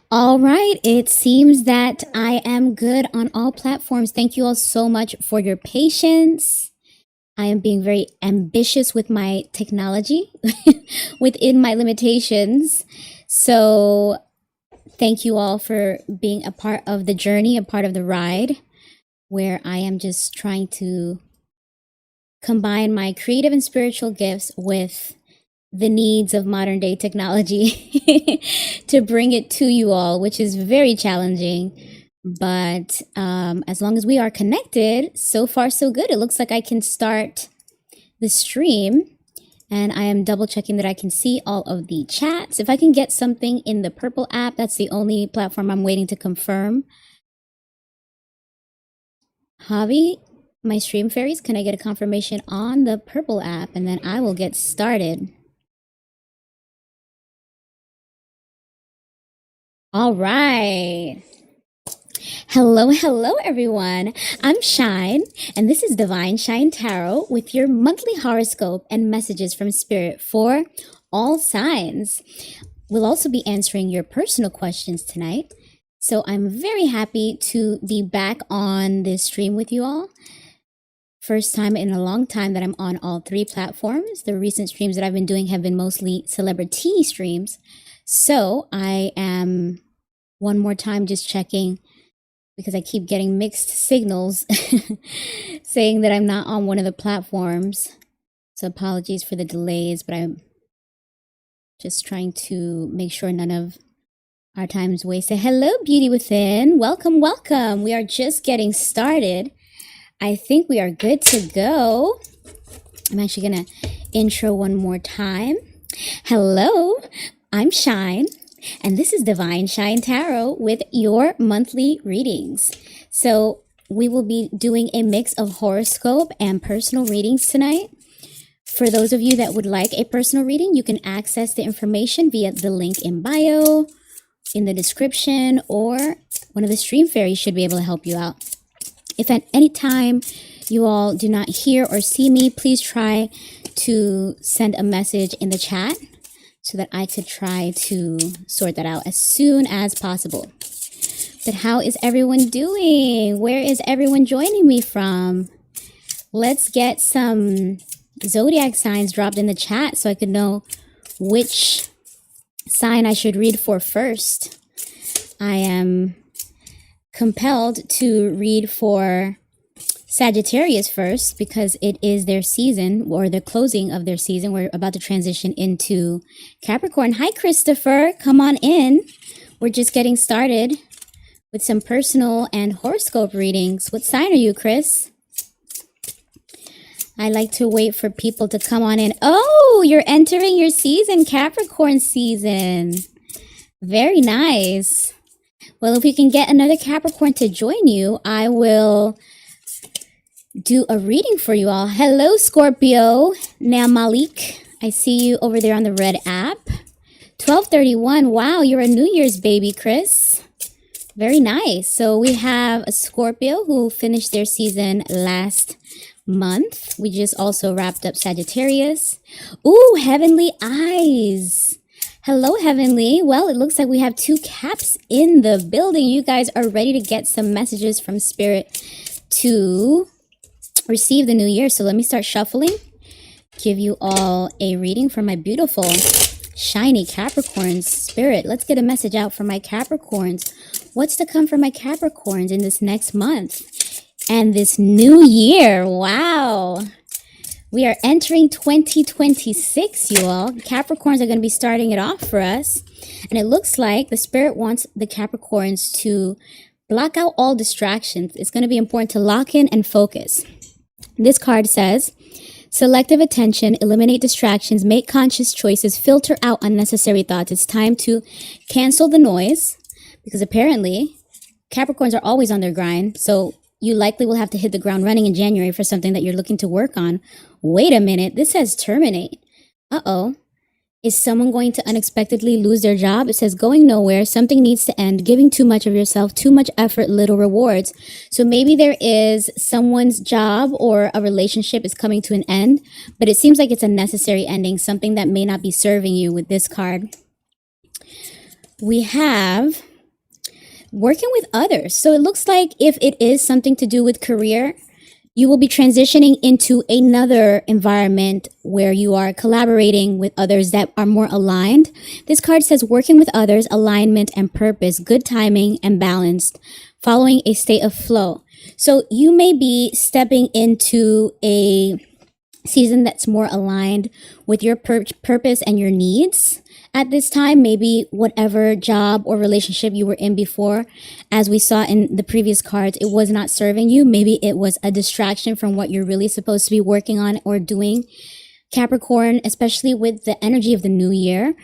All right, it seems that I am good on all platforms. Thank you all so much for your patience. I am being very ambitious with my technology within my limitations. So, thank you all for being a part of the journey, a part of the ride, where I am just trying to combine my creative and spiritual gifts with the needs of modern day technology to bring it to you all, which is very challenging. But as long as we are connected, so far so good. It looks like I can start the stream, and I am double checking that I can see all of the chats. If I can get something in the purple app, that's the only platform I'm waiting to confirm. Javi, my stream fairies, can I get a confirmation on the purple app, and then I will get started. All right. Hello, hello, everyone. I'm Shine, and this is Divine Shine Tarot with your monthly horoscope and messages from Spirit for all signs. We'll also be answering your personal questions tonight. So I'm very happy to be back on this stream with you all. First time in a long time that I'm on all three platforms. The recent streams that I've been doing have been mostly celebrity streams. So I am one more time just checking, because I keep getting mixed signals saying that I'm not on one of the platforms. So apologies for the delays, but I'm just trying to make sure none of our time is wasted. Hello, Beauty Within. Welcome, welcome. We are just getting started. I think we are good to go. I'm actually going to intro one more time. Hello, I'm Shine, and this is Divine Shine Tarot with your monthly readings. So we will be doing a mix of horoscope and personal readings tonight. For those of you that would like a personal reading, you can access the information via the link in bio, in the description, or one of the stream fairies should be able to help you out. If at any time you all do not hear or see me, please try to send a message in the chat so that I could try to sort that out as soon as possible. But how is everyone doing? Where is everyone joining me from? Let's get some zodiac signs dropped in the chat so I could know which sign I should read for first. I am compelled to read for Sagittarius first because it is their season, or the closing of their season. We're about to transition into Capricorn. Hi, Christopher. Come on in. We're just getting started with some personal and horoscope readings. What sign are you, Chris? I like to wait for people to come on in. Oh, you're entering your season, Capricorn season. Very nice. Well, if we can get another Capricorn to join you, I will do a reading for you all. Hello, Scorpio. Now, Malik, I see you over there on the red app. 1231. Wow, you're a New Year's baby, Chris. Very nice. So we have a Scorpio who finished their season last month. We just also wrapped up Sagittarius. Ooh, Heavenly Eyes. Hello, Heavenly. Well, it looks like we have two Caps in the building. You guys are ready to get some messages from Spirit to receive the new year. So let me start shuffling, give you all a reading for my beautiful, shiny Capricorns. Spirit, let's get a message out for my Capricorns. What's to come for my Capricorns in this next month and this new year? Wow. We are entering 2026, you all. Capricorns are going to be starting it off for us. And it looks like the Spirit wants the Capricorns to block out all distractions. It's going to be important to lock in and focus. This card says, selective attention, eliminate distractions, make conscious choices, filter out unnecessary thoughts. It's time to cancel the noise, because apparently Capricorns are always on their grind. So you likely will have to hit the ground running in January for something that you're looking to work on. Wait a minute, this says terminate. Uh-oh. Is someone going to unexpectedly lose their job? It says going nowhere, something needs to end, giving too much of yourself, too much effort, little rewards. So maybe there is someone's job or a relationship is coming to an end, but it seems like it's a necessary ending, something that may not be serving you with this card. We have working with others. So it looks like if it is something to do with career, you will be transitioning into another environment where you are collaborating with others that are more aligned. This card says working with others, alignment and purpose, good timing and balanced, following a state of flow. So you may be stepping into a season that's more aligned with your purpose and your needs at this time. Maybe whatever job or relationship you were in before, as we saw in the previous cards, it was not serving you. Maybe it was a distraction from what you're really supposed to be working on or doing. Capricorn, especially with the energy of the new year,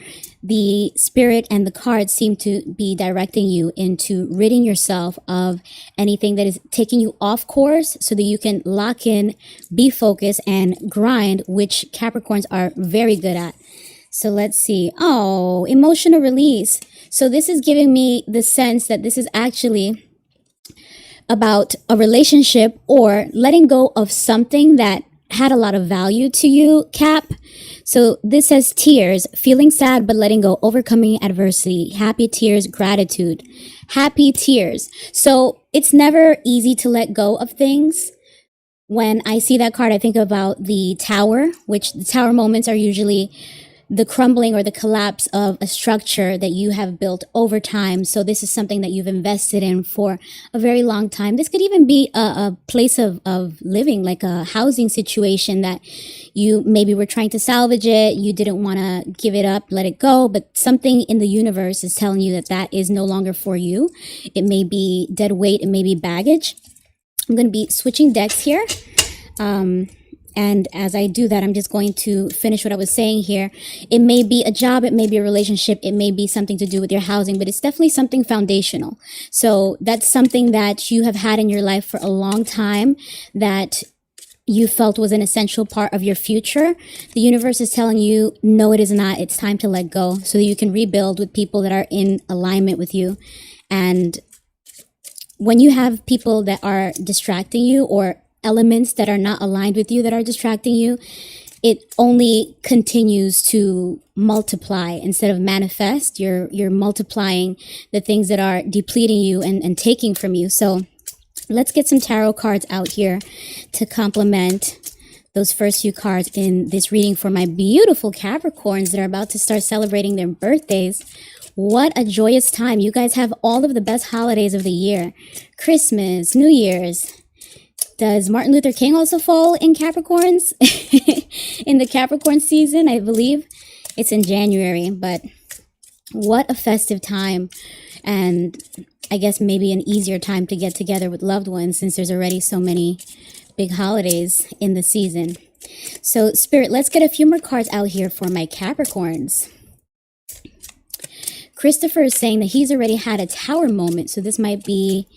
the spirit and the cards seem to be directing you into ridding yourself of anything that is taking you off course so that you can lock in, be focused, and grind, which Capricorns are very good at. So let's see. Oh, emotional release. So this is giving me the sense that this is actually about a relationship or letting go of something that had a lot of value to you, Cap. So this says tears, feeling sad but letting go, overcoming adversity, happy tears, gratitude, happy tears. So it's never easy to let go of things. When I see that card, I think about the tower, which the tower moments are usually the crumbling or the collapse of a structure that you have built over time. So this is something that you've invested in for a very long time. This could even be a place of living, like a housing situation that you maybe were trying to salvage it. You didn't want to give it up, let it go, but something in the universe is telling you that that is no longer for you. It may be dead weight. It may be baggage. I'm going to be switching decks here. And as I do that, I'm just going to finish what I was saying here. It may be a job, it may be a relationship, it may be something to do with your housing, but it's definitely something foundational. So that's something that you have had in your life for a long time that you felt was an essential part of your future. The universe is telling you, no, it is not. It's time to let go so that you can rebuild with people that are in alignment with you. And when you have people that are distracting you or elements that are not aligned with you that are distracting you, it only continues to multiply instead of manifest. You're multiplying the things that are depleting you and taking from you. So let's get some tarot cards out here to complement those first few cards in this reading for my beautiful Capricorns that are about to start celebrating their birthdays. What a joyous time. You guys have all of the best holidays of the year. Christmas, New Year's. Does Martin Luther King also fall in Capricorns? In the Capricorn season, I believe it's in January, but what a festive time. And I guess maybe an easier time to get together with loved ones since there's already so many big holidays in the season. So Spirit, let's get a few more cards out here for my Capricorns. Christopher is saying that he's already had a tower moment. So this might be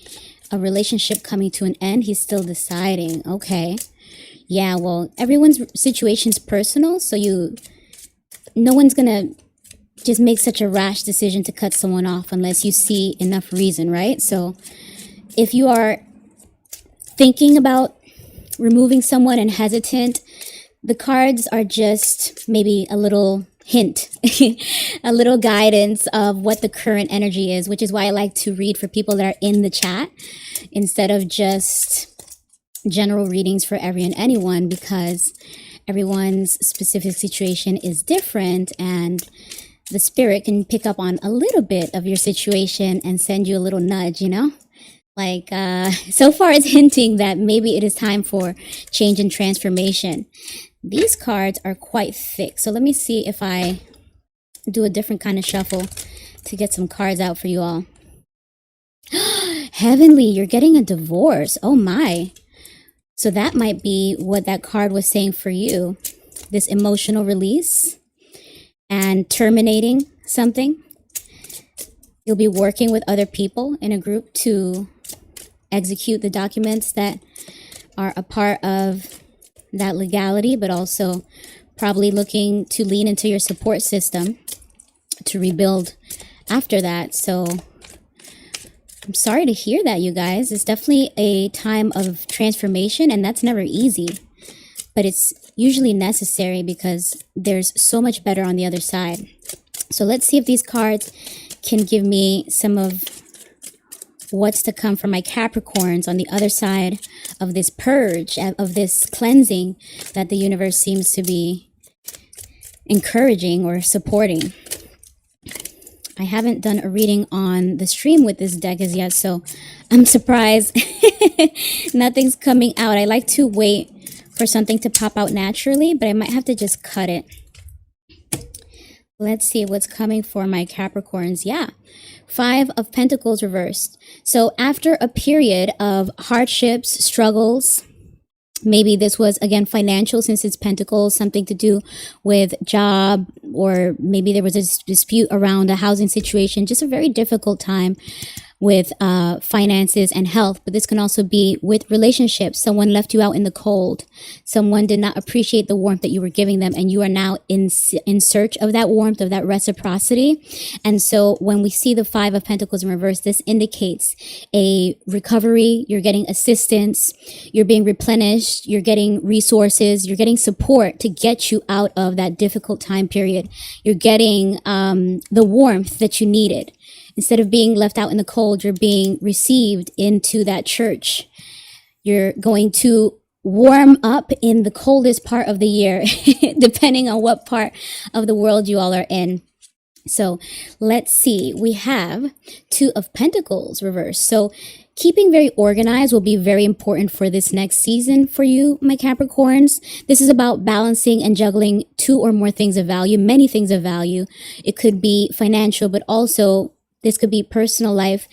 a relationship coming to an end. He's still deciding. Okay. Yeah, well, everyone's situation's personal. So no one's going to just make such a rash decision to cut someone off unless you see enough reason, right? So if you are thinking about removing someone and hesitant, the cards are just maybe a little hint, a little guidance of what the current energy is, which is why I like to read for people that are in the chat instead of just general readings for every and anyone, because everyone's specific situation is different and the spirit can pick up on a little bit of your situation and send you a little nudge, you know? Like, so far it's hinting that maybe it is time for change and transformation. These cards are quite thick. So let me see if I do a different kind of shuffle to get some cards out for you all. Heavenly, you're getting a divorce. Oh my. So that might be what that card was saying for you. This emotional release and terminating something. You'll be working with other people in a group to execute the documents that are a part of that legality, but also probably looking to lean into your support system to rebuild after that. So I'm sorry to hear that, you guys. It's definitely a time of transformation, and that's never easy, but it's usually necessary because there's so much better on the other side. So let's see if these cards can give me some of what's to come for my Capricorns on the other side of this purge, of this cleansing that the universe seems to be encouraging or supporting. I haven't done a reading on the stream with this deck as yet, so I'm surprised nothing's coming out. I like to wait for something to pop out naturally, but I might have to just cut it. Let's see what's coming for my Capricorns. Yeah, 5 of Pentacles reversed. So after a period of hardships, struggles, maybe this was, again, financial, since it's Pentacles, something to do with job, or maybe there was a dispute around a housing situation, just a very difficult time with finances and health. But this can also be with relationships. Someone left you out in the cold. Someone did not appreciate the warmth that you were giving them, and you are now in search of that warmth, of that reciprocity. And so when we see the 5 of Pentacles in reverse, this indicates a recovery. You're getting assistance, you're being replenished, you're getting resources, you're getting support to get you out of that difficult time period. You're getting the warmth that you needed. Instead of being left out in the cold, you're being received into that church. You're going to warm up in the coldest part of the year, depending on what part of the world you all are in. So let's see. We have 2 of Pentacles reversed. So keeping very organized will be very important for this next season for you, my Capricorns. This is about balancing and juggling 2 or more things of value, many things of value. It could be financial, but also this could be personal life.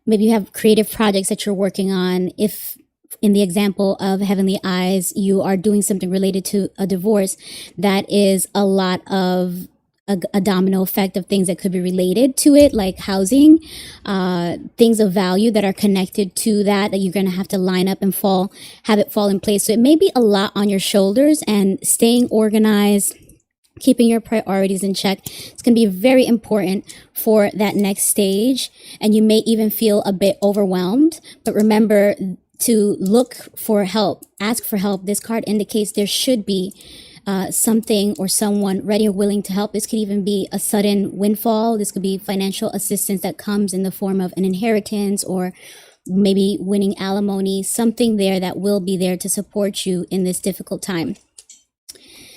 Maybe you have creative projects that you're working on. If in the example of Heavenly Eyes, you are doing something related to a divorce, that is a lot of a domino effect of things that could be related to it, like housing, things of value that are connected to that you're going to have to line up and have it fall in place. So it may be a lot on your shoulders, and staying organized, keeping your priorities in check, it's going to be very important for that next stage. And you may even feel a bit overwhelmed, but remember to look for help, ask for help. This card indicates there should be something or someone ready or willing to help. This could even be a sudden windfall. This could be financial assistance that comes in the form of an inheritance, or maybe winning alimony, something there that will be there to support you in this difficult time.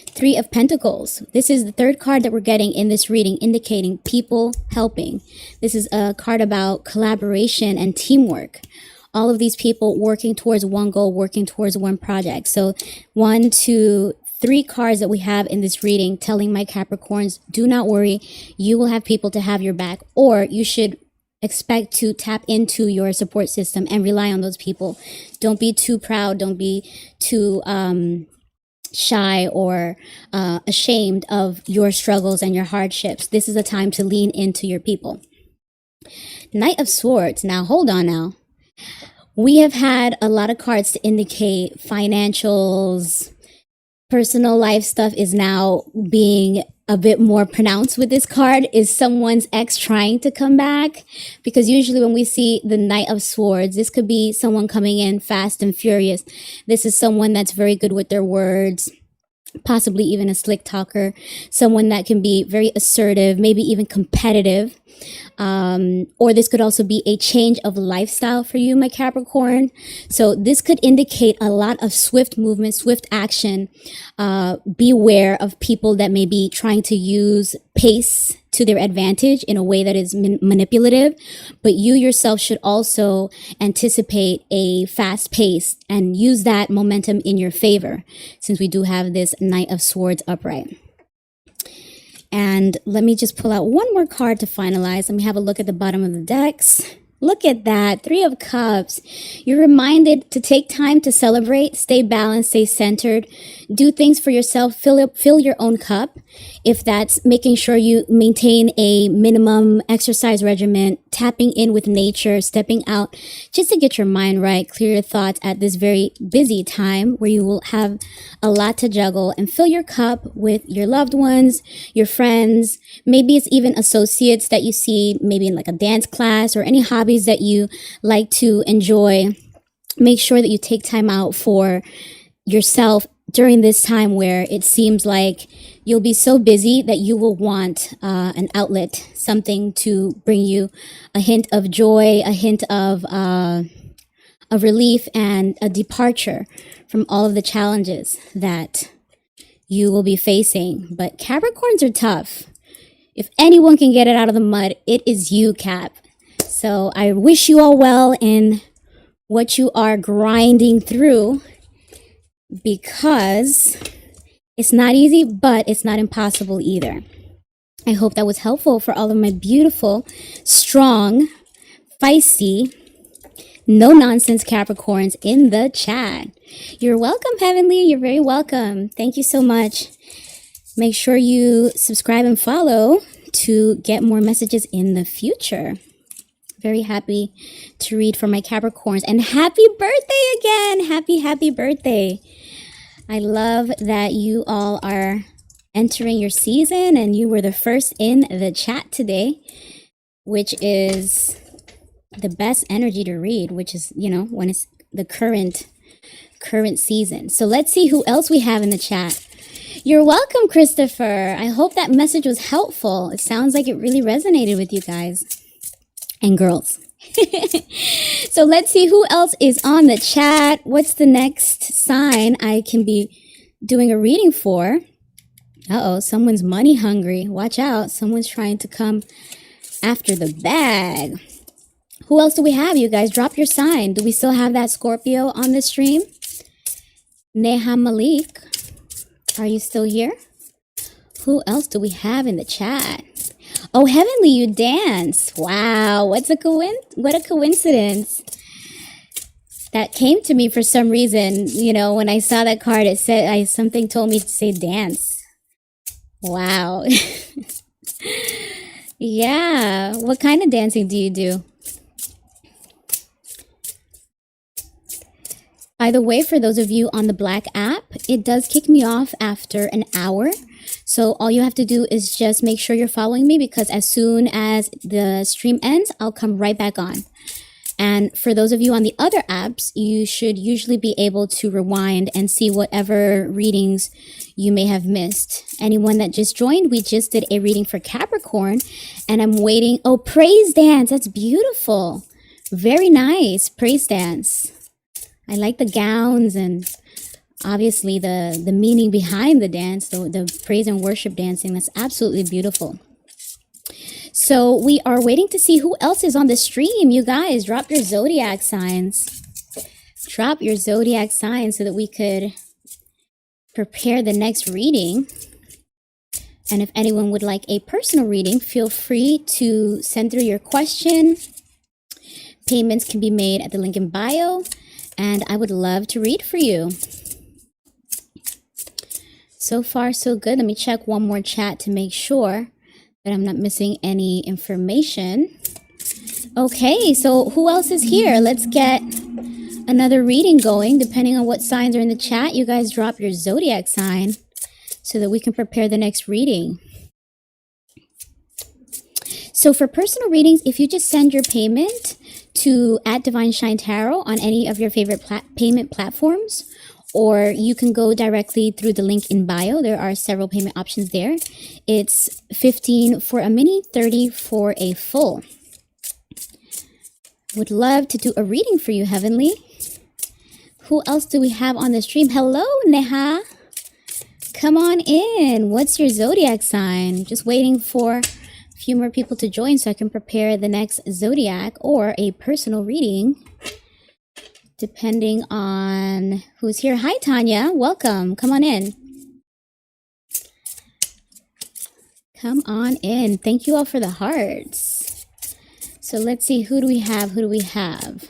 3 of Pentacles. This is the 3rd card that we're getting in this reading, indicating people helping. This is a card about collaboration and teamwork. All of these people working towards one goal, working towards one project. So 1, 2, 3 cards that we have in this reading telling my Capricorns, do not worry, you will have people to have your back, or you should expect to tap into your support system and rely on those people. Don't be too proud. Don't be too shy or ashamed of your struggles and your hardships. This is a time to lean into your people. Knight of Swords. Now, hold on now. We have had a lot of cards to indicate financials, personal life stuff is now being a bit more pronounced with this card. Is someone's ex trying to come back? Because usually when we see the Knight of Swords, this could be someone coming in fast and furious. This is someone that's very good with their words, possibly even a slick talker, someone that can be very assertive, maybe even competitive. Or this could also be a change of lifestyle for you, my Capricorn. So this could indicate a lot of swift movement, swift action. Beware of people that may be trying to use pace to their advantage in a way that is manipulative, but you yourself should also anticipate a fast pace and use that momentum in your favor, since we do have this Knight of Swords upright. And let me just pull out one more card to finalize. Let me have a look at the bottom of the decks. Look at that, 3 of Cups. You're reminded to take time to celebrate, stay balanced, stay centered, do things for yourself, fill your own cup. If that's making sure you maintain a minimum exercise regimen, tapping in with nature, stepping out, just to get your mind right, clear your thoughts at this very busy time where you will have a lot to juggle, and fill your cup with your loved ones, your friends. Maybe it's even associates that you see, maybe in like a dance class or any hobbies that you like to enjoy. Make sure that you take time out for yourself during this time where it seems like you'll be so busy that you will want an outlet, something to bring you a hint of joy, a hint of relief, and a departure from all of the challenges that you will be facing. But Capricorns are tough. If anyone can get it out of the mud, it is you, Cap. So I wish you all well in what you are grinding through, because it's not easy, but it's not impossible either. I hope that was helpful for all of my beautiful, strong, feisty, no-nonsense Capricorns in the chat. You're welcome, Heavenly. You're very welcome. Thank you so much. Make sure you subscribe and follow to get more messages in the future. Very happy to read for my Capricorns. And happy birthday again. Happy birthday. I love that you all are entering your season and you were the first in the chat today, which is the best energy to read, which is, you know, when it's the current season. So let's see who else we have in the chat. You're welcome, Christopher. I hope that message was helpful. It sounds like it really resonated with you guys and girls. So let's see who else is on the chat. What's the next sign I can be doing a reading for? Uh-oh, someone's money hungry. Watch out. Someone's trying to come after the bag. Who else do we have, you guys? Drop your sign. Do we still have that Scorpio on the stream? Neha Malik, are you still here? Who else do we have in the chat? Oh, Heavenly, you dance. Wow, what a coincidence. That came to me for some reason. You know, when I saw that card, it said, something told me to say dance. Wow. Yeah, what kind of dancing do you do? By the way, for those of you on the Black app, it does kick me off after an hour. So all you have to do is just make sure you're following me, because as soon as the stream ends, I'll come right back on. And for those of you on the other apps, you should usually be able to rewind and see whatever readings you may have missed. Anyone that just joined, we just did a reading for Capricorn, and I'm waiting. Oh, praise dance. That's beautiful. Very nice. Praise dance. I like the gowns and obviously the meaning behind the dance, the praise and worship dancing. That's absolutely beautiful. So we are waiting to see who else is on the stream. You guys, drop your zodiac signs. Drop your zodiac signs so that we could prepare the next reading. And if anyone would like a personal reading, feel free to send through your question. Payments can be made at the link in bio, and I would love to read for you. So far, so good. Let me check one more chat to make sure that I'm not missing any information. Okay, so who else is here? Let's get another reading going. Depending on what signs are in the chat, you guys drop your zodiac sign so that we can prepare the next reading. So for personal readings, if you just send your payment to @DivineShineTarot on any of your favorite payment platforms, or you can go directly through the link in bio. There are several payment options there. It's $15 for a mini, $30 for a full. Would love to do a reading for you, Heavenly. Who else do we have on the stream? Hello, Neha. Come on in. What's your zodiac sign? Just waiting for a few more people to join so I can prepare the next zodiac or a personal reading, depending on who's here. Hi, Tanya. Welcome. Come on in. Come on in. Thank you all for the hearts. So let's see. Who do we have? Who do we have?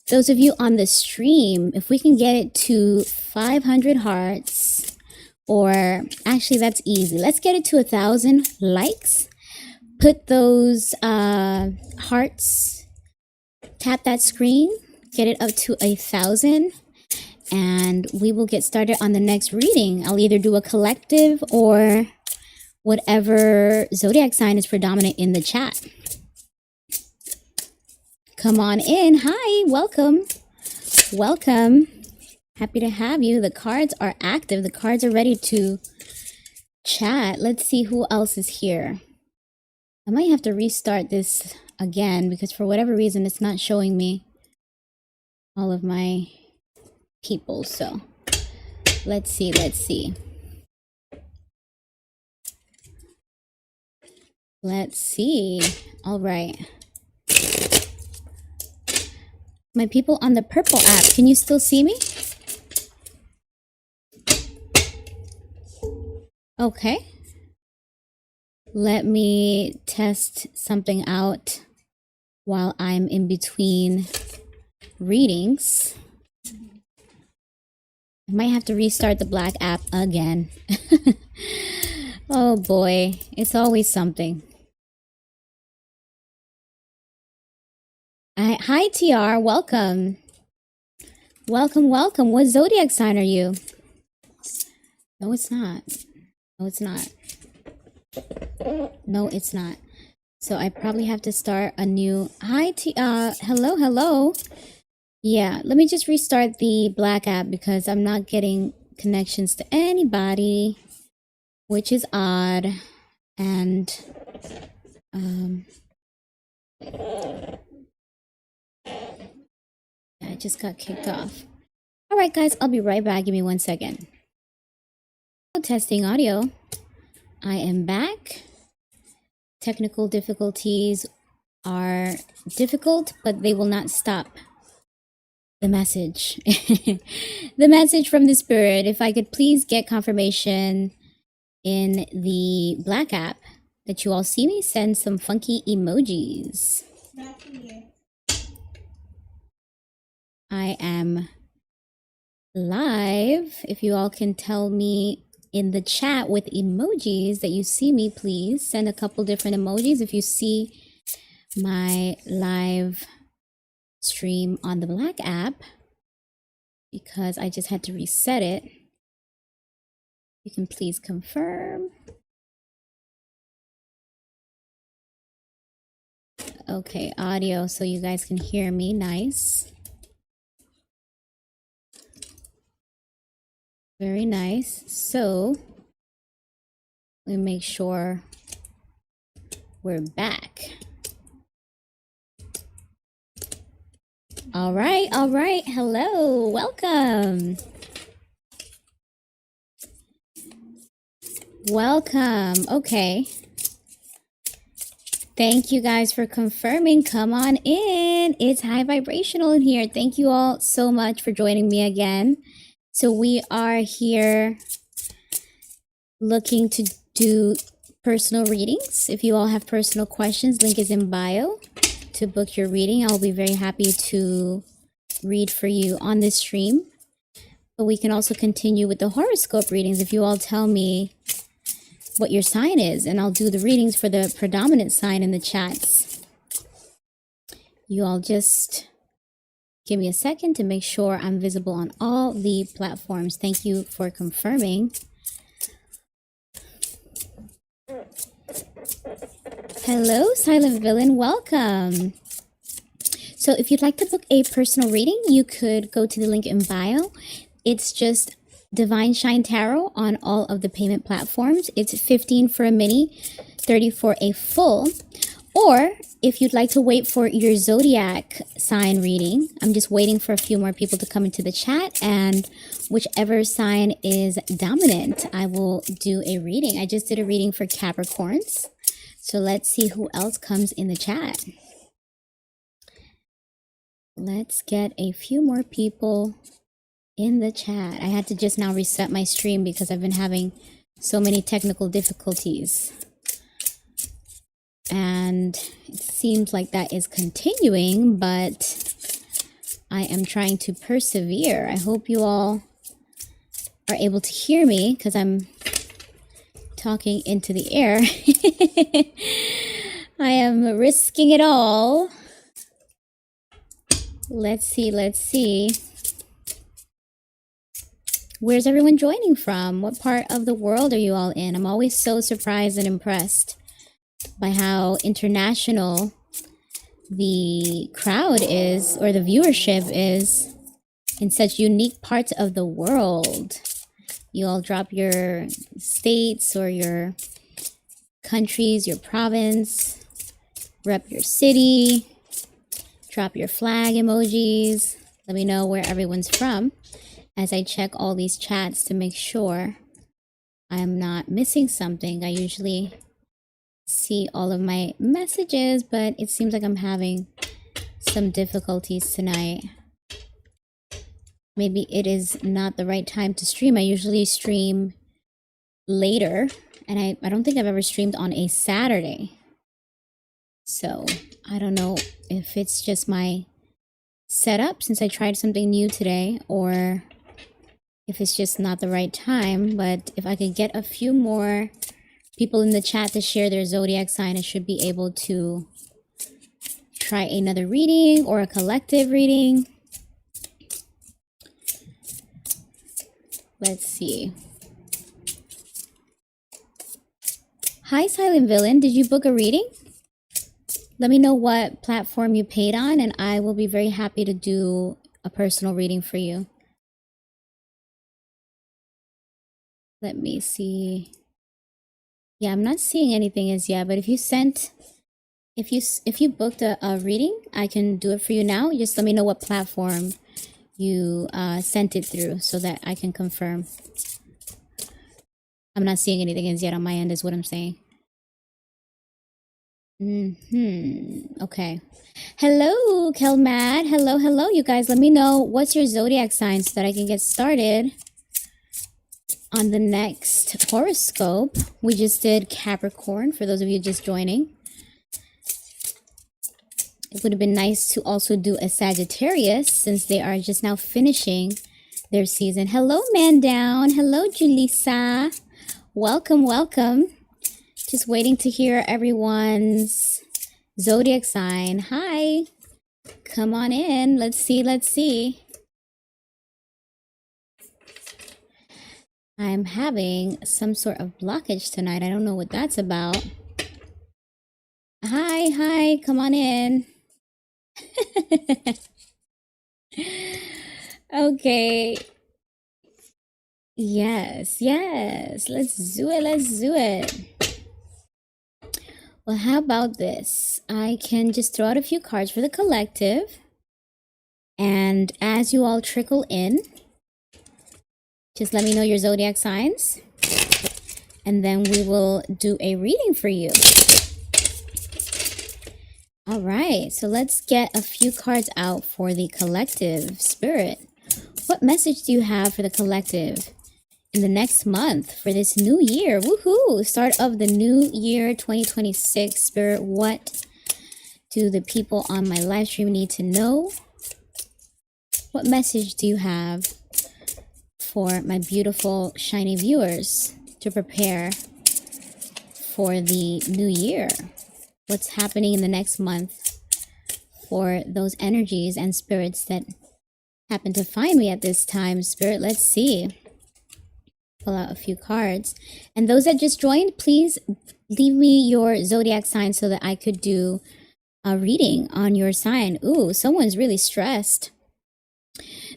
Those of you on the stream, if we can get it to 500 hearts, or actually that's easy. Let's get it to 1,000 likes. Put those hearts, tap that screen, get it up to 1,000, and we will get started on the next reading. I'll either do a collective or whatever zodiac sign is predominant in the chat. Come on in. Hi, welcome. Welcome. Happy to have you. The cards are active. The cards are ready to chat. Let's see who else is here. I might have to restart this again because for whatever reason it's not showing me all of my people. So let's see. All right. My people on the purple app, can you still see me? Okay. Let me test something out while I'm in between readings. I might have to restart the black app again. Oh boy, it's always something. Hi TR, welcome. Welcome. What zodiac sign are you? No, it's not. No, it's not. So I probably have to start a new... Hi, hello. Yeah, let me just restart the black app because I'm not getting connections to anybody, which is odd. And I just got kicked off. All right, guys, I'll be right back. Give me 1 second. Testing audio. I am back. Technical difficulties are difficult, but they will not stop the message. The message from the spirit. If I could please get confirmation in the black app that you all see me, send some funky emojis. I am live. If you all can tell me in the chat with emojis that you see me, please send a couple different emojis if you see my live stream on the black app, because I just had to reset it. You can please confirm. Okay, audio so you guys can hear me. Nice. Very nice. So let me make sure we're back. All right. Hello, welcome. Okay. Thank you guys for confirming. Come on in. It's high vibrational in here. Thank you all so much for joining me again. So we are here looking to do personal readings. If you all have personal questions, link is in bio to book your reading. I'll be very happy to read for you on this stream. But we can also continue with the horoscope readings if you all tell me what your sign is, and I'll do the readings for the predominant sign in the chats. You all just give me a second to make sure I'm visible on all the platforms. Thank you for confirming. Hello, Silent Villain, welcome. So if you'd like to book a personal reading, you could go to the link in bio. It's just Divine Shine Tarot on all of the payment platforms. It's $15 for a mini, $30 for a full. Or if you'd like to wait for your zodiac sign reading, I'm just waiting for a few more people to come into the chat, and whichever sign is dominant, I will do a reading. I just did a reading for Capricorns. So let's see who else comes in the chat. Let's get a few more people in the chat. I had to just now reset my stream because I've been having so many technical difficulties. And it seems like that is continuing, but I am trying to persevere. I hope you all are able to hear me because I'm talking into the air. I am risking it all. Let's see. Where's everyone joining from? What part of the world are you all in? I'm always so surprised and impressed by how international the crowd is, or the viewership is, in such unique parts of the world. You all drop your states or your countries, your province, rep your city, drop your flag emojis. Let me know where everyone's from as I check all these chats to make sure I'm not missing something. I usually see all of my messages, but it seems like I'm having some difficulties tonight. Maybe it is not the right time to stream. I usually stream later, and I don't think I've ever streamed on a Saturday. So I don't know if it's just my setup since I tried something new today, or if it's just not the right time. But if I could get a few more people in the chat to share their zodiac sign, I should be able to try another reading or a collective reading. Let's see. Hi, Silent Villain. Did you book a reading? Let me know what platform you paid on, and I will be very happy to do a personal reading for you. Let me see. Yeah, I'm not seeing anything as yet, but if you booked a reading, I can do it for you now. Just let me know what platform you sent it through so that I can confirm. I'm not seeing anything as yet on my end is what I'm saying. Okay. Hello, Kelmad. Hello, you guys. Let me know what's your zodiac sign so that I can get started on the next horoscope. We just did Capricorn for those of you just joining. It would have been nice to also do a Sagittarius since they are just now finishing their season. Hello, Man Down. Hello, Julissa. Welcome, welcome. Just waiting to hear everyone's zodiac sign. Hi. Come on in. Let's see. I'm having some sort of blockage tonight. I don't know what that's about. Hi. Come on in. Okay. Yes. Let's do it. Well, how about this? I can just throw out a few cards for the collective. And as you all trickle in, just let me know your zodiac signs. And then we will do a reading for you. All right, so let's get a few cards out for the collective spirit. What message do you have for the collective in the next month for this new year? Woohoo! Start of the new year 2026. Spirit, what do the people on my live stream need to know? What message do you have for my beautiful shiny viewers to prepare for the new year? What's happening in the next month for those energies and spirits that happen to find me at this time? Spirit, let's see. Pull out a few cards. And those that just joined, please leave me your zodiac sign so that I could do a reading on your sign. Ooh, someone's really stressed.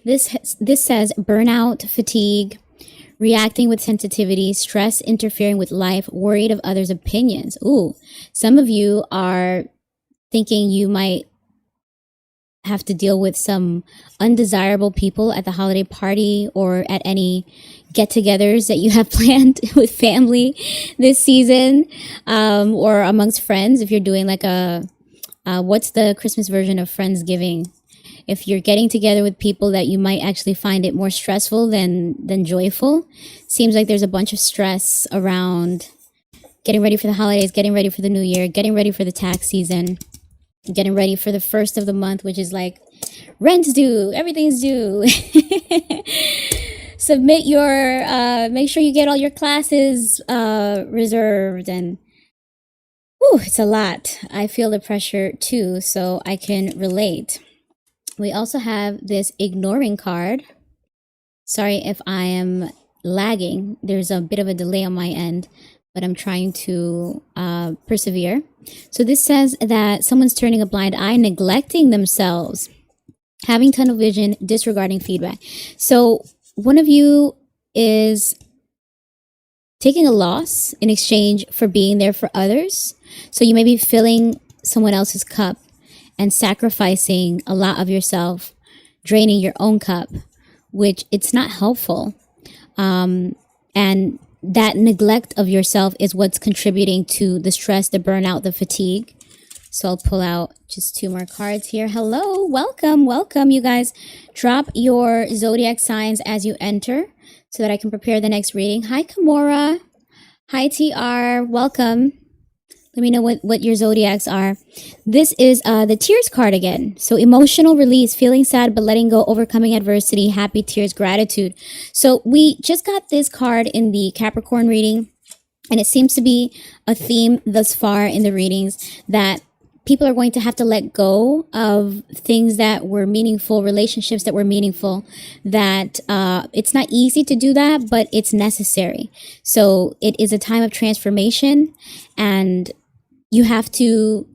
This says burnout, fatigue, reacting with sensitivity, stress interfering with life, worried of others' opinions. Ooh, some of you are thinking you might have to deal with some undesirable people at the holiday party or at any get-togethers that you have planned with family this season, or amongst friends. If you're doing like what's the Christmas version of Friendsgiving? If you're getting together with people that you might actually find it more stressful than joyful. Seems like there's a bunch of stress around getting ready for the holidays, getting ready for the new year, getting ready for the tax season, getting ready for the first of the month, which is like rent's due, everything's due. Submit your, make sure you get all your classes reserved, and it's a lot. I feel the pressure too, so I can relate. We also have this ignoring card. Sorry if I am lagging. There's a bit of a delay on my end, but I'm trying to persevere. So this says that someone's turning a blind eye, neglecting themselves. having tunnel vision, disregarding feedback. So one of you is taking a loss in exchange for being there for others. So you may be filling someone else's cup and sacrificing a lot of yourself, draining your own cup, which it's not helpful. And that neglect of yourself is what's contributing to the stress, the burnout, the fatigue. So I'll pull out just 2 more cards here. Hello, welcome, welcome, you guys. Drop your zodiac signs as you enter so that I can prepare the next reading. Hi, Kimora. Hi, TR. Welcome. Let me know what your zodiacs are. This is the tears card again. So emotional release, feeling sad but letting go, overcoming adversity, happy tears, gratitude. So we just got this card in the Capricorn reading, and it seems to be a theme thus far in the readings that people are going to have to let go of things that were meaningful, relationships that were meaningful, that it's not easy to do that, but it's necessary. So it is a time of transformation, and you have to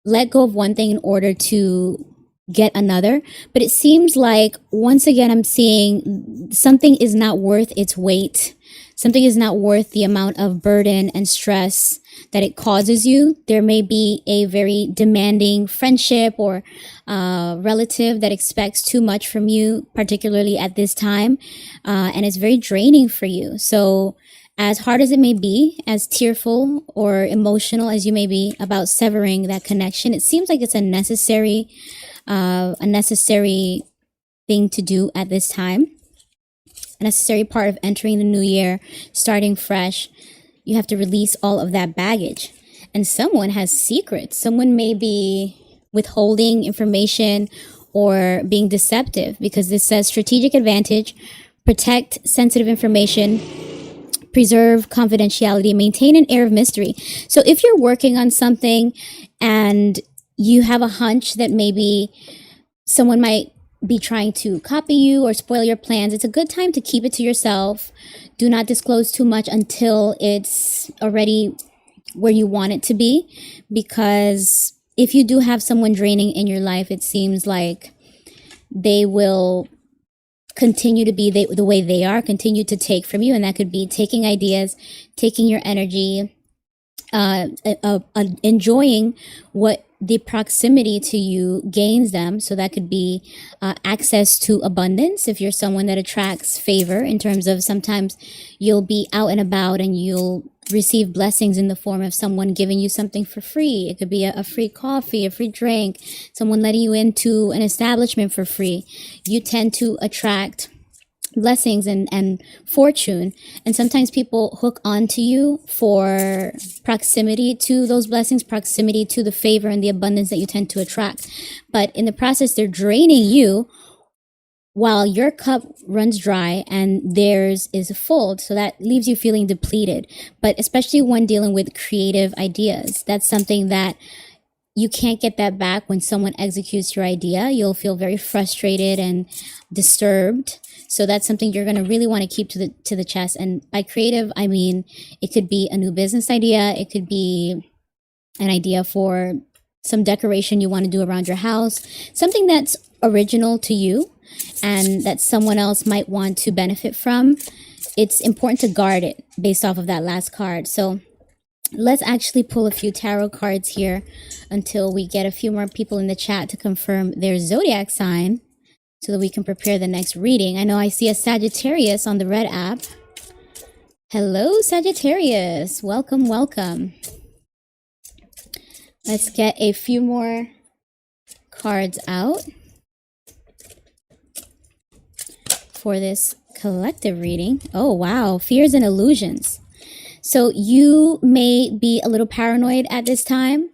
let go of one thing in order to get another. But it seems like, once again, I'm seeing something is not worth its weight. Something is not worth the amount of burden and stress that it causes you. There may be a very demanding friendship or relative that expects too much from you, particularly at this time, and it's very draining for you. So as hard as it may be, as tearful or emotional as you may be about severing that connection, it seems like it's a necessary thing to do at this time. A necessary part of entering the new year, starting fresh. You have to release all of that baggage. And someone has secrets. Someone may be withholding information or being deceptive, because this says strategic advantage, protect sensitive information, preserve confidentiality, maintain an air of mystery. So if you're working on something and you have a hunch that maybe someone might be trying to copy you or spoil your plans, it's a good time to keep it to yourself. Do not disclose too much until it's already where you want it to be, because if you do have someone draining in your life, it seems like they will continue to be the way they are, continue to take from you. And that could be taking ideas, taking your energy, enjoying what the proximity to you gains them. So that could be access to abundance. If you're someone that attracts favor, in terms of sometimes you'll be out and about and you'll receive blessings in the form of someone giving you something for free. It could be a free coffee, a free drink, someone letting you into an establishment for free. You tend to attract blessings and fortune. And sometimes people hook onto you for proximity to those blessings, proximity to the favor and the abundance that you tend to attract. But in the process, they're draining you while your cup runs dry and theirs is full. So that leaves you feeling depleted. But especially when dealing with creative ideas, that's something that you can't get that back. When someone executes your idea, you'll feel very frustrated and disturbed. So that's something you're going to really want to keep to the chest. And by creative, I mean, it could be a new business idea. It could be an idea for some decoration you want to do around your house, something that's original to you and that someone else might want to benefit from. It's important to guard it based off of that last card. So let's actually pull a few tarot cards here until we get a few more people in the chat to confirm their zodiac sign, so that we can prepare the next reading. I know I see a Sagittarius on the red app. Hello, Sagittarius. Welcome, welcome. Let's get a few more cards out for this collective reading. Oh, wow. Fears and illusions. So you may be a little paranoid at this time.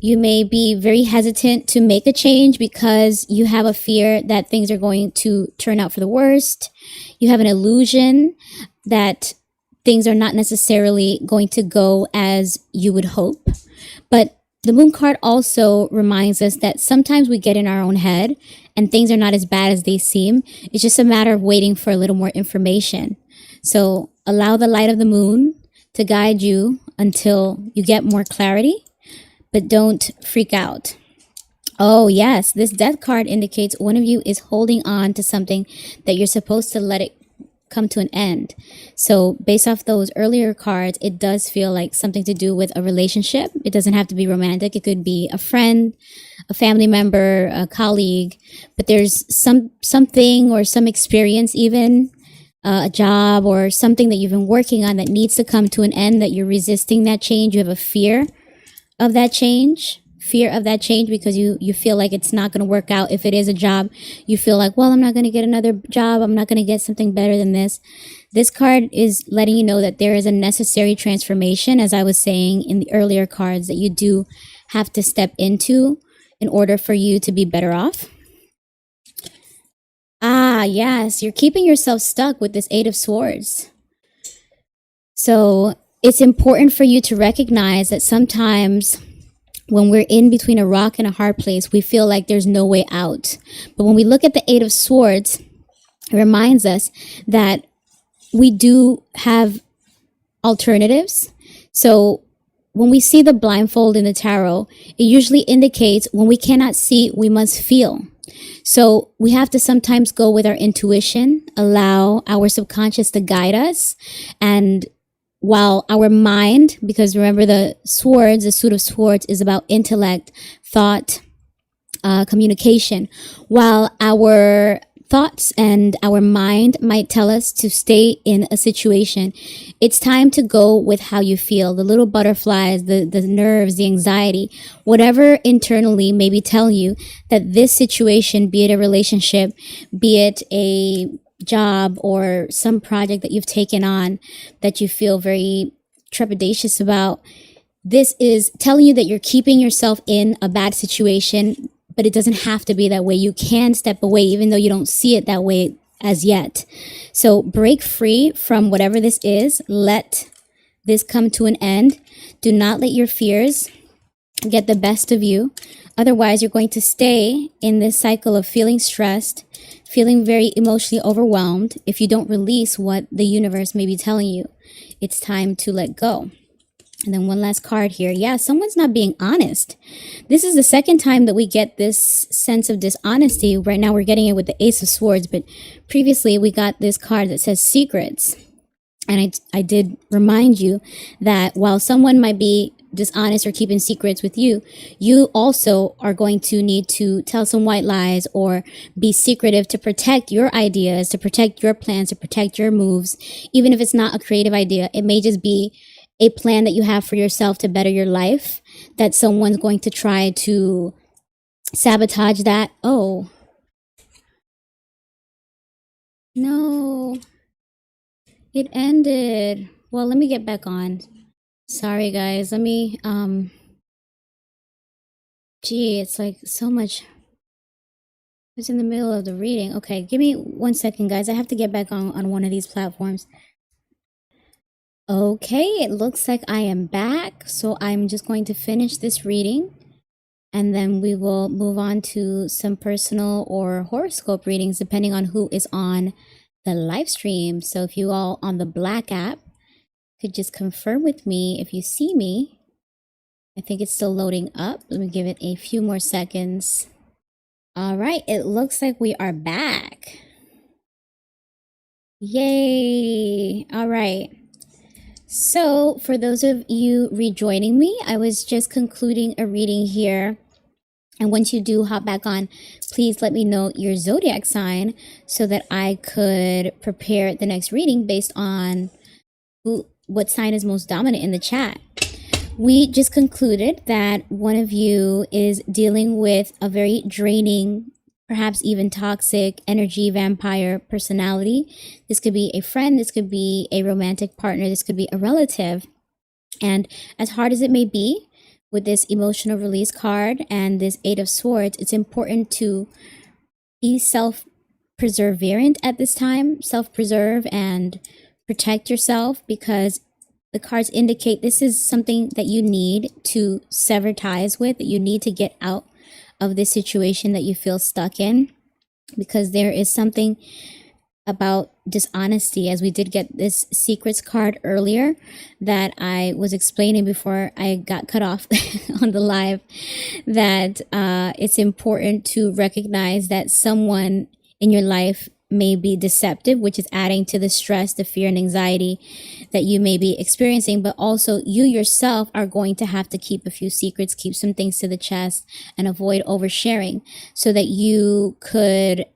You may be very hesitant to make a change because you have a fear that things are going to turn out for the worst. You have an illusion that things are not necessarily going to go as you would hope. But the moon card also reminds us that sometimes we get in our own head and things are not as bad as they seem. It's just a matter of waiting for a little more information. So allow the light of the moon to guide you until you get more clarity, but don't freak out. Oh, yes. This death card indicates one of you is holding on to something that you're supposed to let it come to an end. So, based off those earlier cards, it does feel like something to do with a relationship. It doesn't have to be romantic. It could be a friend, a family member, a colleague, but there's something or some experience even a job or something that you've been working on that needs to come to an end, that you're resisting that change. You have a of that change fear of that change because you feel like it's not going to work out. If it is a job, you feel like, well, I'm not going to get another job, I'm not going to get something better than this card is letting you know that there is a necessary transformation, as I was saying in the earlier cards, that you do have to step into in order for you to be better off. Ah, yes, you're keeping yourself stuck with this Eight of Swords. So it's important for you to recognize that sometimes when we're in between a rock and a hard place, we feel like there's no way out. But when we look at the Eight of Swords, it reminds us that we do have alternatives. So when we see the blindfold in the tarot, it usually indicates when we cannot see, we must feel. So we have to sometimes go with our intuition, allow our subconscious to guide us. And while our mind, because remember the suit of swords is about intellect, thought, communication, while our thoughts and our mind might tell us to stay in a situation, it's time to go with how you feel. The little butterflies, the nerves, the anxiety, whatever internally maybe tell you that this situation, be it a relationship, be it a job or some project that you've taken on that you feel very trepidatious about, this is telling you that you're keeping yourself in a bad situation, but it doesn't have to be that way. You can step away even though you don't see it that way as yet. So break free from whatever this is. Let this come to an end. Do not let your fears get the best of you. Otherwise, you're going to stay in this cycle of feeling stressed, feeling very emotionally overwhelmed if you don't release what the universe may be telling you. It's time to let go. And then one last card here. Yeah, someone's not being honest. This is the second time that we get this sense of dishonesty. Right now we're getting it with the Ace of Swords, but previously we got this card that says secrets. And I did remind you that while someone might be dishonest or keeping secrets with you, you also are going to need to tell some white lies or be secretive to protect your ideas, to protect your plans, to protect your moves. Even if it's not a creative idea, it may just be a plan that you have for yourself to better your life, that someone's going to try to sabotage that. Oh, no, it ended. Well, let me get back on. Sorry, guys. Let me, gee, it's like so much. It's in the middle of the reading. Okay, give me 1 second, guys. I have to get back on one of these platforms. Okay, it looks like I am back. So I'm just going to finish this reading and then we will move on to some personal or horoscope readings depending on who is on the live stream. So if you all on the Black app could just confirm with me if you see me. I think it's still loading up. Let me give it a few more seconds. All right, it looks like we are back. Yay! All right. So for those of you rejoining me, I was just concluding a reading here. And once you do hop back on, please let me know your zodiac sign so that I could prepare the next reading based on what sign is most dominant in the chat. We just concluded that one of you is dealing with a very draining, perhaps even toxic energy vampire personality. This could be a friend, this could be a romantic partner, this could be a relative. And as hard as it may be with this emotional release card and this Eight of Swords, it's important to be self-preservant at this time, self-preserve and protect yourself, because the cards indicate this is something that you need to sever ties with, that you need to get out of this situation that you feel stuck in, because there is something about dishonesty, as we did get this secrets card earlier that I was explaining before I got cut off on the live, that it's important to recognize that someone in your life may be deceptive, which is adding to the stress, the fear, and anxiety that you may be experiencing. But also, you yourself are going to have to keep a few secrets, keep some things to the chest, and avoid oversharing so that you could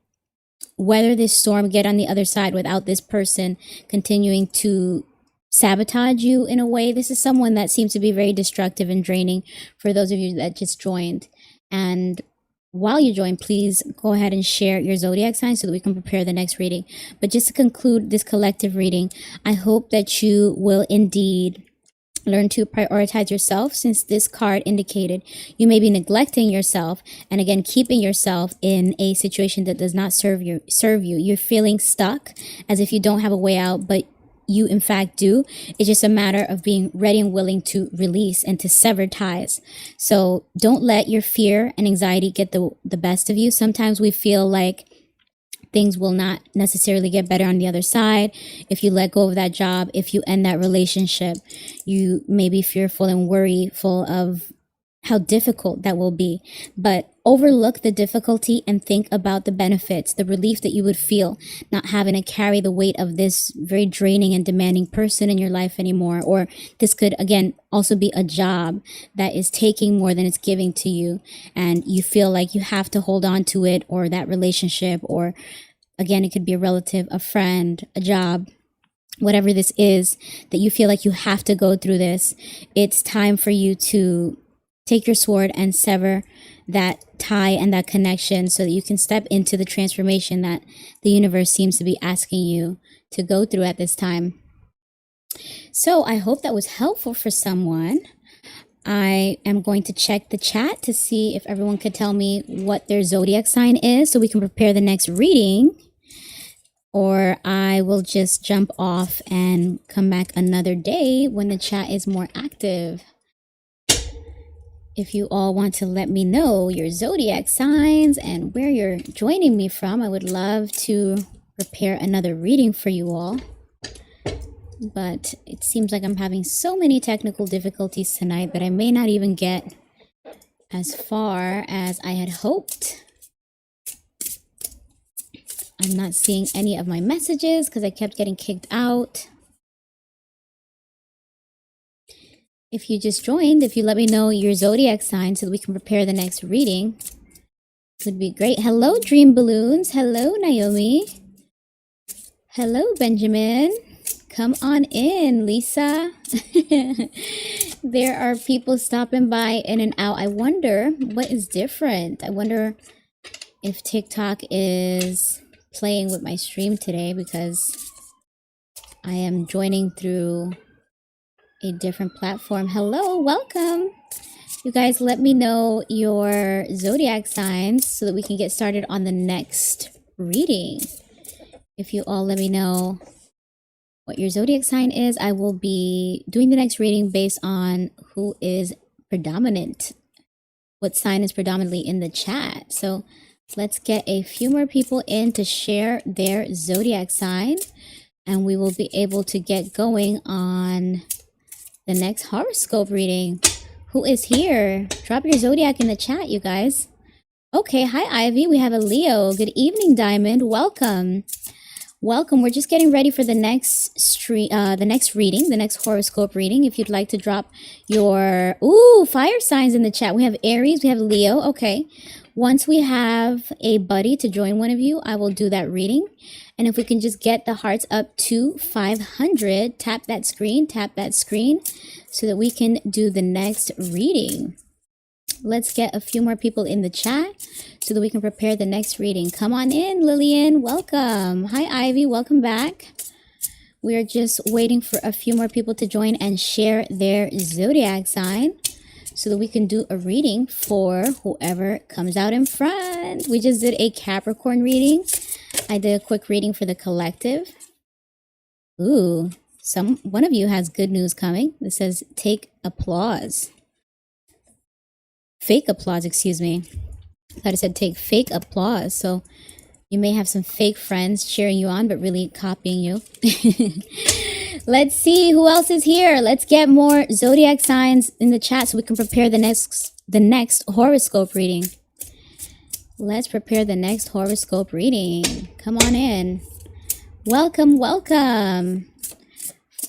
weather this storm, get on the other side without this person continuing to sabotage you in a way. This is someone that seems to be very destructive and draining for those of you that just joined. And while you join, please go ahead and share your zodiac sign so that we can prepare the next reading. But just to conclude this collective reading, I hope that you will indeed learn to prioritize yourself, since this card indicated you may be neglecting yourself and again keeping yourself in a situation that does not serve you. You're feeling stuck as if you don't have a way out, but you in fact do. It's just a matter of being ready and willing to release and to sever ties. So don't let your fear and anxiety get the best of you. Sometimes we feel like things will not necessarily get better on the other side. If you let go of that job, if you end that relationship, you may be fearful and worryful of how difficult that will be. But overlook the difficulty and think about the benefits, the relief that you would feel not having to carry the weight of this very draining and demanding person in your life anymore. Or this could, again, also be a job that is taking more than it's giving to you, and you feel like you have to hold on to it, or that relationship, or again, it could be a relative, a friend, a job, whatever this is, that you feel like you have to go through this. It's time for you to take your sword and sever that tie and that connection so that you can step into the transformation that the universe seems to be asking you to go through at this time. So I hope that was helpful for someone. I am going to check the chat to see if everyone could tell me what their zodiac sign is so we can prepare the next reading. Or I will just jump off and come back another day when the chat is more active. If you all want to let me know your zodiac signs and where you're joining me from, I would love to prepare another reading for you all. But it seems like I'm having so many technical difficulties tonight that I may not even get as far as I had hoped. I'm not seeing any of my messages because I kept getting kicked out. If you just joined, if you let me know your zodiac sign so that we can prepare the next reading, it would be great. Hello, Dream Balloons. Hello, Naomi. Hello, Benjamin. Come on in, Lisa. There are people stopping by in and out. I wonder what is different. I wonder if TikTok is playing with my stream today, because I am joining through a different platform. Hello, welcome. You guys, let me know your zodiac signs so that we can get started on the next reading. If you all let me know what your zodiac sign is, I will be doing the next reading based on who is predominant, what sign is predominantly in the chat. So let's get a few more people in to share their zodiac sign, and we will be able to get going on the next horoscope reading. Who is here? Drop your zodiac in the chat, you guys. Okay, hi Ivy. We have a Leo. Good evening, Diamond. Welcome. Welcome. We're just getting ready for the next reading, the next horoscope reading. If you'd like to drop your fire signs in the chat. We have Aries, we have Leo. Okay. Once we have a buddy to join one of you, I will do that reading. And if we can just get the hearts up to 500, tap that screen so that we can do the next reading. Let's get a few more people in the chat so that we can prepare the next reading. Come on in, Lillian. Welcome. Hi, Ivy. Welcome back. We are just waiting for a few more people to join and share their zodiac sign so that we can do a reading for whoever comes out in front. We just did a Capricorn reading. I did a quick reading for the collective. Ooh, one of you has good news coming. This says take applause. Fake applause, excuse me. I thought it said take fake applause. So You may have some fake friends cheering you on, but really copying you. Let's see who else is here. Let's get more zodiac signs in the chat so we can prepare the next horoscope reading. Let's prepare the next horoscope reading. Come on in. Welcome, welcome.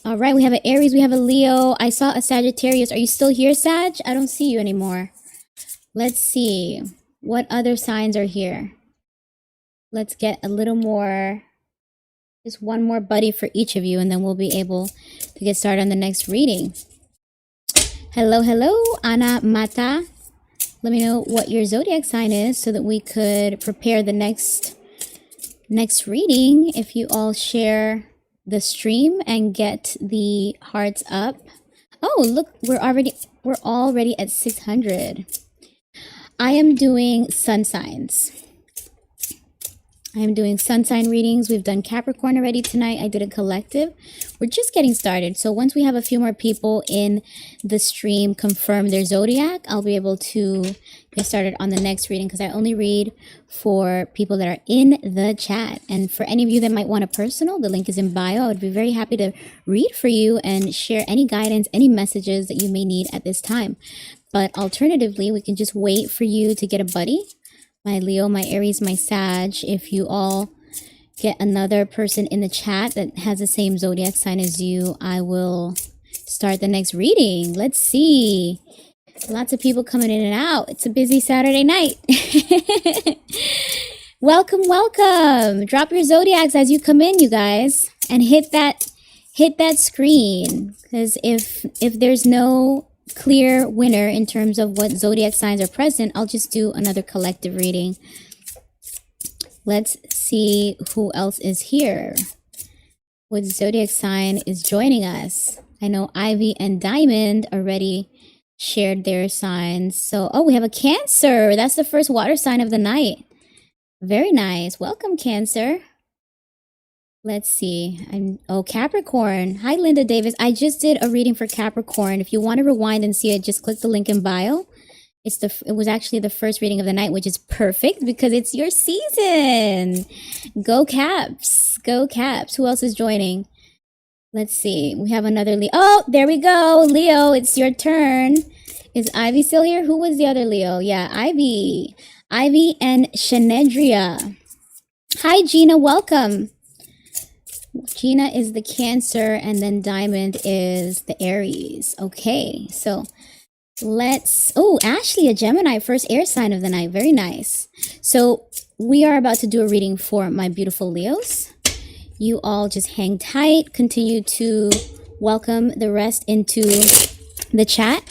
All right, we have an Aries, we have a Leo. I saw a Sagittarius. Are you still here, Sag? I don't see you anymore. Let's see. What other signs are here? Let's get a little more, just one more buddy for each of you, and then we'll be able to get started on the next reading. Hello, hello, Ana Mata. Let me know what your zodiac sign is so that we could prepare the next reading. If you all share the stream and get the hearts up. Oh, look, we're already at 600. I am doing sun signs. I am doing sun sign readings. We've done Capricorn already tonight. I did a collective. We're just getting started. So once we have a few more people in the stream confirm their zodiac, I'll be able to get started on the next reading, because I only read for people that are in the chat. And for any of you that might want a personal, the link is in bio. I would be very happy to read for you and share any guidance, any messages that you may need at this time. But alternatively, we can just wait for you to get a buddy. My Leo, my Aries, my Sag. If you all get another person in the chat that has the same zodiac sign as you, I will start the next reading. Let's see. Lots of people coming in and out. It's a busy Saturday night. Welcome, welcome. Drop your zodiacs as you come in, you guys, and hit that screen, because if there's no clear winner in terms of what zodiac signs are present, I'll just do another collective reading. Let's see who else is here. What zodiac sign is joining us? I know Ivy and Diamond already shared their signs. So, oh, we have a Cancer. That's the first water sign of the night. Very nice. Welcome, Cancer. Let's see. Capricorn. Hi, Linda Davis. I just did a reading for Capricorn. If you want to rewind and see it, just click the link in bio. It was actually the first reading of the night, which is perfect because it's your season. Go Caps. Go Caps. Who else is joining? Let's see. We have another Leo. Oh, there we go. Leo, it's your turn. Is Ivy still here? Who was the other Leo? Yeah, Ivy. Ivy and Shenedria. Hi, Gina. Welcome. Gina is the Cancer, and then Diamond is the Aries. Okay, so Ashley, a Gemini, first air sign of the night. Very nice. So we are about to do a reading for my beautiful Leos. You all just hang tight. Continue to welcome the rest into the chat.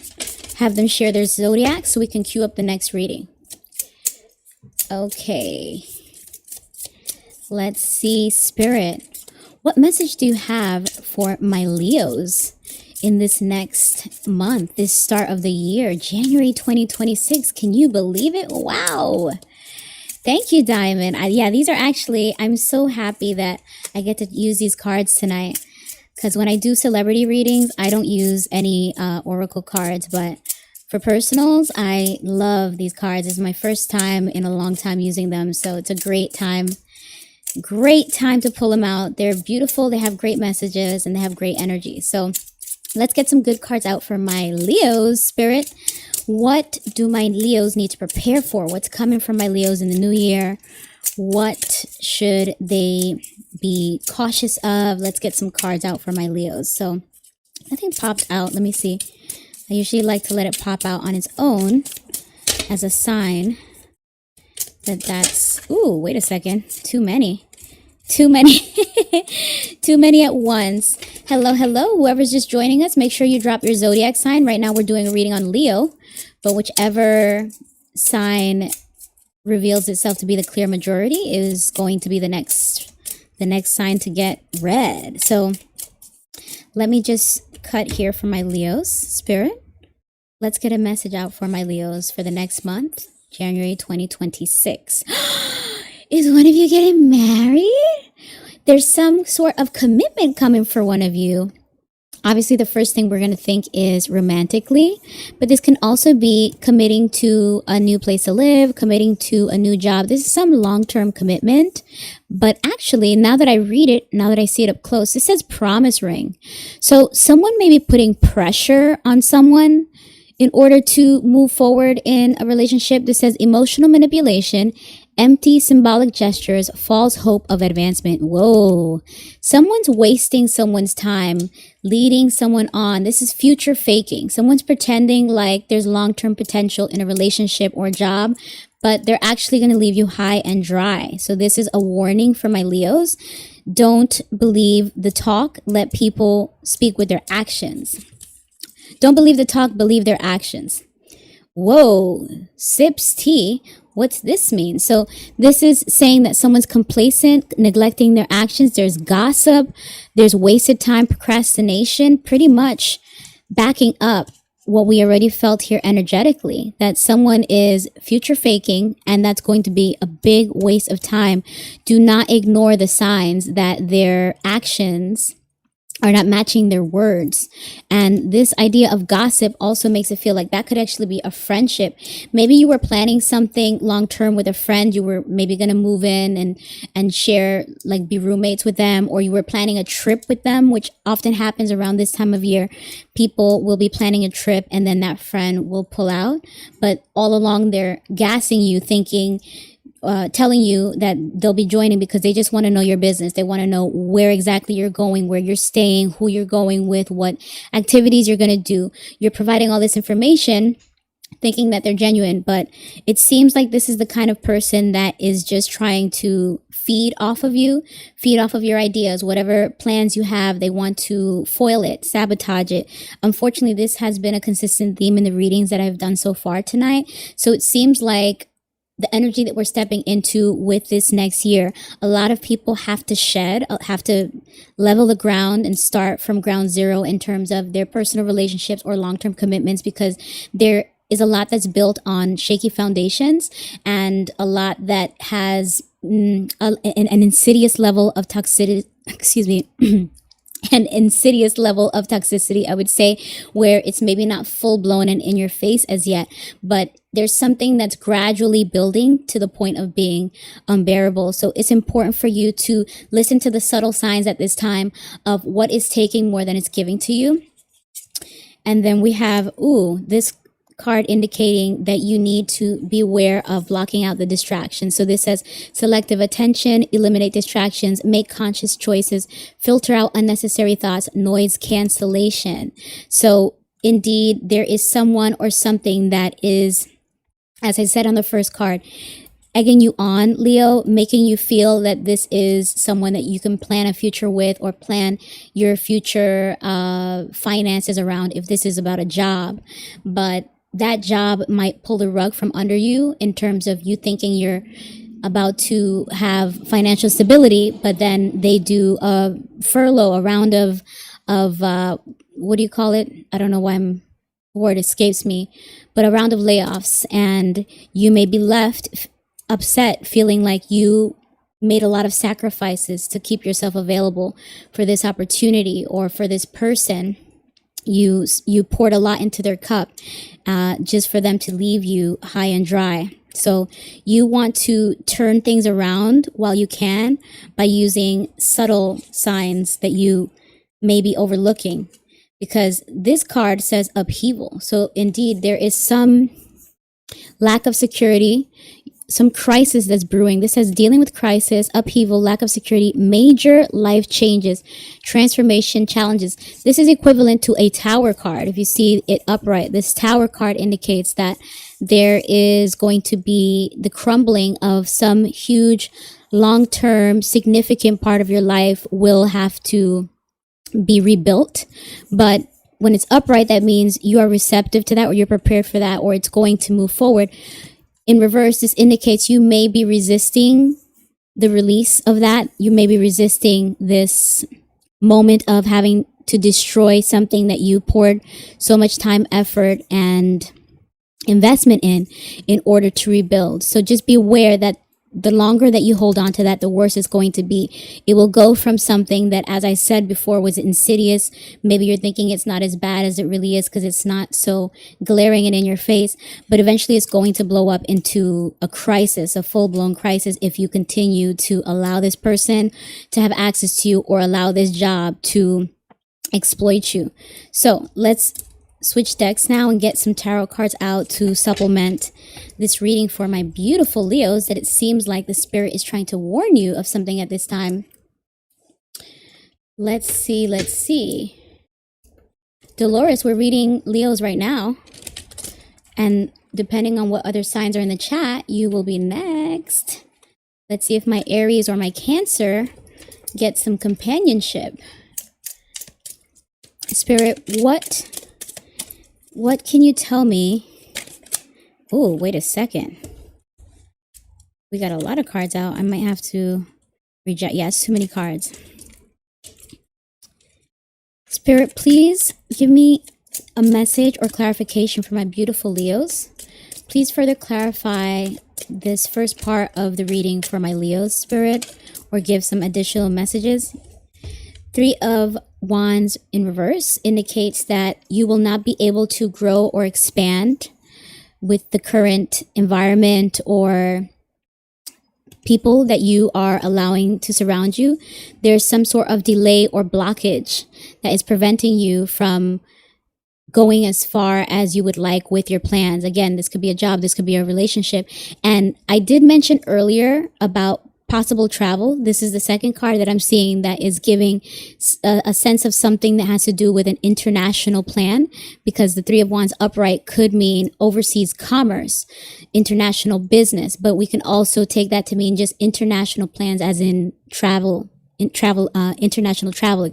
Have them share their zodiac so we can queue up the next reading. Okay. Let's see, Spirit. What message do you have for my Leos in this next month, this start of the year, January 2026? Can you believe it? Wow. Thank you, Diamond. Yeah, these are actually, I'm so happy that I get to use these cards tonight, because when I do celebrity readings, I don't use any oracle cards, but for personals, I love these cards. It's my first time in a long time using them, so it's a great time. Great time to pull them out. They're beautiful. They have great messages and they have great energy. So let's get some good cards out for my Leos, Spirit. What do my Leos need to prepare for? What's coming from my Leos in the new year? What should they be cautious of? Let's get some cards out for my Leos. So nothing popped out. Let me see. I usually like to let it pop out on its own as a sign that's, ooh, wait a second. Too many. Too many at once. Hello, hello. Whoever's just joining us, make sure you drop your zodiac sign. Right now we're doing a reading on Leo, but whichever sign reveals itself to be the clear majority is going to be the next sign to get read. So let me just cut here for my Leos, Spirit. Let's get a message out for my Leos for the next month, January 2026. Is one of you getting married? There's some sort of commitment coming for one of you. Obviously, the first thing we're going to think is romantically, but this can also be committing to a new place to live, committing to a new job. This is some long-term commitment. But actually, now that I read it, now that I see it up close, it says promise ring. So someone may be putting pressure on someone in order to move forward in a relationship. This says emotional manipulation, empty symbolic gestures, false hope of advancement. Whoa. Someone's wasting someone's time, leading someone on. This is future faking. Someone's pretending like there's long-term potential in a relationship or job, but they're actually going to leave you high and dry. So this is a warning for my Leos. Don't believe the talk. Let people speak with their actions. Don't believe the talk, believe their actions. Whoa, sips tea. What's this mean? So this is saying that someone's complacent, neglecting their actions. There's gossip. There's wasted time, procrastination, pretty much backing up what we already felt here energetically, that someone is future faking, and that's going to be a big waste of time. Do not ignore the signs that their actions are not matching their words. And this idea of gossip also makes it feel like that could actually be a friendship. Maybe you were planning something long term with a friend. You were maybe going to move in and share, like be roommates with them, or you were planning a trip with them, which often happens around this time of year. People will be planning a trip and then that friend will pull out. But all along they're gassing you, thinking, telling you that they'll be joining because they just want to know your business. They want to know where exactly you're going, where you're staying, who you're going with, what activities you're going to do. You're providing all this information thinking that they're genuine, but it seems like this is the kind of person that is just trying to feed off of you, feed off of your ideas. Whatever plans you have, they want to foil it, sabotage it. Unfortunately, this has been a consistent theme in the readings that I've done so far tonight. So it seems like the energy that we're stepping into with this next year, a lot of people have to shed, have to level the ground and start from ground zero in terms of their personal relationships or long-term commitments, because there is a lot that's built on shaky foundations and a lot that has an insidious level of toxicity, an insidious level of toxicity, I would say, where it's maybe not full blown and in your face as yet, but there's something that's gradually building to the point of being unbearable. So it's important for you to listen to the subtle signs at this time of what is taking more than it's giving to you. And then we have, this card indicating that you need to be aware of blocking out the distractions. So this says selective attention, eliminate distractions, make conscious choices, filter out unnecessary thoughts, noise cancellation. So indeed, there is someone or something that is, as I said on the first card, egging you on, Leo, making you feel that this is someone that you can plan a future with or plan your future finances around if this is about a job. But that job might pull the rug from under you in terms of you thinking you're about to have financial stability, but then they do a furlough, a round of what do you call it? I don't know why the word escapes me, but a round of layoffs, and you may be left upset, feeling like you made a lot of sacrifices to keep yourself available for this opportunity or for this person. You poured a lot into their cup just for them to leave you high and dry. So you want to turn things around while you can by using subtle signs that you may be overlooking, because this card says upheaval. So indeed, there is some lack of security, some crisis that's brewing. This says dealing with crisis, upheaval, lack of security, major life changes, transformation, challenges. This is equivalent to a tower card. If you see it upright, this tower card indicates that there is going to be the crumbling of some huge, long-term, significant part of your life will have to be rebuilt. But when it's upright, that means you are receptive to that, or you're prepared for that, or it's going to move forward. In reverse, this indicates you may be resisting the release of that. You may be resisting this moment of having to destroy something that you poured so much time, effort, and investment in order to rebuild. So just be aware that the longer that you hold on to that, the worse it's going to be. It will go from something that, as I said before, was insidious. Maybe you're thinking it's not as bad as it really is because it's not so glaring and in your face, but eventually it's going to blow up into a crisis, a full-blown crisis, if you continue to allow this person to have access to you or allow this job to exploit you. So let's switch decks now and get some tarot cards out to supplement this reading for my beautiful Leos, that it seems like the spirit is trying to warn you of something at this time. Let's see. Dolores, we're reading Leos right now. And depending on what other signs are in the chat, you will be next. Let's see if my Aries or my Cancer get some companionship. Spirit, what can you tell me? Oh, wait a second. We got a lot of cards out. I might have to reject. Yes, too many cards. Spirit, please give me a message or clarification for my beautiful Leos. Please further clarify this first part of the reading for my Leos, Spirit, or give some additional messages. 3 of Wands in reverse indicates that you will not be able to grow or expand with the current environment or people that you are allowing to surround you. There's some sort of delay or blockage that is preventing you from going as far as you would like with your plans. Again, this could be a job, this could be a relationship. And I did mention earlier about possible travel. This is the second card that I'm seeing that is giving a sense of something that has to do with an international plan, because the 3 of Wands upright could mean overseas commerce, international business, but we can also take that to mean just international plans as in international travel.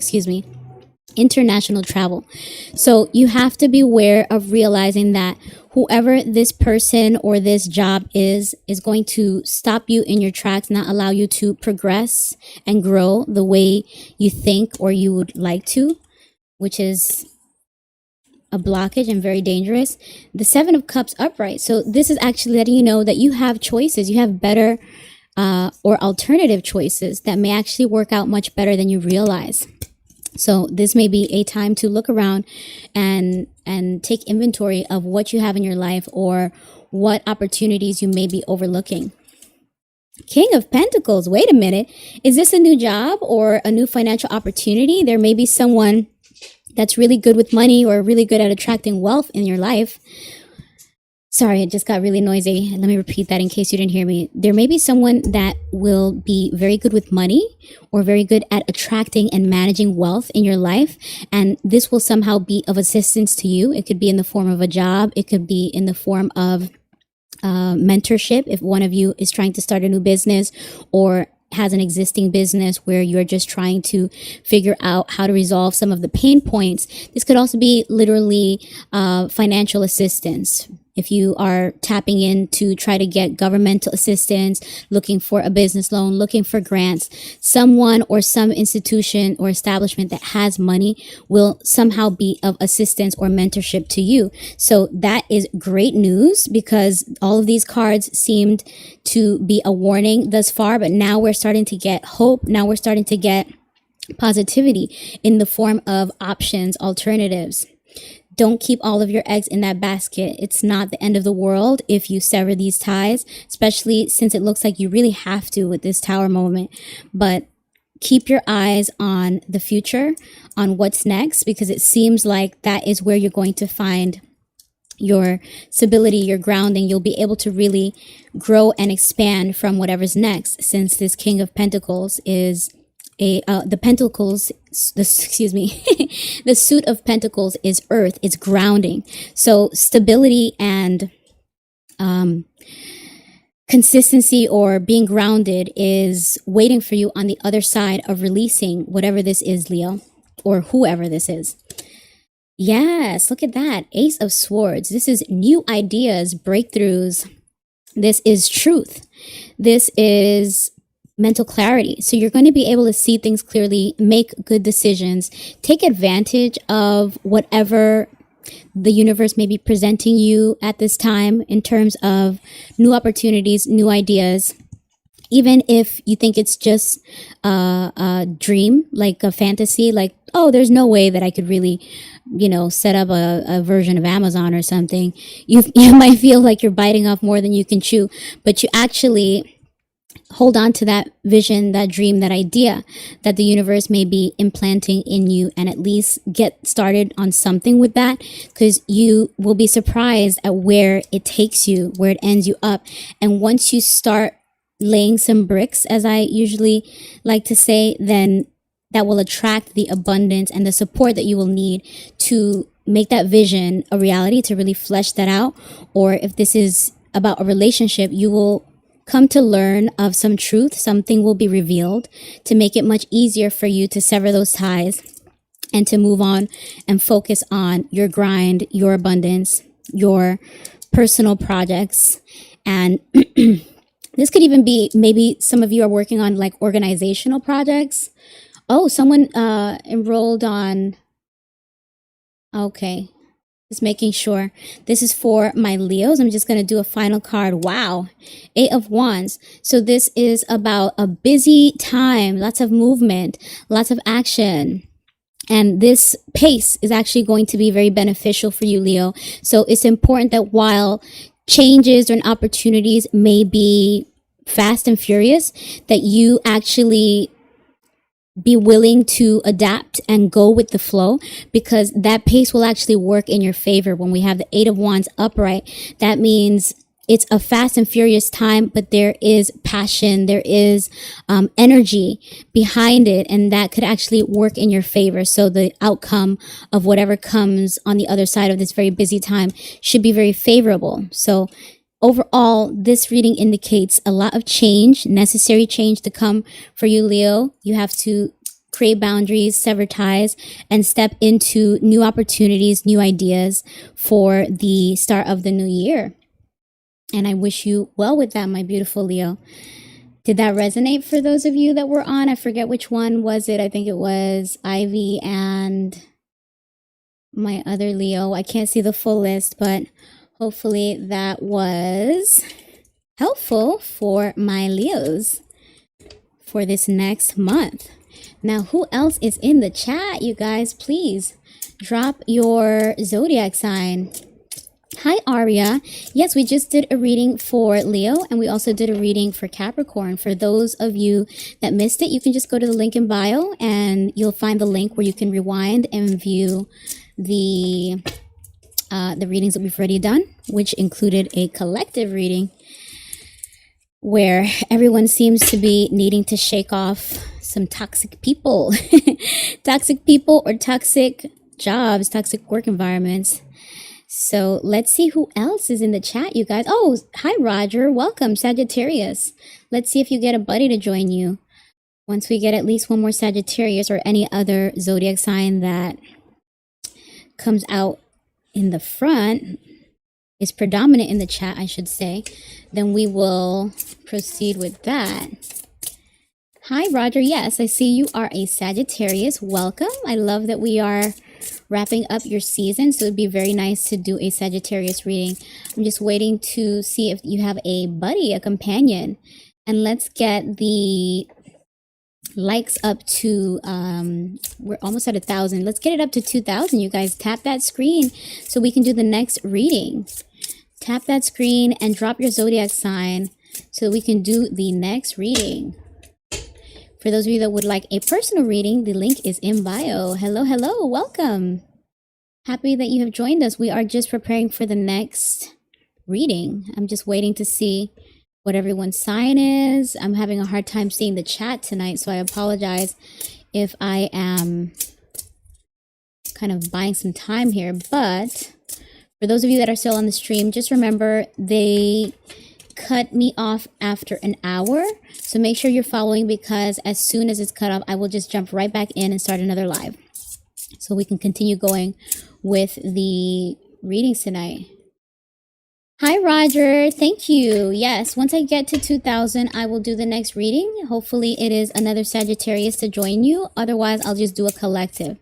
So you have to be aware of realizing that whoever this person or this job is going to stop you in your tracks, not allow you to progress and grow the way you think or you would like to, which is a blockage and very dangerous. The 7 of Cups upright. So this is actually letting you know that you have choices. You have better or alternative choices that may actually work out much better than you realize. So this may be a time to look around and take inventory of what you have in your life or what opportunities you may be overlooking. King of Pentacles. Wait a minute. Is this a new job or a new financial opportunity? There may be someone that's really good with money or really good at attracting wealth in your life. Sorry, it just got really noisy. Let me repeat that in case you didn't hear me. There may be someone that will be very good with money or very good at attracting and managing wealth in your life. And this will somehow be of assistance to you. It could be in the form of a job. It could be in the form of mentorship. If one of you is trying to start a new business or has an existing business where you're just trying to figure out how to resolve some of the pain points. This could also be literally financial assistance. If you are tapping in to try to get governmental assistance, looking for a business loan, looking for grants, someone or some institution or establishment that has money will somehow be of assistance or mentorship to you. So that is great news, because all of these cards seemed to be a warning thus far, but now we're starting to get hope. Now we're starting to get positivity in the form of options, alternatives. Don't keep all of your eggs in that basket. It's not the end of the world if you sever these ties, especially since it looks like you really have to with this Tower moment. But keep your eyes on the future, on what's next, because it seems like that is where you're going to find your stability, your grounding. You'll be able to really grow and expand from whatever's next, since this King of Pentacles is the suit of Pentacles is earth, it's grounding. So stability and consistency or being grounded is waiting for you on the other side of releasing whatever this is, Leo, or whoever this is. Yes, look at that. Ace of Swords. This is new ideas, breakthroughs. This is truth. This is mental clarity. So you're going to be able to see things clearly, make good decisions, take advantage of whatever the universe may be presenting you at this time in terms of new opportunities, new ideas. Even if you think it's just a dream, like a fantasy, like, oh, there's no way that I could really, set up a version of Amazon or something. You might feel like you're biting off more than you can chew, but you actually hold on to that vision, that dream, that idea that the universe may be implanting in you, and at least get started on something with that, because you will be surprised at where it takes you, where it ends you up. And once you start laying some bricks, as I usually like to say, then that will attract the abundance and the support that you will need to make that vision a reality, to really flesh that out. Or if this is about a relationship, you will come to learn of some truth, something will be revealed to make it much easier for you to sever those ties and to move on and focus on your grind, your abundance, your personal projects. And this could even be, maybe some of you are working on like organizational projects. Oh, someone enrolled on, okay. Just making sure. This is for my Leos. I'm just going to do a final card. Wow. 8 of Wands. So this is about a busy time, lots of movement, lots of action. And this pace is actually going to be very beneficial for you, Leo. So it's important that while changes and opportunities may be fast and furious, that you actually be willing to adapt and go with the flow, because that pace will actually work in your favor. When we have the 8 of Wands upright, that means it's a fast and furious time, but there is passion, there is energy behind it, and that could actually work in your favor. So the outcome of whatever comes on the other side of this very busy time should be very favorable. So overall, this reading indicates a lot of change, necessary change to come for you, Leo. You have to create boundaries, sever ties, and step into new opportunities, new ideas for the start of the new year. And I wish you well with that, my beautiful Leo. Did that resonate for those of you that were on? I forget which one was it. I think it was Ivy and my other Leo. I can't see the full list, but hopefully that was helpful for my Leos for this next month. Now, who else is in the chat? You guys, please drop your zodiac sign. Hi, Aria. Yes, we just did a reading for Leo, and we also did a reading for Capricorn. For those of you that missed it, you can just go to the link in bio, and you'll find the link where you can rewind and view the readings that we've already done, which included a collective reading where everyone seems to be needing to shake off some toxic people, toxic people or toxic jobs, toxic work environments. So let's see who else is in the chat, you guys. Oh, hi, Roger. Welcome, Sagittarius. Let's see if you get a buddy to join you. Once we get at least one more Sagittarius or any other zodiac sign that comes out in the front, is predominant in the chat, I should say, then we will proceed with that. Hi, Roger. Yes, I see you are a Sagittarius. Welcome. I love that we are wrapping up your season, so it'd be very nice to do a Sagittarius reading. I'm just waiting to see if you have a buddy, a companion, and let's get the likes up to we're almost at 1,000. Let's get it up to 2,000. You guys, tap that screen so we can do the next reading. Tap that screen and drop your zodiac sign so we can do the next reading. For those of you that would like a personal reading, the link is in bio. Hello, hello, welcome. Happy that you have joined us. We are just preparing for the next reading. I'm just waiting to see what everyone's sign is. I'm having a hard time seeing the chat tonight, so I apologize if I am kind of buying some time here. But for those of you that are still on the stream, just remember they cut me off after an hour, so make sure you're following, because as soon as it's cut off, I will just jump right back in and start another live so we can continue going with the readings tonight. Hi, Roger. Thank you. Yes, once I get to 2,000, I will do the next reading. Hopefully it is another Sagittarius to join you. Otherwise, I'll just do a collective.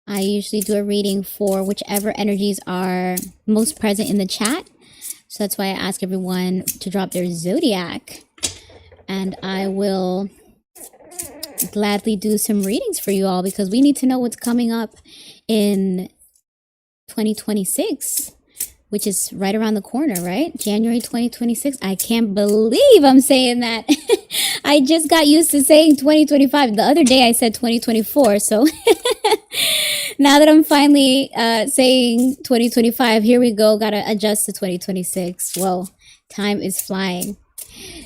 I usually do a reading for whichever energies are most present in the chat. So that's why I ask everyone to drop their zodiac. and I will gladly do some readings for you all because we need to know what's coming up in 2026, which is right around the corner, right? January 2026. I can't believe I'm saying that. I just got used to saying 2025. The other day I said 2024. So now that I'm finally saying 2025, here we go. Got to adjust to 2026. Well, time is flying.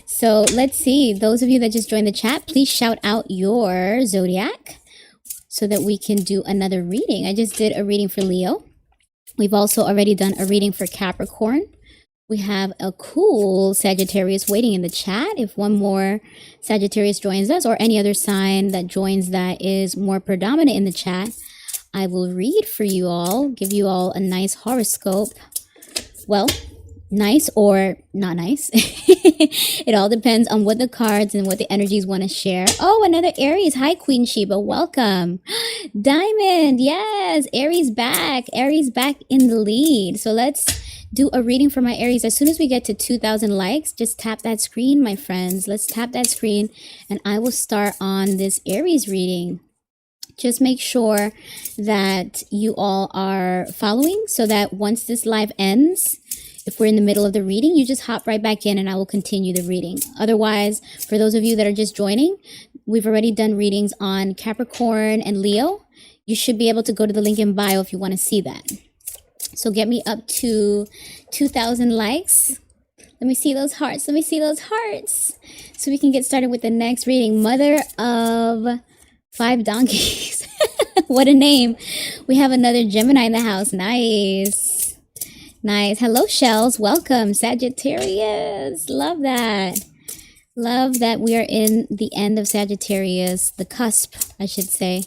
So let's see. Those of you that just joined the chat, please shout out your zodiac so that we can do another reading. I just did a reading for Leo. We've also already done a reading for Capricorn. We have a cool Sagittarius waiting in the chat. If one more Sagittarius joins us or any other sign that joins that is more predominant in the chat, I will read for you all, give you all a nice horoscope. Well, nice or not nice. It all depends on what the cards and what the energies want to share. Oh, another Aries. Hi, Queen Sheba. Welcome. Diamond. Yes. Aries back. Aries back in the lead. So let's do a reading for my Aries. As soon as we get to 2,000 likes, just tap that screen, my friends. Let's tap that screen and I will start on this Aries reading. Just make sure that you all are following so that once this live ends, if we're in the middle of the reading, you just hop right back in and I will continue the reading. Otherwise, for those of you that are just joining, we've already done readings on Capricorn and Leo. You should be able to go to the link in bio if you want to see that. So get me up to 2,000 likes. Let me see those hearts. Let me see those hearts. So we can get started with the next reading. Mother of 5 donkeys. What a name. We have another Gemini in the house. Nice. Nice. Hello, Shells. Welcome, Sagittarius. Love that. Love that we are in the end of Sagittarius, the cusp, I should say.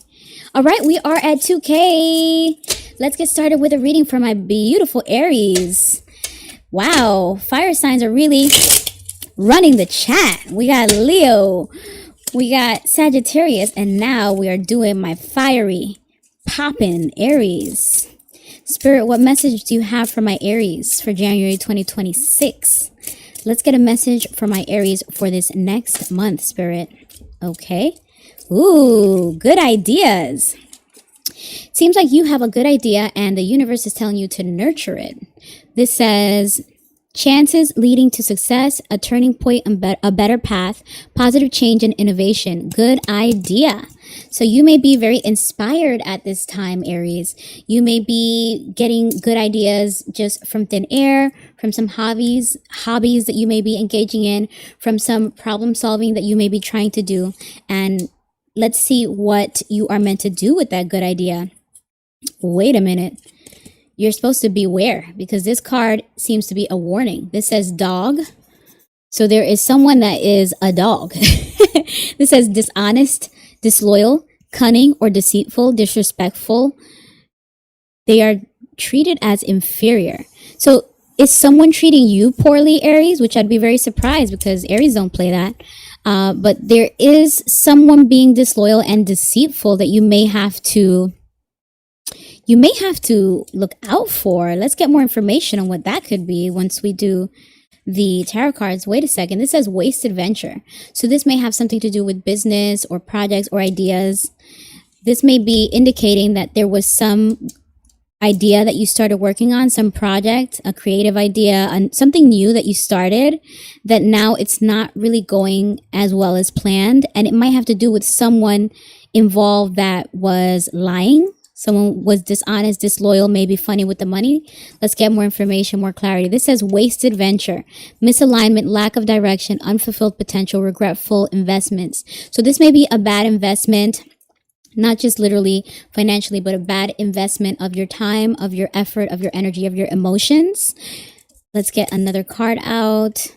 All right, we are at 2K. Let's get started with a reading for my beautiful Aries. Wow, fire signs are really running the chat. We got Leo, we got Sagittarius, and now we are doing my fiery, poppin' Aries. Spirit, what message do you have for my Aries for January 2026? Let's get a message for my Aries for this next month, Spirit. Okay. Ooh, good ideas. Seems like you have a good idea and the universe is telling you to nurture it. This says, chances leading to success, a turning point, a better path, positive change and innovation. Good idea. So you may be very inspired at this time, Aries. You may be getting good ideas just from thin air, from some hobbies that you may be engaging in, from some problem solving that you may be trying to do. And let's see what you are meant to do with that good idea. Wait a minute. You're supposed to beware because this card seems to be a warning. This says dog. So there is someone that is a dog. This says dishonest, disloyal, cunning, or deceitful, disrespectful. They are treated as inferior. So is someone treating you poorly, Aries? Which I'd be very surprised because Aries don't play that. But there is someone being disloyal and deceitful that you may have to look out for. Let's get more information on what that could be once we do the tarot cards. Wait a second. This says wasted venture. So this may have something to do with business or projects or ideas. This may be indicating that there was some idea that you started working on, some project, a creative idea, something new that you started that now it's not really going as well as planned. And it might have to do with someone involved that was lying. Someone was dishonest, disloyal, maybe funny with the money. Let's get more information, more clarity. This says wasted venture, misalignment, lack of direction, unfulfilled potential, regretful investments. So this may be a bad investment, not just literally financially, but a bad investment of your time, of your effort, of your energy, of your emotions. Let's get another card out.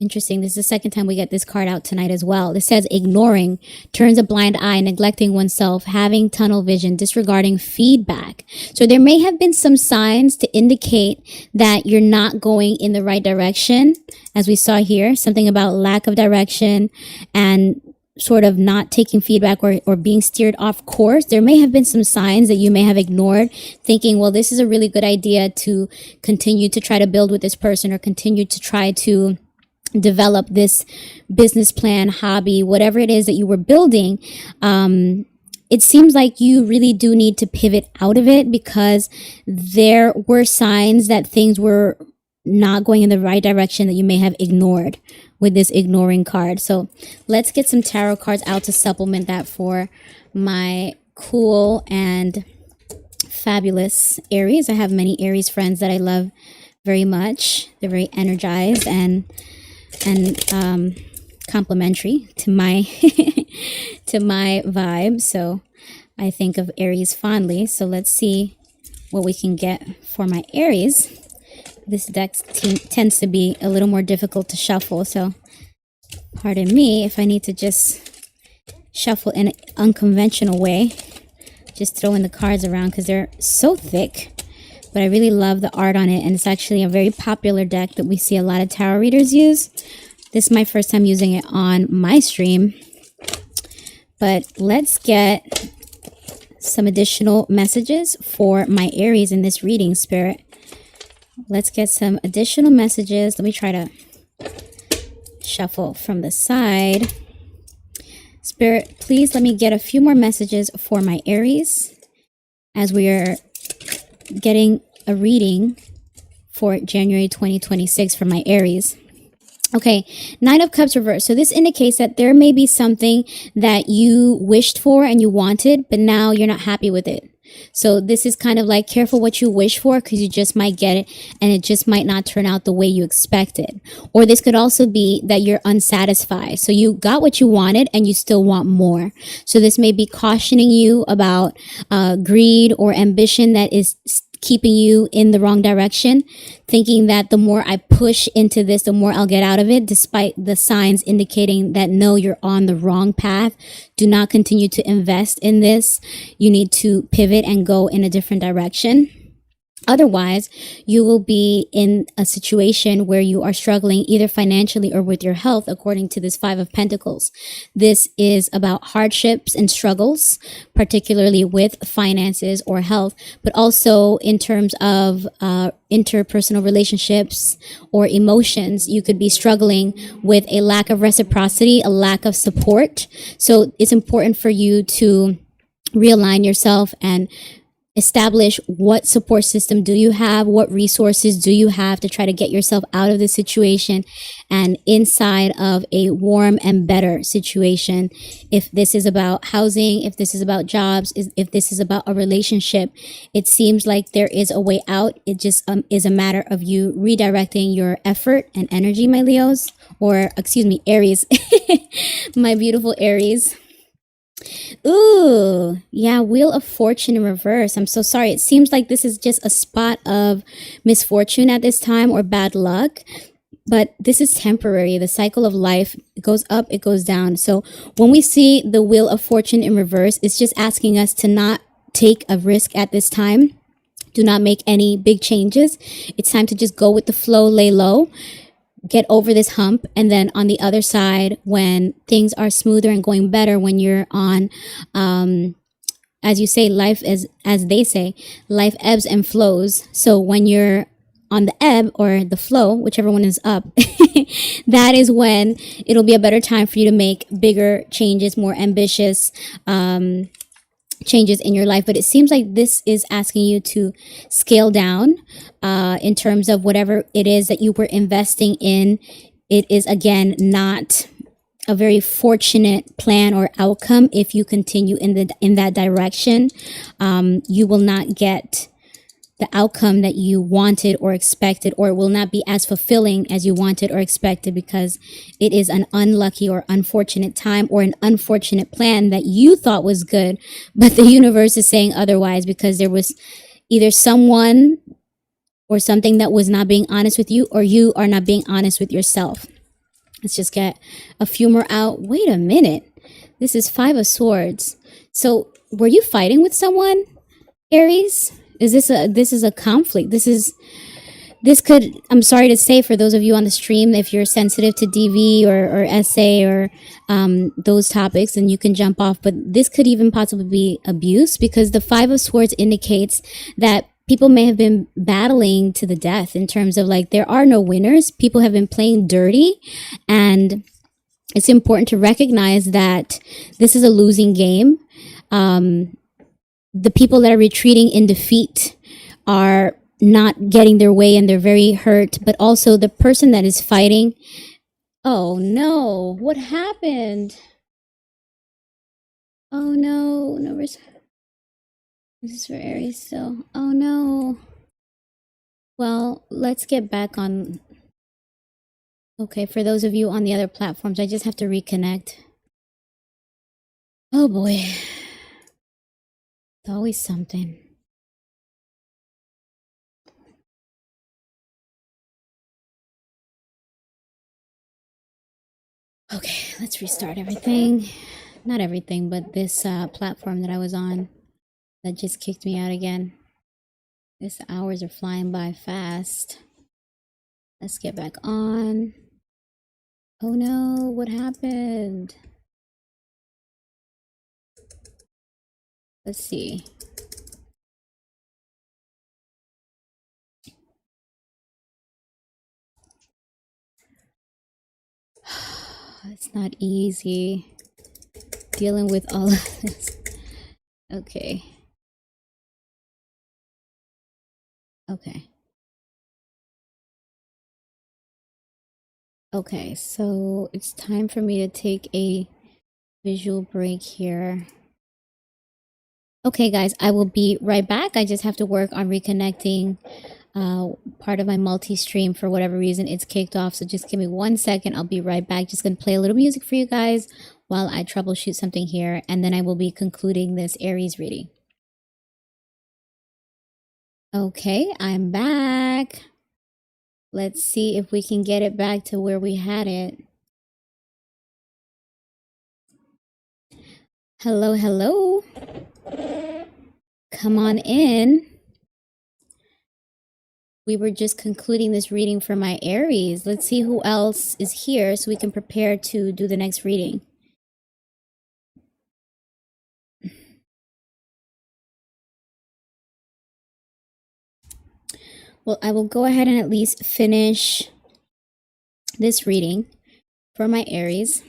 Interesting. This is the second time we get this card out tonight as well. This says ignoring, turns a blind eye, neglecting oneself, having tunnel vision, disregarding feedback. So there may have been some signs to indicate that you're not going in the right direction. As we saw here, something about lack of direction and sort of not taking feedback or being steered off course. There may have been some signs that you may have ignored, thinking, well, this is a really good idea to continue to try to build with this person or continue to try to develop this business plan, hobby, whatever it is that you were building, it seems like you really do need to pivot out of it, because there were signs that things were not going in the right direction that you may have ignored with this ignoring card. So let's get some tarot cards out to supplement that for my cool and fabulous Aries. I have many Aries friends that I love very much. They're very energized and complimentary to my to my vibe. So I think of Aries fondly. So let's see what we can get for my Aries. This deck tends to be a little more difficult to shuffle, so pardon me if I need to just shuffle in an unconventional way. Just throwing the cards around because they're so thick, but I really love the art on it, and it's actually a very popular deck that we see a lot of tarot readers use. This is my first time using it on my stream, but let's get some additional messages for my Aries in this reading, Spirit. Let's get some additional messages. Let me try to shuffle from the side. Spirit, please let me get a few more messages for my Aries as we are getting a reading for January 2026 for my Aries. Okay, Nine of Cups reversed. So this indicates that there may be something that you wished for and you wanted, but now you're not happy with it. So this is kind of like, careful what you wish for, because you just might get it and it just might not turn out the way you expected. Or this could also be that you're unsatisfied. So you got what you wanted and you still want more. So this may be cautioning you about greed or ambition that is keeping you in the wrong direction, thinking that the more I push into this, the more I'll get out of it, despite the signs indicating that no, you're on the wrong path. Do not continue to invest in this. You need to pivot and go in a different direction. Otherwise, you will be in a situation where you are struggling either financially or with your health, according to this Five of Pentacles. This is about hardships and struggles, particularly with finances or health, but also in terms of interpersonal relationships or emotions. You could be struggling with a lack of reciprocity, a lack of support. So it's important for you to realign yourself and establish what support system do you have, what resources do you have to try to get yourself out of this situation and inside of a warm and better situation. If this is about housing, if this is about jobs, if this is about a relationship, it seems like there is a way out. It just is a matter of you redirecting your effort and energy, my Leos, or excuse me, Aries, my beautiful Aries. Ooh, yeah, Wheel of Fortune in reverse. I'm so sorry. It seems like this is just a spot of misfortune at this time or bad luck, but this is temporary. The cycle of life, it goes up, it goes down. So when we see the Wheel of Fortune in reverse, it's just asking us to not take a risk at this time. Do not make any big changes. It's time to just go with the flow, lay low, get over this hump, and then on the other side, when things are smoother and going better, when you're on as you say, life is, as they say, life ebbs and flows. So when you're on the ebb or the flow, whichever one is up, that is when it'll be a better time for you to make bigger changes, more ambitious changes in your life. But it seems like this is asking you to scale down in terms of whatever it is that you were investing in. It is, again, not a very fortunate plan or outcome. If you continue in that direction, you will not get the outcome that you wanted or expected, or it will not be as fulfilling as you wanted or expected, because it is an unlucky or unfortunate time or an unfortunate plan that you thought was good, but the universe is saying otherwise, because there was either someone or something that was not being honest with you, or you are not being honest with yourself. Let's just get a few more out. Wait a minute. This is Five of Swords. So were you fighting with someone, Aries? This is a conflict. This could, I'm sorry to say, for those of you on the stream, if you're sensitive to DV or SA or those topics, then you can jump off. But this could even possibly be abuse, because the Five of Swords indicates that people may have been battling to the death in terms of like there are no winners. People have been playing dirty, and it's important to recognize that this is a losing game. The people that are retreating in defeat are not getting their way and they're very hurt, but also the person that is fighting. Oh no, what happened? Oh no, this is for Aries still. Oh no. Well, let's get back on. Okay, for those of you on the other platforms, I just have to reconnect. Oh boy. It's always something. Okay, let's restart everything. Not everything, but this platform that I was on that just kicked me out again. These hours are flying by fast. Let's get back on. Oh no, what happened? Let's see. It's not easy dealing with all of this. Okay. Okay, so it's time for me to take a visual break here. Okay, guys, I will be right back. I just have to work on reconnecting part of my multi-stream. For whatever reason, it's kicked off. So just give me 1 second. I'll be right back. Just going to play a little music for you guys while I troubleshoot something here. And then I will be concluding this Aries reading. Okay, I'm back. Let's see if we can get it back to where we had it. Hello, hello. Come on in. We were just concluding this reading for my Aries. Let's see who else is here so we can prepare to do the next reading. Well, I will go ahead and at least finish this reading for my Aries.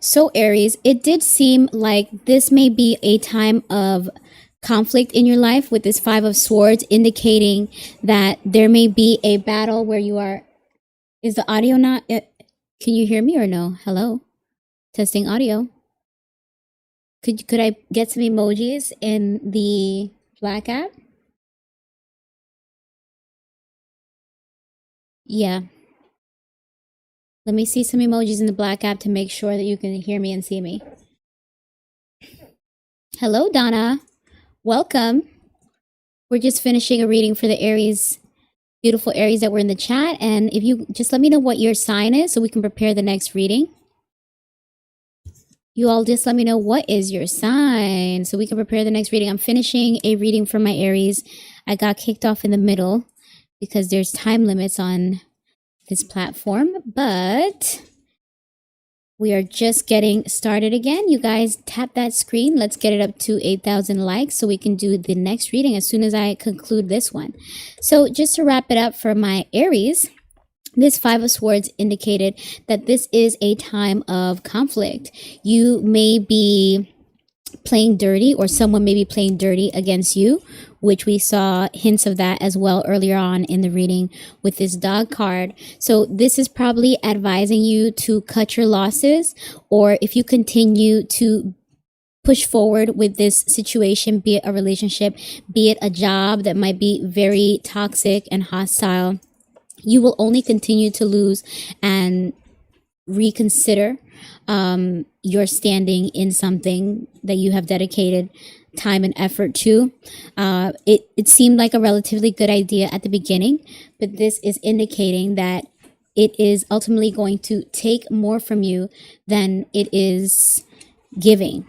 So Aries, it did seem like this may be a time of conflict in your life with this Five of Swords, indicating that there may be a battle where you are. Is the audio not? Can you hear me or no? Hello? Testing audio. Could I get some emojis in the Black app? Yeah. Let me see some emojis in the Black app to make sure that you can hear me and see me. Hello, Donna. Welcome. We're just finishing a reading for the Aries, beautiful Aries that were in the chat. And if you just let me know what your sign is so we can prepare the next reading. You all just let me know what is your sign so we can prepare the next reading. I'm finishing a reading for my Aries. I got kicked off in the middle because there's time limits on this platform, but we are just getting started again. You guys tap that screen. Let's get it up to 8,000 likes so we can do the next reading as soon as I conclude this one. So just to wrap it up for my Aries, this Five of Swords indicated that this is a time of conflict. You may be playing dirty, or someone may be playing dirty against you, which we saw hints of that as well earlier on in the reading with this dog card. So this is probably advising you to cut your losses, or if you continue to push forward with this situation, be it a relationship, be it a job that might be very toxic and hostile, you will only continue to lose and reconsider your standing in something that you have dedicated time and effort to. It seemed like a relatively good idea at the beginning, but this is indicating that it is ultimately going to take more from you than it is giving.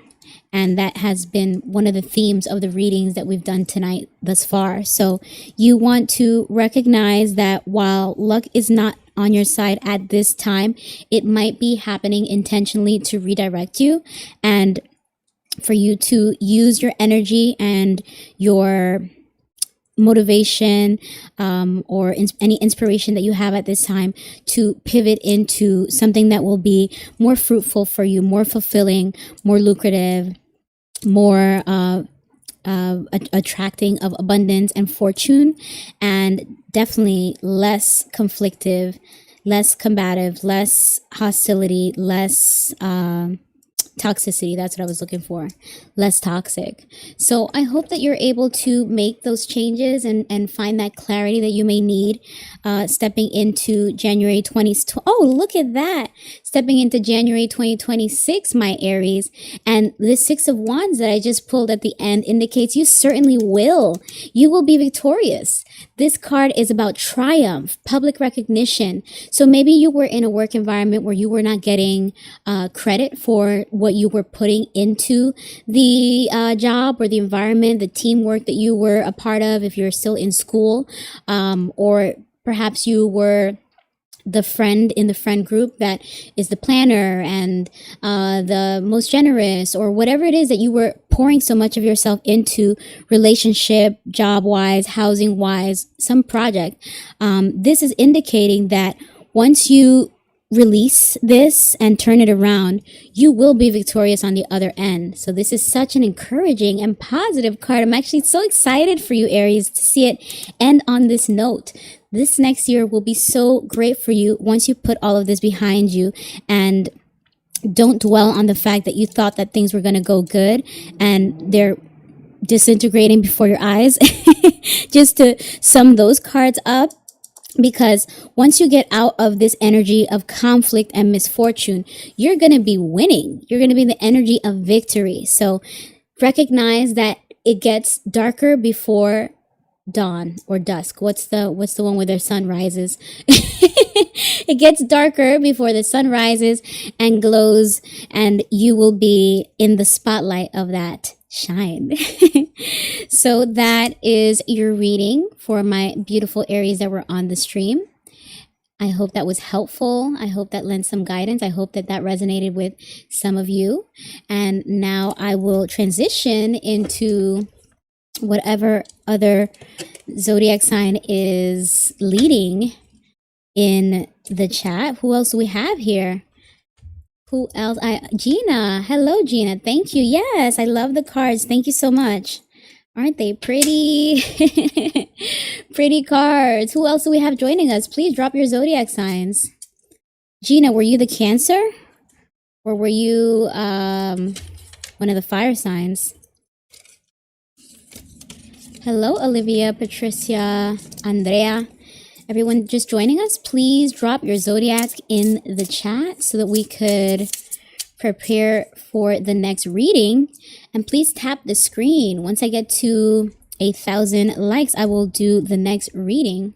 And that has been one of the themes of the readings that we've done tonight thus far. So you want to recognize that while luck is not on your side at this time, it might be happening intentionally to redirect you and for you to use your energy and your motivation or any inspiration that you have at this time to pivot into something that will be more fruitful for you, more fulfilling, more lucrative, more attracting of abundance and fortune, and definitely less conflictive, less combative, less hostility, less toxicity. That's what I was looking for. Less toxic. So I hope that you're able to make those changes and find that clarity that you may need stepping into January 20. Oh, look at that. Stepping into January 2026, my Aries. And the Six of Wands that I just pulled at the end indicates you certainly will. You will be victorious. This card is about triumph, public recognition. So maybe you were in a work environment where you were not getting credit for what you were putting into the job or the environment, the teamwork that you were a part of if you're still in school, or perhaps you were the friend in the friend group that is the planner and the most generous, or whatever it is that you were pouring so much of yourself into, relationship, job wise, housing wise, some project. This is indicating that once you release this and turn it around, you will be victorious on the other end. So this is such an encouraging and positive card. I'm actually so excited for you, Aries, to see it end on this note. This next year will be so great for you once you put all of this behind you and don't dwell on the fact that you thought that things were going to go good and they're disintegrating before your eyes. Just to sum those cards up, because once you get out of this energy of conflict and misfortune, you're going to be winning. You're going to be in the energy of victory. So recognize that it gets darker before dawn or dusk. What's the one where the sun rises? It gets darker before the sun rises and glows, and you will be in the spotlight of that shine. So that is your reading for my beautiful Aries that were on the stream. I hope that was helpful. I hope that lent some guidance. I hope that that resonated with some of you. And now I will transition into whatever other zodiac sign is leading in the chat. Who else do we have here? Who else? Gina. Hello, Gina. Thank you. Yes, I love the cards. Thank you so much. Aren't they pretty? Pretty cards. Who else do we have joining us? Please drop your zodiac signs. Gina, were you the Cancer? Or were you one of the fire signs? Hello, Olivia, Patricia, Andrea. Everyone just joining us, please drop your zodiac in the chat so that we could prepare for the next reading. And please tap the screen. Once I get to 1,000 likes, I will do the next reading.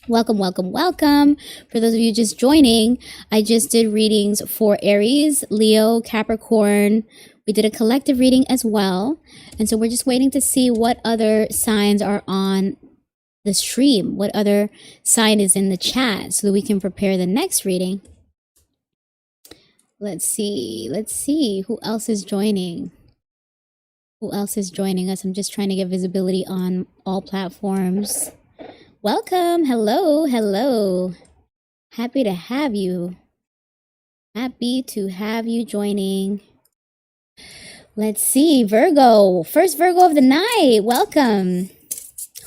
Welcome, welcome, welcome. For those of you just joining, I just did readings for Aries, Leo, Capricorn. We did a collective reading as well. And so we're just waiting to see what other signs are on the stream, what other sign is in the chat so that we can prepare the next reading. Let's see who else is joining. Who else is joining us? I'm just trying to get visibility on all platforms. Welcome. Hello, hello. Happy to have you. Happy to have you joining. Let's see, Virgo. First Virgo of the night. Welcome.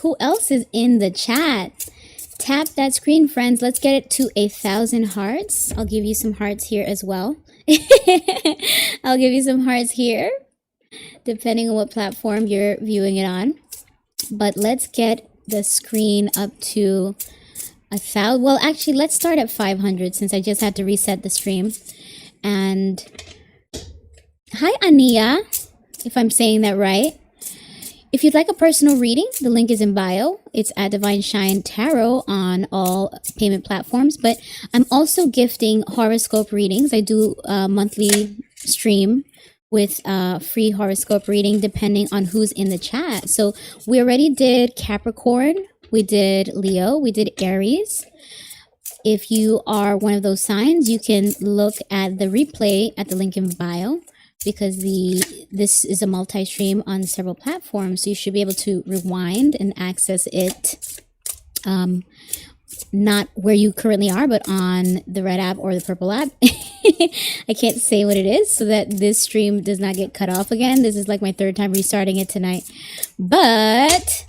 Who else is in the chat? Tap that screen, friends. Let's get it to 1,000 hearts. I'll give you some hearts here as well. I'll give you some hearts here, depending on what platform you're viewing it on. But let's get the screen up to 1,000. Well, actually, let's start at 500 since I just had to reset the stream. And hi, Ania, if I'm saying that right. If you'd like a personal reading, the link is in bio. It's at Divine Shine Tarot on all payment platforms. But I'm also gifting horoscope readings. I do a monthly stream with free horoscope reading depending on who's in the chat. So we already did Capricorn, we did Leo, we did Aries. If you are one of those signs, you can look at the replay at the link in bio because this is a multi-stream on several platforms, so you should be able to rewind and access it, not where you currently are, but on the red app or the purple app. I can't say what it is so that this stream does not get cut off again. This is like my third time restarting it tonight. But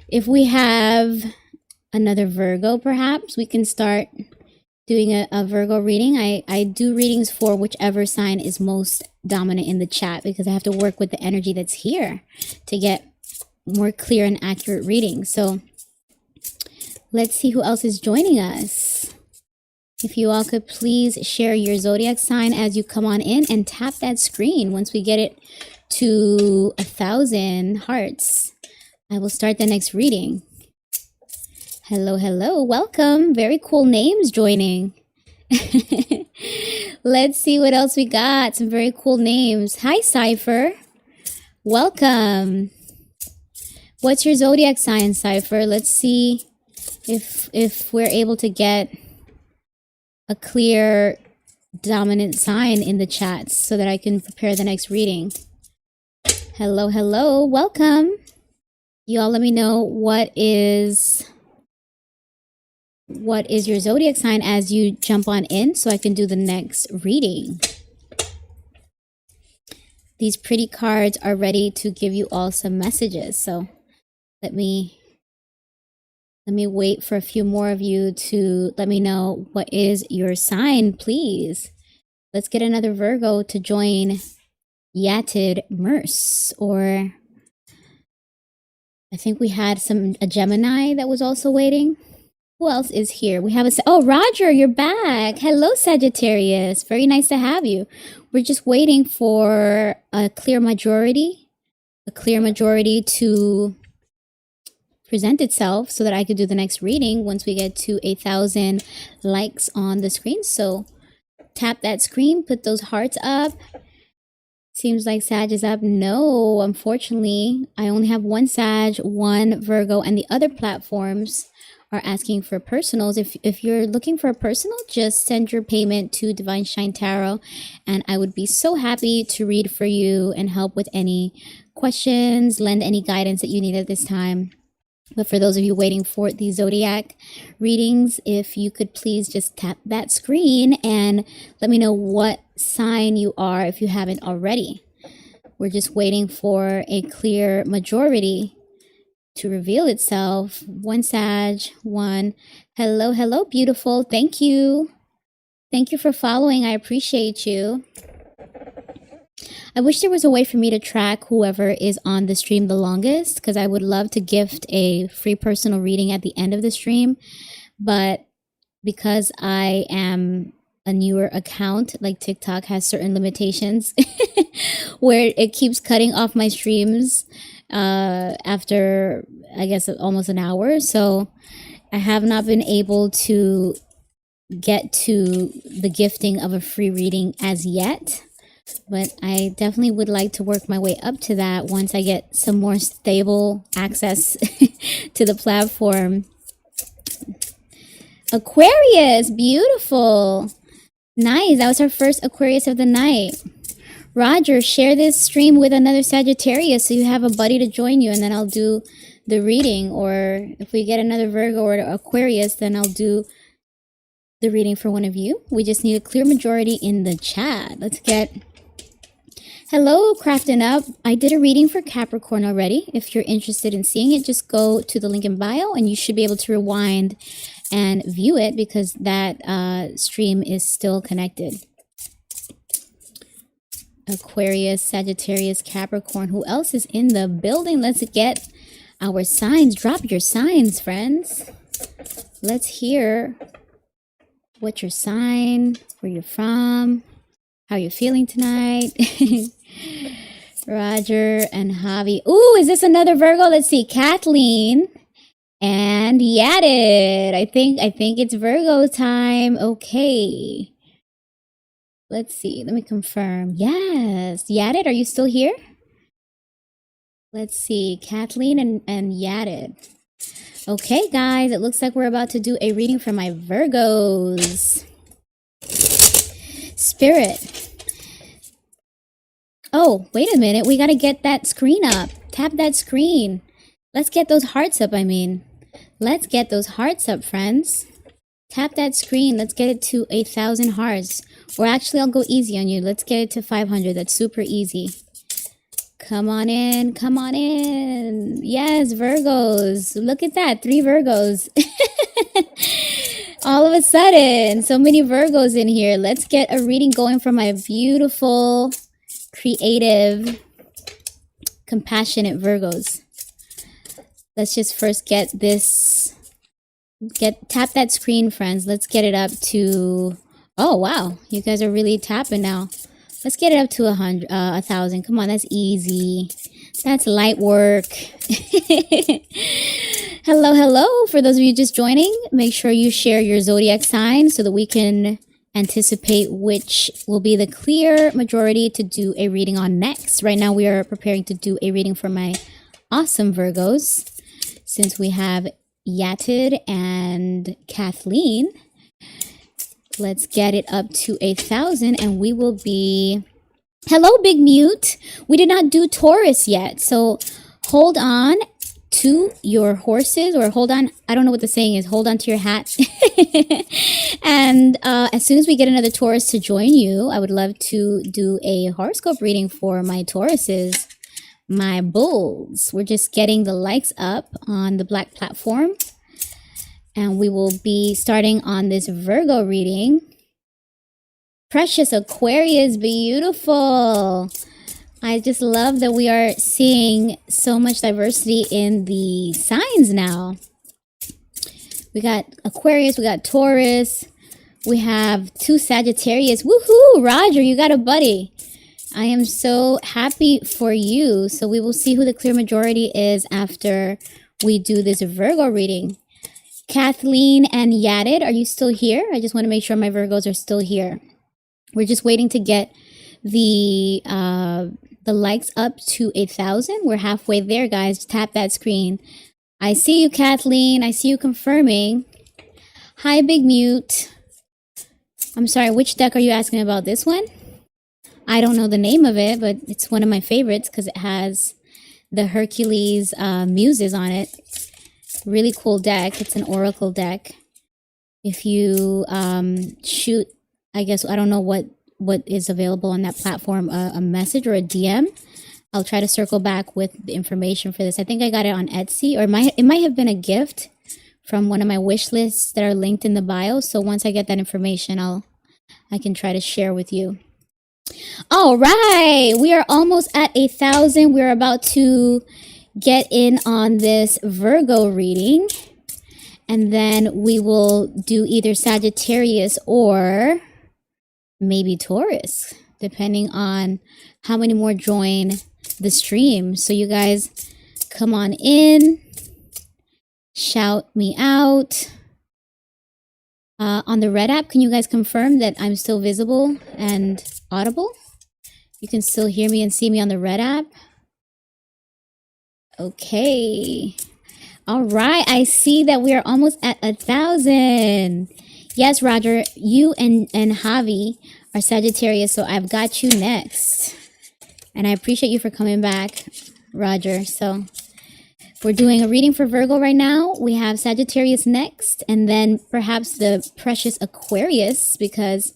if we have another Virgo, perhaps we can start doing a Virgo reading. I do readings for whichever sign is most dominant in the chat, because I have to work with the energy that's here to get more clear and accurate readings. So let's see who else is joining us. If you all could please share your zodiac sign as you come on in and tap that screen. Once we get it to 1,000 hearts, I will start the next reading. Hello, hello, welcome. Very cool names joining. Let's see what else we got. Some very cool names. Hi, Cypher. Welcome. What's your zodiac sign, Cypher? Let's see if we're able to get a clear dominant sign in the chats so that I can prepare the next reading. Hello, hello, welcome. You all let me know what is your zodiac sign as you jump on in so I can do the next reading. These pretty cards are ready to give you all some messages, so let me wait for a few more of you to let me know what is your sign, please. Let's get another Virgo to join Yatid Merce, or I think we had a Gemini that was also waiting. Who else is here? We have oh, Roger, you're back. Hello, Sagittarius. Very nice to have you. We're just waiting for a clear majority to present itself so that I could do the next reading once we get to 1,000 likes on the screen. So tap that screen, put those hearts up. Seems like Sag is up. No, unfortunately, I only have one Sag, one Virgo, and the other platforms are asking for personals. If you're looking for a personal, just send your payment to Divine Shine Tarot, and I would be so happy to read for you and help with any questions, lend any guidance that you need at this time. But for those of you waiting for the Zodiac readings, if you could please just tap that screen and let me know what sign you are if you haven't already. We're just waiting for a clear majority to reveal itself. One Sag, one. Hello, hello, beautiful. Thank you. Thank you for following. I appreciate you. I wish there was a way for me to track whoever is on the stream the longest, because I would love to gift a free personal reading at the end of the stream. But because I am a newer account, like TikTok has certain limitations where it keeps cutting off my streams after, I guess, almost an hour. So I have not been able to get to the gifting of a free reading as yet. But I definitely would like to work my way up to that once I get some more stable access to the platform. Aquarius, beautiful. Nice, that was our first Aquarius of the night. Roger, share this stream with another Sagittarius so you have a buddy to join you, and then I'll do the reading. Or if we get another Virgo or Aquarius, then I'll do the reading for one of you. We just need a clear majority in the chat. Let's get... Hello, Crafting Up. I did a reading for Capricorn already. If you're interested in seeing it, just go to the link in bio and you should be able to rewind and view it, because that stream is still connected. Aquarius, Sagittarius, Capricorn. Who else is in the building? Let's get our signs. Drop your signs, friends. Let's hear what's your sign, where you're from, how you're feeling tonight. Roger and Javi. Ooh, is this another Virgo? Let's see. Kathleen and Yadid. I think it's Virgo time. Okay. Let's see. Let me confirm. Yes. Yadid, are you still here? Let's see. Kathleen and Yadid. Okay, guys. It looks like we're about to do a reading for my Virgos. Spirit, Oh, wait a minute. We got to get that screen up. Tap that screen. Let's get those hearts up, I mean. Let's get those hearts up, friends. Tap that screen. Let's get it to 1,000 hearts. Or actually, I'll go easy on you. Let's get it to 500. That's super easy. Come on in. Come on in. Yes, Virgos. Look at that. 3 Virgos. All of a sudden, so many Virgos in here. Let's get a reading going for my beautiful, creative, compassionate Virgos. Let's just first get this, tap that screen, friends. Let's get it up to, oh, wow. You guys are really tapping now. Let's get it up to 1,000. Come on, that's easy. That's light work. Hello, hello. For those of you just joining, make sure you share your zodiac sign so that we can anticipate which will be the clear majority to do a reading on next. Right now, we are preparing to do a reading for my awesome Virgos. Since we have Yatid and Kathleen, let's get it up to 1,000 and we will be... Hello, Big Mute. We did not do Taurus yet, so hold on to your horses, or hold on, I don't know what the saying is, hold on to your hat. And as soon as we get another Taurus to join you, I would love to do a horoscope reading for my Tauruses, my bulls. We're just getting the likes up on the Black platform, and we will be starting on this Virgo reading. Precious Aquarius, beautiful. I just love that we are seeing so much diversity in the signs now. We got Aquarius, we got Taurus, we have 2 Sagittarius. Woohoo, Roger, you got a buddy. I am so happy for you. So we will see who the clear majority is after we do this Virgo reading. Kathleen and Yadid, are you still here? I just want to make sure my Virgos are still here. We're just waiting to get the likes up to 1,000. We're halfway there, guys. Tap that screen. I see you, Kathleen. I see you confirming. Hi, Big Mute. I'm sorry, which deck are you asking about? This one? I don't know the name of it, but it's one of my favorites because it has the Hercules muses on it. Really cool deck. It's an oracle deck. If you shoot, I guess, I don't know what is available on that platform, a message or a DM, I'll try to circle back with the information for this. I think I got it on Etsy, or it might have been a gift from one of my wish lists that are linked in the bio. So once I get that information, I can try to share with you. All right, we are almost at 1,000. We're about to get in on this Virgo reading, and then we will do either Sagittarius or maybe Taurus, depending on how many more join the stream. So you guys come on in, shout me out. On the Red app, can you guys confirm that I'm still visible and audible? You can still hear me and see me on the Red app. Okay. All right. I see that we are almost at 1,000. Yes, Roger, you and Javi are Sagittarius, so I've got you next. And I appreciate you for coming back, Roger. So we're doing a reading for Virgo right now. We have Sagittarius next, and then perhaps the precious Aquarius, because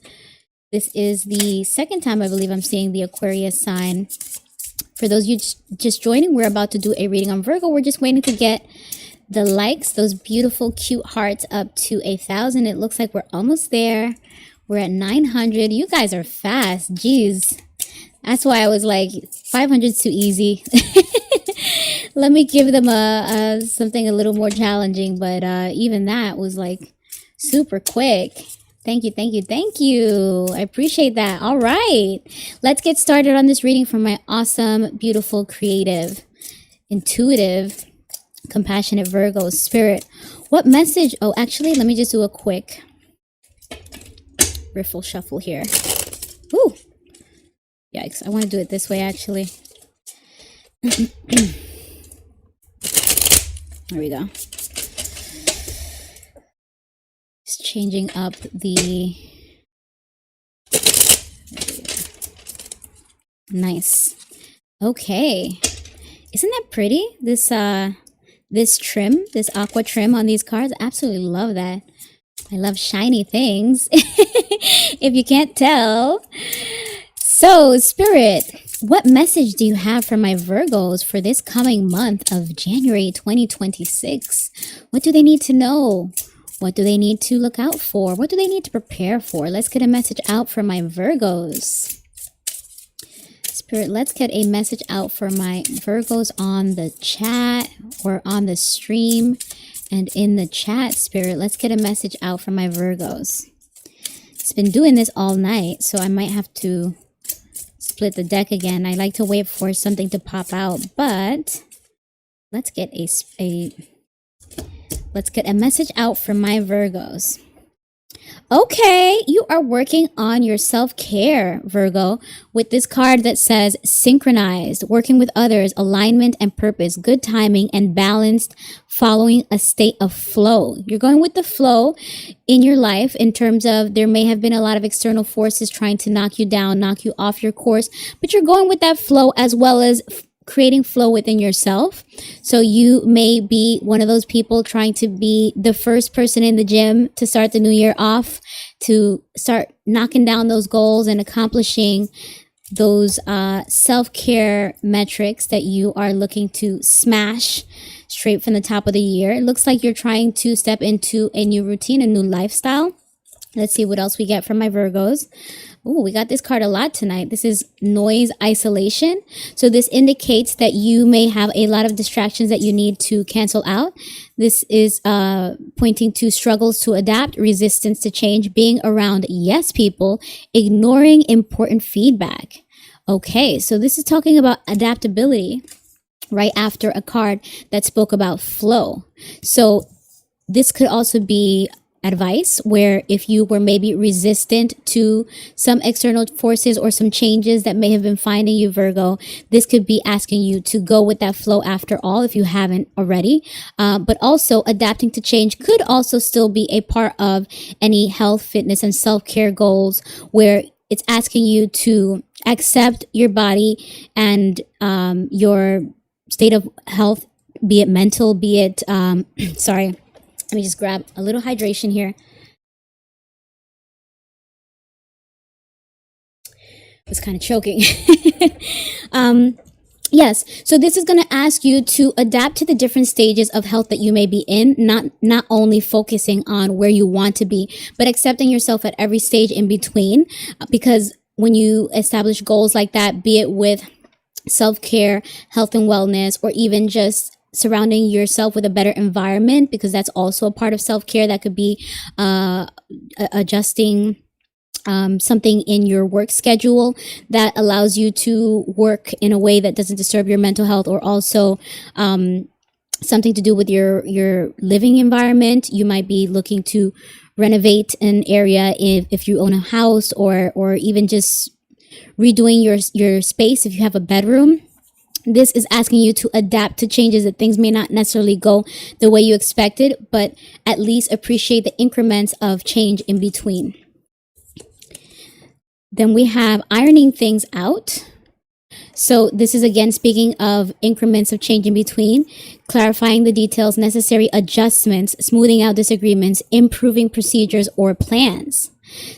this is the second time I believe I'm seeing the Aquarius sign. For those of you just joining, we're about to do a reading on Virgo. We're just waiting to get the likes, those beautiful, cute hearts, up to 1,000. It looks like we're almost there. We're at 900. You guys are fast. Jeez. That's why I was like, 500 is too easy. Let me give them something a little more challenging. But even that was like super quick. Thank you, thank you, thank you. I appreciate that. All right. Let's get started on this reading from my awesome, beautiful, creative, intuitive, compassionate Virgo spirit. What message? Oh, actually, let me just do a quick riffle shuffle here. Ooh. Yikes. I want to do it this way, actually. There we go. Just changing up the... Nice. Okay. Isn't that pretty? This trim, this aqua trim on these cards. Absolutely love that. I love shiny things. If you can't tell. So, Spirit, what message do you have for my Virgos for this coming month of January 2026? What do they need to know? What do they need to look out for? What do they need to prepare for? Let's get a message out for my Virgos. Spirit, let's get a message out for my Virgos on the chat or on the stream and in the chat. Spirit, let's get a message out for my Virgos. It's been doing this all night, so I might have to split the deck again. I like to wait for something to pop out, but let's get a message out for my Virgos. Okay, you are working on your self-care, Virgo, with this card that says synchronized, working with others, alignment and purpose, good timing and balanced, following a state of flow. You're going with the flow in your life in terms of there may have been a lot of external forces trying to knock you down, knock you off your course, but you're going with that flow as well as creating flow within yourself. So you may be one of those people trying to be the first person in the gym to start the new year off, to start knocking down those goals and accomplishing those self-care metrics that you are looking to smash straight from the top of the year. It looks like you're trying to step into a new routine, a new lifestyle. Let's see what else we get from my Virgos. Oh, we got this card a lot tonight. This is noise isolation. So this indicates that you may have a lot of distractions that you need to cancel out. This is pointing to struggles to adapt, resistance to change, being around yes people, ignoring important feedback. Okay, so this is talking about adaptability right after a card that spoke about flow. So this could also be advice where if you were maybe resistant to some external forces or some changes that may have been finding you, Virgo, this could be asking you to go with that flow after all if you haven't already. But also adapting to change could also still be a part of any health, fitness, and self-care goals where it's asking you to accept your body and your state of health, be it mental, be it, sorry, let me just grab a little hydration here. I was kind of choking. Yes, so this is going to ask you to adapt to the different stages of health that you may be in, not only focusing on where you want to be, but accepting yourself at every stage in between. Because when you establish goals like that, be it with self-care, health and wellness, or even just surrounding yourself with a better environment, because that's also a part of self-care. That could be adjusting something in your work schedule that allows you to work in a way that doesn't disturb your mental health, or also something to do with your living environment. You might be looking to renovate an area if you own a house, or even just redoing your space if you have a bedroom. This is asking you to adapt to changes, that things may not necessarily go the way you expected, but at least appreciate the increments of change in between. Then we have ironing things out. So this is again speaking of increments of change in between, clarifying the details, necessary adjustments, smoothing out disagreements, improving procedures or plans.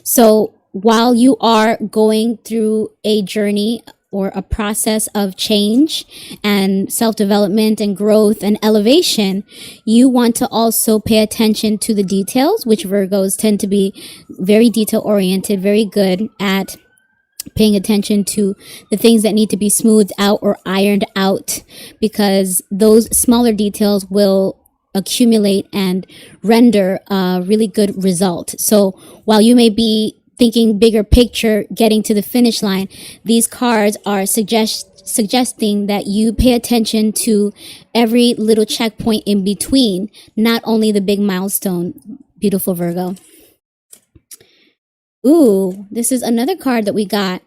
So while you are going through a journey or a process of change and self-development and growth and elevation, you want to also pay attention to the details, which Virgos tend to be very detail-oriented, very good at paying attention to the things that need to be smoothed out or ironed out, because those smaller details will accumulate and render a really good result. So while you may be thinking bigger picture, getting to the finish line, these cards are suggesting that you pay attention to every little checkpoint in between, not only the big milestone. Beautiful, Virgo. Ooh, this is another card that we got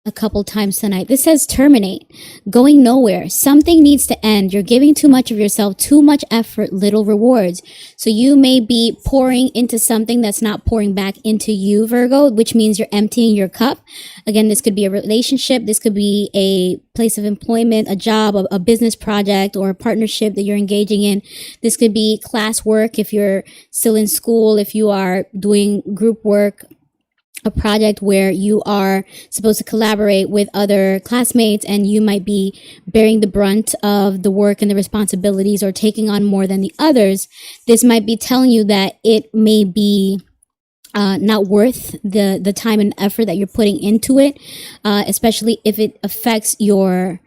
a couple times tonight. This says terminate, going nowhere. Something needs to end. You're giving too much of yourself, too much effort, little rewards. So you may be pouring into something that's not pouring back into you, Virgo, which means you're emptying your cup. Again, this could be a relationship. This could be a place of employment, a job, a business project, or a partnership that you're engaging in. This could be class work if you're still in school, if you are doing group work, a project where you are supposed to collaborate with other classmates and you might be bearing the brunt of the work and the responsibilities or taking on more than the others. This might be telling you that it may be not worth the time and effort that you're putting into it, especially if it affects your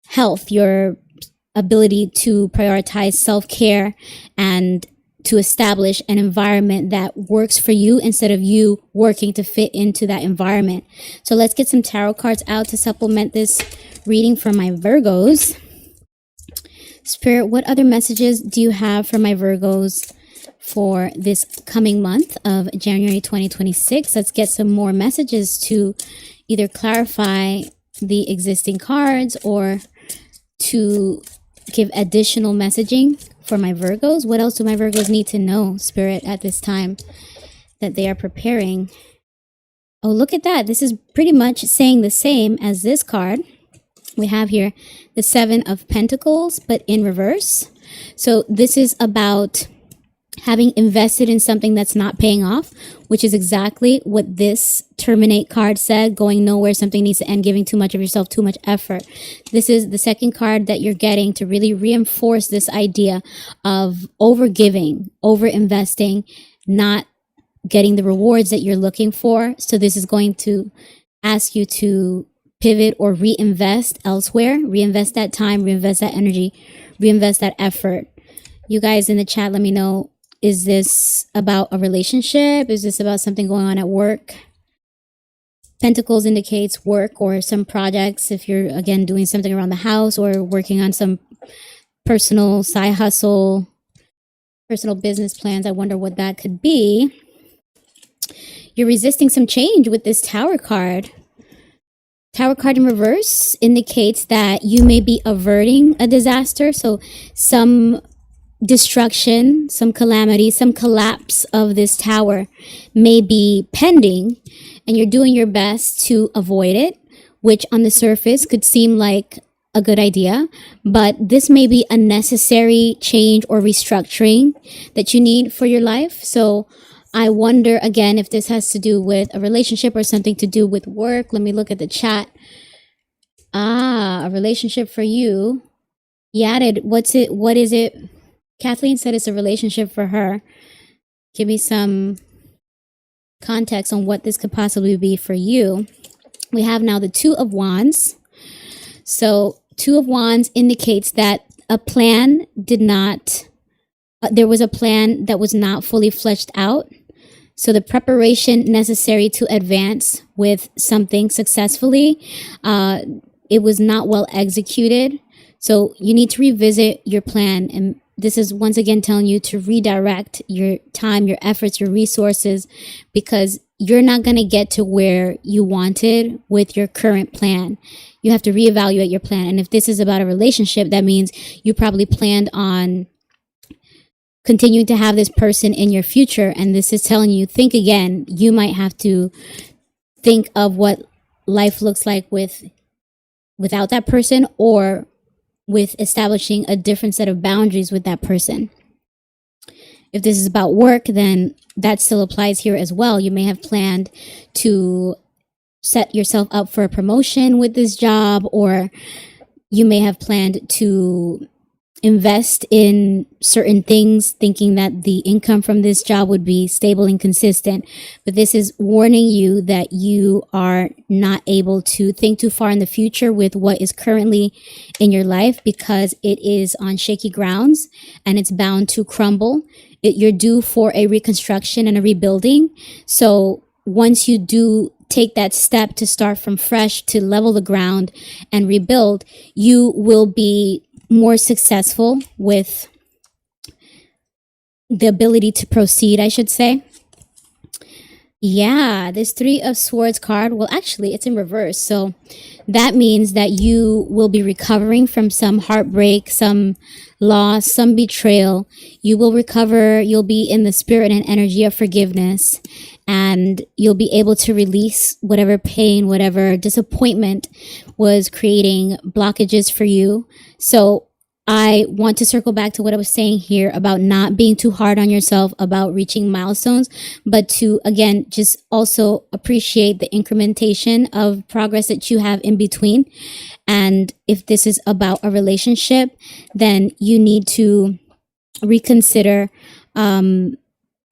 health, your ability to prioritize self-care and to establish an environment that works for you instead of you working to fit into that environment. So let's get some tarot cards out to supplement this reading for my Virgos. Spirit, what other messages do you have for my Virgos for this coming month of January 2026? Let's get some more messages to either clarify the existing cards or to give additional messaging for my Virgos. What else do my Virgos need to know, Spirit, at this time that they are preparing? Oh, look at that. This is pretty much saying the same as this card. We have here the Seven of Pentacles, but in reverse. So this is about having invested in something that's not paying off, which is exactly what this terminate card said, going nowhere, something needs to end, giving too much of yourself, too much effort. This is the second card that you're getting to really reinforce this idea of over-giving, over-investing, not getting the rewards that you're looking for. So this is going to ask you to pivot or reinvest elsewhere, reinvest that time, reinvest that energy, reinvest that effort. You guys in the chat, let me know, is this about a relationship? Is this about something going on at work? Pentacles indicates work or some projects. If you're, again, doing something around the house or working on some personal side hustle, personal business plans, I wonder what that could be. You're resisting some change with this Tower card. Tower card in reverse indicates that you may be averting a disaster. So some destruction, some calamity, some collapse of this tower may be pending, and you're doing your best to avoid it, which on the surface could seem like a good idea, but this may be a necessary change or restructuring that you need for your life. So I wonder, again, if this has to do with a relationship or something to do with work. Let me look at the chat. A relationship for you. Yeah, what is it? Kathleen said it's a relationship for her. Give me some context on what this could possibly be for you. We have now the Two of Wands. So Two of Wands indicates that a plan did not, there was a plan that was not fully fleshed out. So the preparation necessary to advance with something successfully, it was not well executed. So you need to revisit your plan, and this is once again telling you to redirect your time, your efforts, your resources, because you're not going to get to where you wanted with your current plan. You have to reevaluate your plan. And if this is about a relationship, that means you probably planned on continuing to have this person in your future. And this is telling you, think again. You might have to think of what life looks like without that person, or with establishing a different set of boundaries with that person. If this is about work, then that still applies here as well. You may have planned to set yourself up for a promotion with this job, or you may have planned to invest in certain things thinking that the income from this job would be stable and consistent. But this is warning you that you are not able to think too far in the future with what is currently in your life, because it is on shaky grounds and it's bound to crumble. You're due for a reconstruction and a rebuilding. So once you do take that step to start from fresh, to level the ground and rebuild, you will be more successful with the ability to proceed, I should say. Yeah, this Three of Swords card, well, actually, it's in reverse. So that means that you will be recovering from some heartbreak, some loss, some betrayal. You will recover. You'll be in the spirit and energy of forgiveness, and you'll be able to release whatever pain, whatever disappointment was creating blockages for you. So I want to circle back to what I was saying here about not being too hard on yourself about reaching milestones, but to, again, just also appreciate the incrementation of progress that you have in between. And if this is about a relationship, then you need to reconsider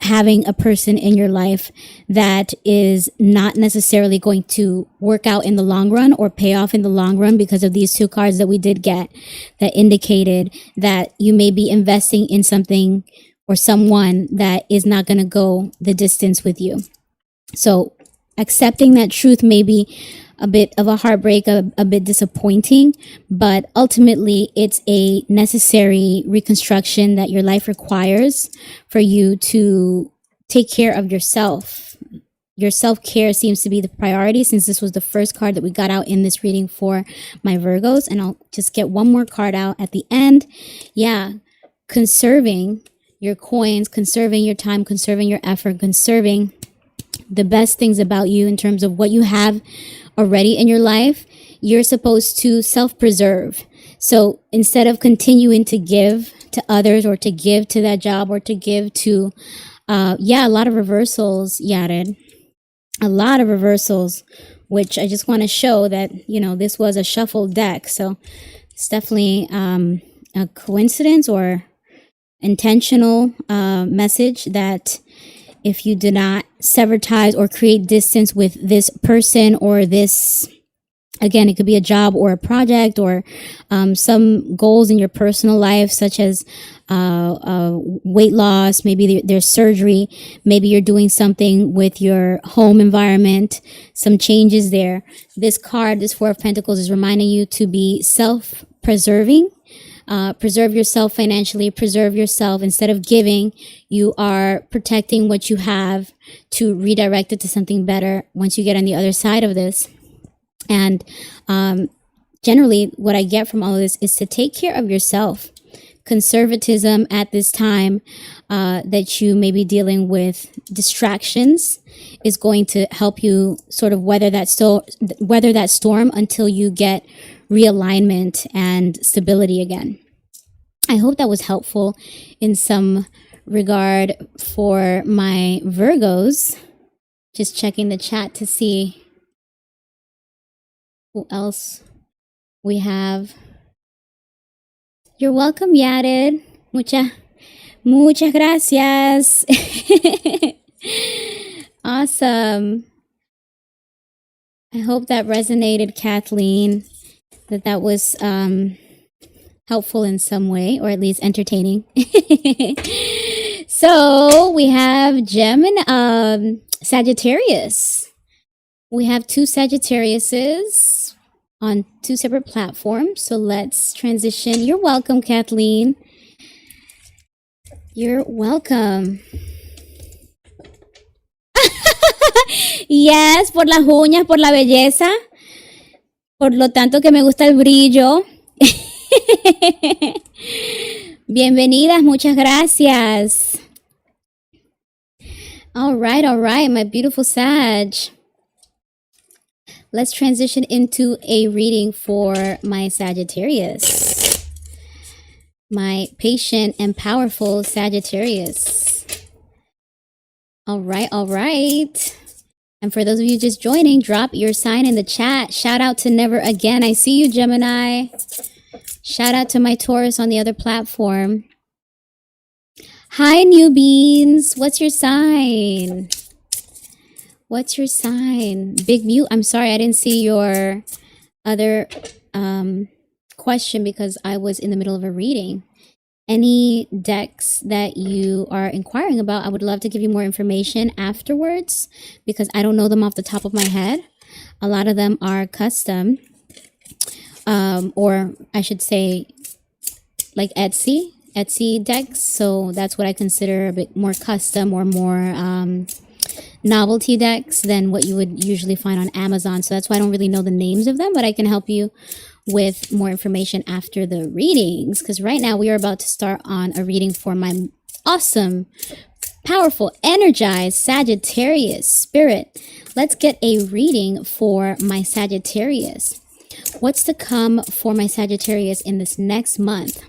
having a person in your life that is not necessarily going to work out in the long run or pay off in the long run, because of these two cards that we did get that indicated that you may be investing in something or someone that is not going to go the distance with you. So accepting that truth may be a bit of a heartbreak, a bit disappointing, but ultimately it's a necessary reconstruction that your life requires for you to take care of yourself. Your self-care seems to be the priority, since this was the first card that we got out in this reading for my Virgos. And I'll just get one more card out at the end. Yeah, conserving your coins, conserving your time, conserving your effort, conserving the best things about you in terms of what you have already in your life. You're supposed to self-preserve. So instead of continuing to give to others, or to give to that job, or to give to, a lot of reversals, Yared. A lot of reversals, which I just want to show that, this was a shuffled deck. So it's definitely a coincidence or intentional message that if you do not sever ties or create distance with this person or this, again, it could be a job or a project, or some goals in your personal life, such as weight loss, maybe there's surgery, maybe you're doing something with your home environment, some changes there. This card, this Four of Pentacles, is reminding you to be self-preserving. Preserve yourself financially, preserve yourself. Instead of giving, you are protecting what you have to redirect it to something better once you get on the other side of this. And generally, what I get from all of this is to take care of yourself. Conservatism at this time that you may be dealing with distractions is going to help you sort of weather that storm until you get realignment and stability again. I hope that was helpful in some regard for my Virgos. Just checking the chat to see who else we have. You're welcome, Yared. Muchas gracias. Awesome. I hope that resonated, Kathleen, that was helpful in some way, or at least entertaining. So we have Sagittarius. We have two Sagittariuses on two separate platforms. So let's transition. You're welcome, Kathleen. You're welcome. Yes, por las uñas, por la belleza. Por lo tanto que me gusta el brillo. Bienvenidas, muchas gracias. All right, my beautiful Sag. Let's transition into a reading for my Sagittarius. My patient and powerful Sagittarius. All right. And for those of you just joining, drop your sign in the chat. Shout out to Never Again. I see you, Gemini. Shout out to my Taurus on the other platform. Hi, New Beans. What's your sign? What's your sign? Big mute. I'm sorry, I didn't see your other question because I was in the middle of a reading. Any decks that you are inquiring about, I would love to give you more information afterwards because I don't know them off the top of my head. A lot of them are custom, or I should say like Etsy decks. So that's what I consider a bit more custom or more novelty decks than what you would usually find on Amazon. So that's why I don't really know the names of them, but I can help you with more information after the readings. Because right now we are about to start on a reading for my awesome, powerful, energized Sagittarius spirit. Let's get a reading for my Sagittarius. What's to come for my Sagittarius in this next month?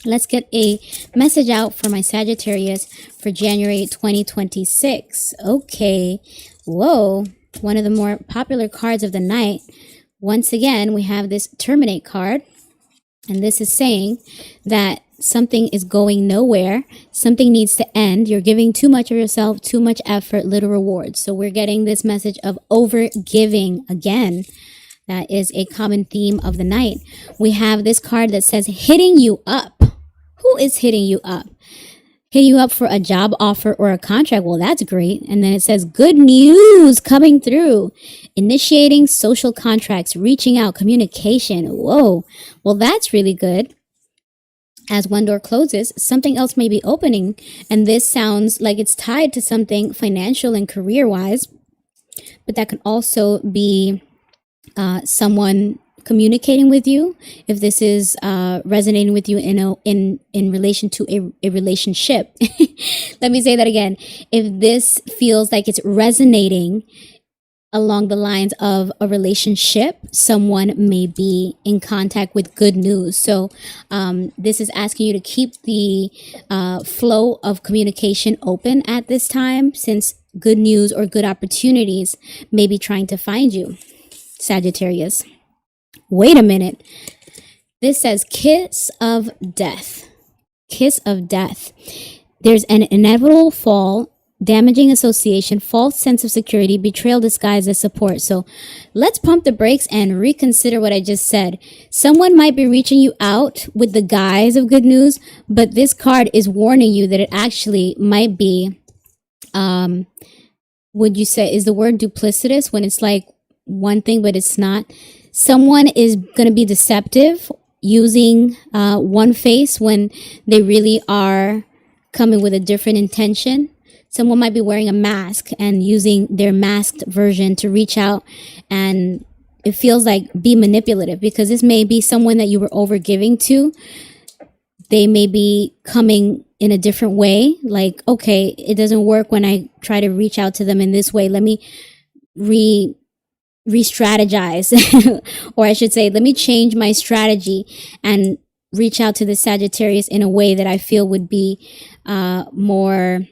Let's get a message out for my Sagittarius for January 2026. Okay. Whoa. One of the more popular cards of the night. Once again, we have this terminate card. And this is saying that something is going nowhere. Something needs to end. You're giving too much of yourself, too much effort, little rewards. So we're getting this message of over giving again. That is a common theme of the night. We have this card that says hitting you up. Who is hitting you up? Hitting you up for a job offer or a contract. Well, that's great. And then it says good news coming through. Initiating social contracts, reaching out, communication. Whoa. Well, that's really good. As one door closes, something else may be opening. And this sounds like it's tied to something financial and career-wise. But that can also be someone communicating with you, if this is resonating with you in relation to a relationship. Let me say that again. If this feels like it's resonating along the lines of a relationship, someone may be in contact with good news. So this is asking you to keep the flow of communication open at this time, since good news or good opportunities may be trying to find you, Sagittarius. Wait a minute. This says kiss of death. Kiss of death. There's an inevitable fall, damaging association, false sense of security, betrayal disguised as support. So let's pump the brakes and reconsider what I just said. Someone might be reaching you out with the guise of good news, but this card is warning you that it actually might be, would you say, is the word duplicitous, when it's like one thing but it's not? Someone is going to be deceptive, using one face when they really are coming with a different intention. Someone might be wearing a mask and using their masked version to reach out, and it feels like be manipulative, because this may be someone that you were overgiving to. They may be coming in a different way, like, okay, it doesn't work when I try to reach out to them in this way. Let me re-strategize, or I should say, let me change my strategy and reach out to the Sagittarius in a way that I feel would be more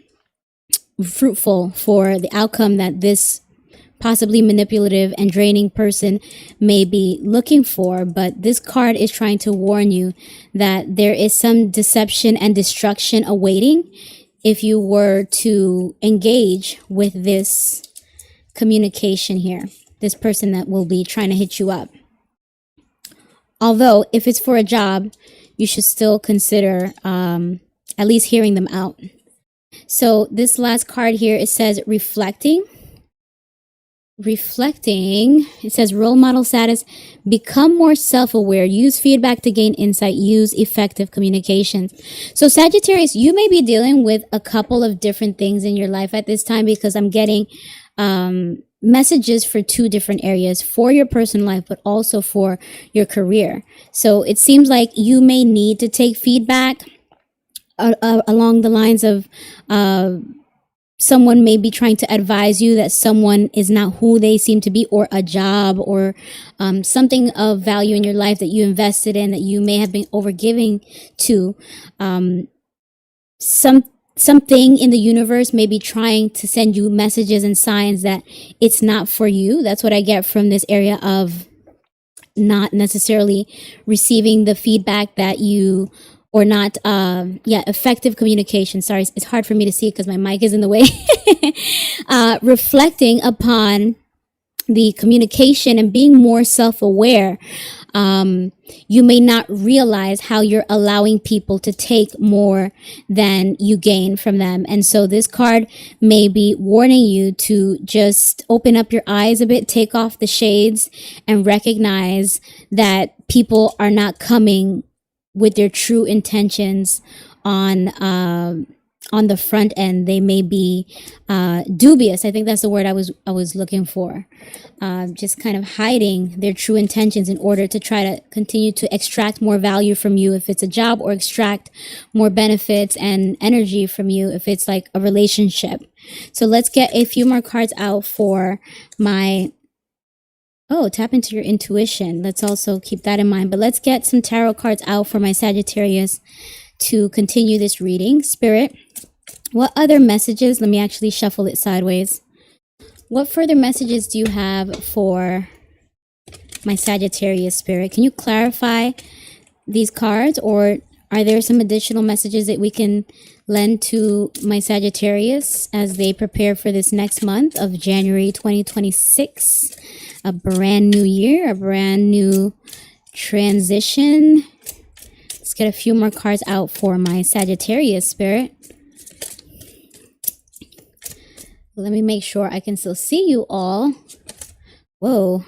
fruitful for the outcome that this possibly manipulative and draining person may be looking for. But this card is trying to warn you that there is some deception and destruction awaiting if you were to engage with this communication here. This person that will be trying to hit you up. Although, if it's for a job, you should still consider at least hearing them out. So this last card here, it says reflecting. Reflecting, it says role model status, become more self-aware, use feedback to gain insight, use effective communication. So Sagittarius, you may be dealing with a couple of different things in your life at this time, because I'm getting messages for two different areas, for your personal life, but also for your career. So it seems like you may need to take feedback along the lines of someone may be trying to advise you that someone is not who they seem to be, or a job, or something of value in your life that you invested in that you may have been overgiving to. Something in the universe may be trying to send you messages and signs that it's not for you. That's what I get from this area of not necessarily receiving the feedback that you, or not, effective communication. Sorry, it's hard for me to see because my mic is in the way. Reflecting upon the communication and being more self-aware. You may not realize how you're allowing people to take more than you gain from them. And so this card may be warning you to just open up your eyes a bit, take off the shades, and recognize that people are not coming with their true intentions on on the front end, they may be dubious. I think that's the word I was looking for. Just kind of hiding their true intentions in order to try to continue to extract more value from you if it's a job, or extract more benefits and energy from you if it's like a relationship. So let's get a few more cards out for my... Oh, tap into your intuition. Let's also keep that in mind. But let's get some tarot cards out for my Sagittarius to continue this reading. Spirit, what other messages? Let me actually shuffle it sideways. What further messages do you have for my Sagittarius, Spirit? Can you clarify these cards, or are there some additional messages that we can lend to my Sagittarius as they prepare for this next month of January 2026? A brand new year, a brand new transition. Let's get a few more cards out for my Sagittarius, Spirit. Let me make sure I can still see you all. Whoa.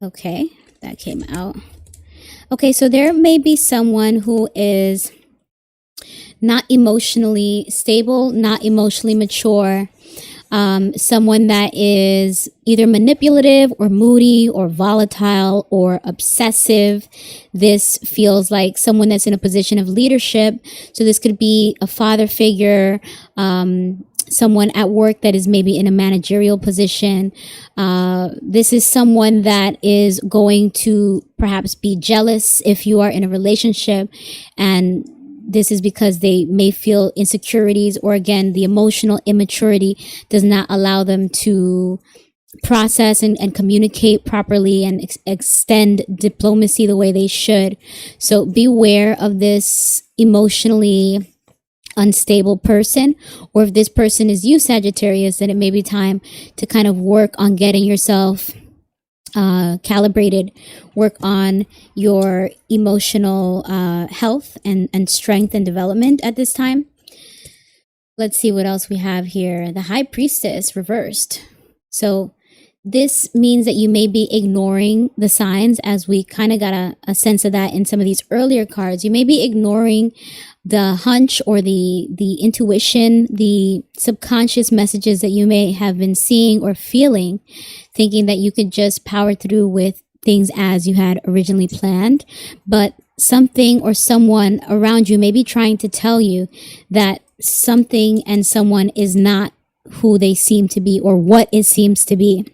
Okay, that came out. Okay, so there may be someone who is not emotionally stable, not emotionally mature. Someone that is either manipulative or moody or volatile or obsessive. This feels like someone that's in a position of leadership. So this could be a father figure, someone at work that is maybe in a managerial position. This is someone that is going to perhaps be jealous if you are in a relationship, and this is because they may feel insecurities, or again, the emotional immaturity does not allow them to process and communicate properly and extend diplomacy the way they should. So beware of this emotionally unstable person, or if this person is you, Sagittarius, then it may be time to kind of work on getting yourself calibrated, work on your emotional health and strength and development at this time. Let's see what else we have here. The High Priestess reversed. So this means that you may be ignoring the signs, as we kind of got a sense of that in some of these earlier cards. You may be ignoring the hunch or the intuition, the subconscious messages that you may have been seeing or feeling, thinking that you could just power through with things as you had originally planned. But something or someone around you may be trying to tell you that something and someone is not who they seem to be or what it seems to be.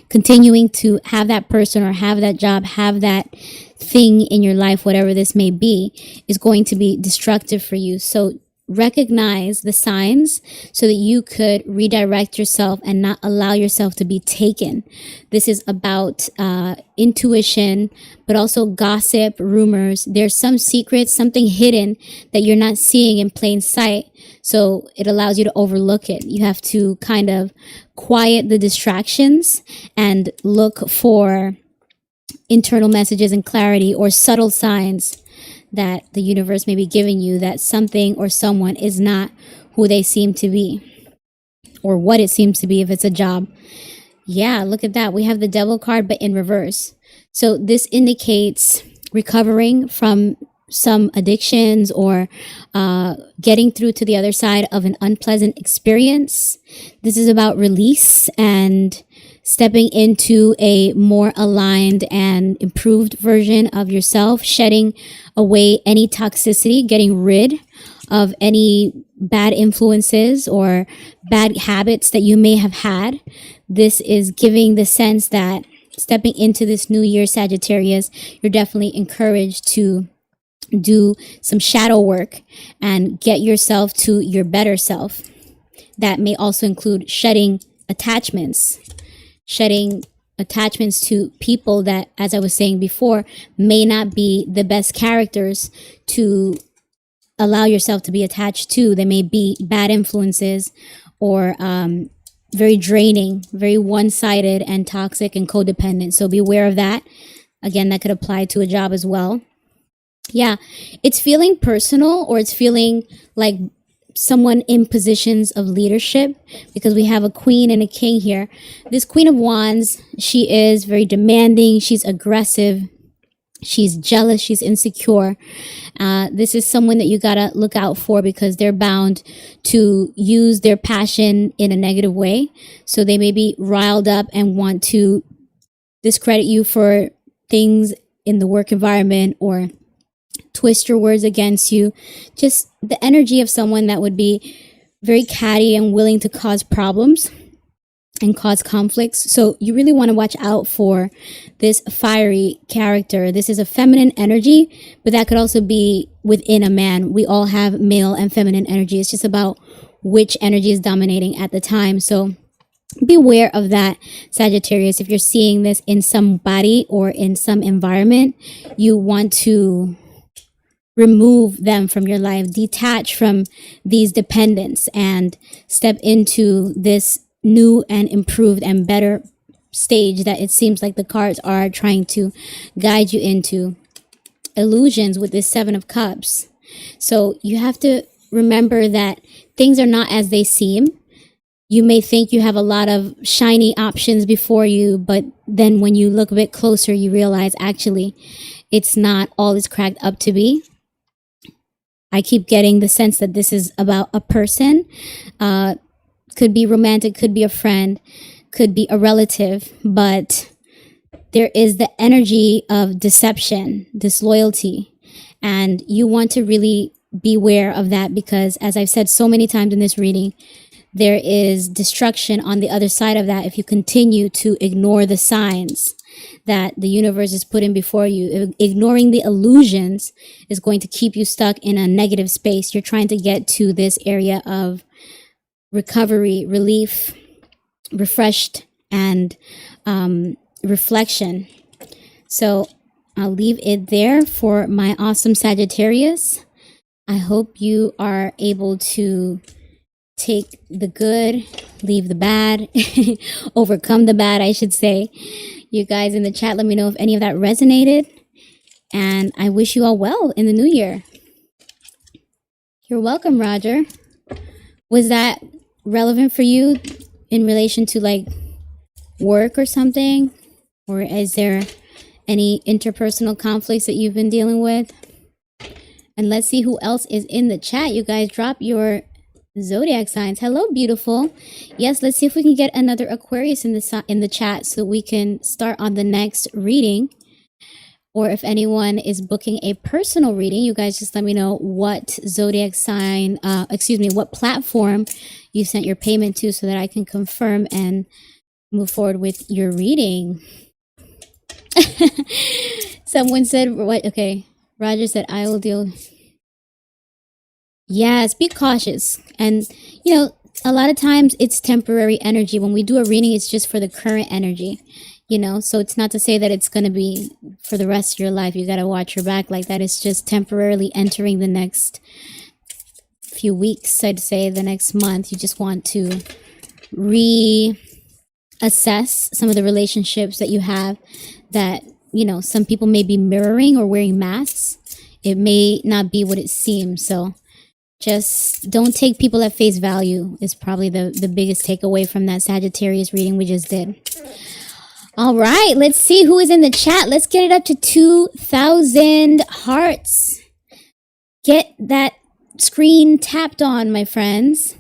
Continuing to have that person or have that job, have that thing in your life, whatever this may be, is going to be destructive for you. So recognize the signs so that you could redirect yourself and not allow yourself to be taken. This is about intuition, but also gossip, rumors. There's some secrets, something hidden that you're not seeing in plain sight. So it allows you to overlook it. You have to kind of quiet the distractions and look for internal messages and clarity, or subtle signs that the universe may be giving you that something or someone is not who they seem to be, or what it seems to be if it's a job. Yeah, look at that. We have the Devil card, but in reverse. So this indicates recovering from some addictions, or getting through to the other side of an unpleasant experience. This is about release and stepping into a more aligned and improved version of yourself, shedding away any toxicity, getting rid of any bad influences or bad habits that you may have had. This is giving the sense that stepping into this new year, Sagittarius, you're definitely encouraged to do some shadow work and get yourself to your better self. That may also include shedding attachments to people that, as I was saying before, may not be the best characters to allow yourself to be attached to. They may be bad influences, or very draining, very one-sided and toxic and codependent. So beware of that. Again, that could apply to a job as well. Yeah, it's feeling personal, or it's feeling like someone in positions of leadership, because we have a queen and a king here. This Queen of Wands, she is very demanding. She's aggressive. She's jealous. She's insecure. This is someone that you gotta look out for because they're bound to use their passion in a negative way. So they may be riled up and want to discredit you for things in the work environment or twist your words against you. Just the energy of someone that would be very catty and willing to cause problems and cause conflicts. So you really want to watch out for this fiery character. This is a feminine energy, but that could also be within a man. We all have male and feminine energy. It's just about which energy is dominating at the time. So beware of that, Sagittarius. If you're seeing this in somebody or in some environment, you want to remove them from your life, detach from these dependents, and step into this new and improved and better stage that it seems like the cards are trying to guide you into. Illusions with this Seven of Cups. So you have to remember that things are not as they seem. You may think you have a lot of shiny options before you, but then when you look a bit closer, you realize actually it's not all it's cracked up to be. I keep getting the sense that this is about a person. Could be romantic, could be a friend, could be a relative, but there is the energy of deception, disloyalty, and you want to really beware of that because, as I've said so many times in this reading, there is destruction on the other side of that if you continue to ignore the signs that the universe is putting before you. Ignoring the illusions is going to keep you stuck in a negative space. You're trying to get to this area of recovery, relief, refreshed, and reflection. So I'll leave it there for my awesome Sagittarius. I hope you are able to take the good, leave the bad, overcome the bad, I should say. You guys in the chat, let me know if any of that resonated. And I wish you all well in the new year. You're welcome, Roger. Was that relevant for you in relation to like work or something? Or is there any interpersonal conflicts that you've been dealing with? And let's see who else is in the chat. You guys drop your zodiac signs. Hello, beautiful. Yes, let's see if we can get another Aquarius in the chat so we can start on the next reading. Or if anyone is booking a personal reading, you guys just let me know what zodiac sign, what platform you sent your payment to so that I can confirm and move forward with your reading. Someone said, what? Okay. Roger said, I will deal. Yes, be cautious. And, you know, a lot of times it's temporary energy. When we do a reading, it's just for the current energy. You know, so it's not to say that it's going to be for the rest of your life. You got to watch your back like that. It's just temporarily entering the next few weeks, I'd say the next month. You just want to reassess some of the relationships that you have that, you know, some people may be mirroring or wearing masks. It may not be what it seems. So just don't take people at face value is probably the biggest takeaway from that Sagittarius reading we just did. All right, let's see who is in the chat. Let's get it up to 2,000 hearts. Get that screen tapped on, my friends.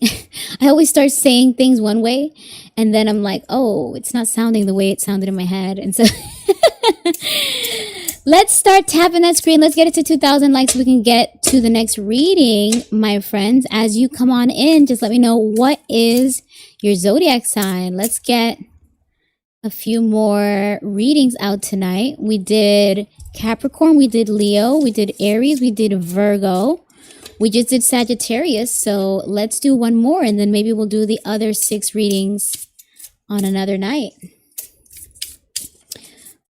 I always start saying things one way, and then I'm like, oh, it's not sounding the way it sounded in my head. And so let's start tapping that screen. Let's get it to 2,000 likes so we can get to the next reading, my friends. As you come on in, just let me know what is your zodiac sign. Let's get a few more readings out tonight. We did Capricorn, we did Leo, we did Aries, we did Virgo. We just did Sagittarius, so let's do one more and then maybe we'll do the other 6 readings on another night.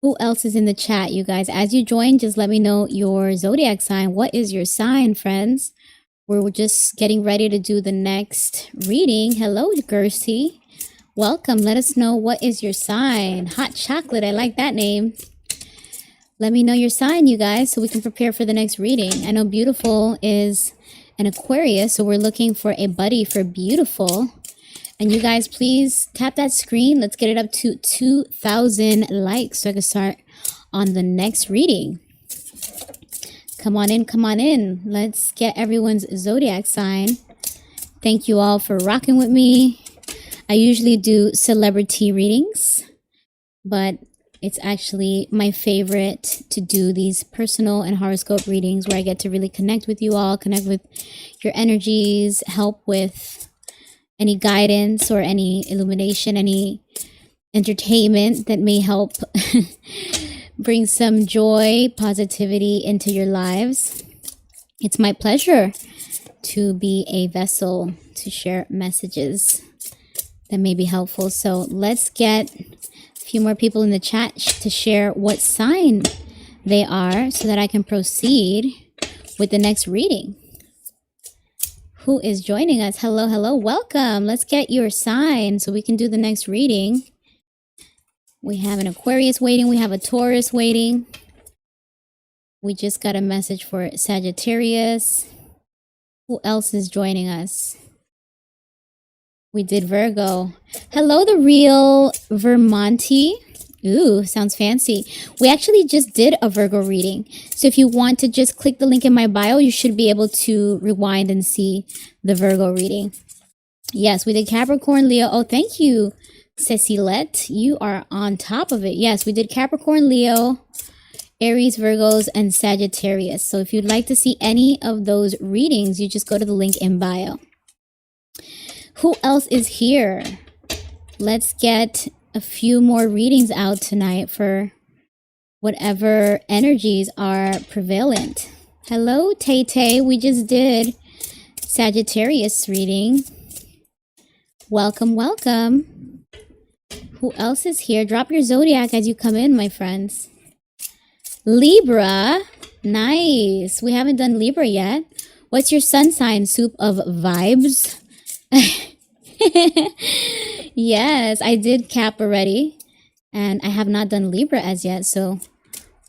Who else is in the chat, you guys? As you join, just let me know your zodiac sign. What is your sign, friends? We're just getting ready to do the next reading. Hello, Gersie. Welcome. Let us know what is your sign. Hot chocolate. I like that name. Let me know your sign, you guys, so we can prepare for the next reading. I know Beautiful is an Aquarius, so we're looking for a buddy for Beautiful. And you guys, please tap that screen. Let's get it up to 2,000 likes so I can start on the next reading. Come on in, come on in. Let's get everyone's zodiac sign. Thank you all for rocking with me. I usually do celebrity readings, but it's actually my favorite to do these personal and horoscope readings where I get to really connect with you all, connect with your energies, help with any guidance or any illumination, any entertainment that may help bring some joy, positivity into your lives. It's my pleasure to be a vessel to share messages that may be helpful. So let's get a few more people in the chat to share what sign they are so that I can proceed with the next reading. Who is joining us? Hello, hello, welcome. Let's get your sign so we can do the next reading. We have an Aquarius waiting. We have a Taurus waiting. We just got a message for Sagittarius. Who else is joining us? We did Virgo. Hello, the real Vermonti. Ooh, sounds fancy. We actually just did a Virgo reading. So if you want to just click the link in my bio, you should be able to rewind and see the Virgo reading. Yes, we did Capricorn, Leo. Oh, thank you, Cecilette. You are on top of it. Yes, we did Capricorn, Leo, Aries, Virgos, and Sagittarius. So if you'd like to see any of those readings, you just go to the link in bio. Who else is here? Let's get a few more readings out tonight for whatever energies are prevalent. Hello, Tay Tay. We just did Sagittarius reading. Welcome, welcome. Who else is here? Drop your zodiac as you come in, my friends. Libra. Nice. We haven't done Libra yet. What's your sun sign? Soup of vibes. Yes, I did Cap already, and I have not done Libra as yet, so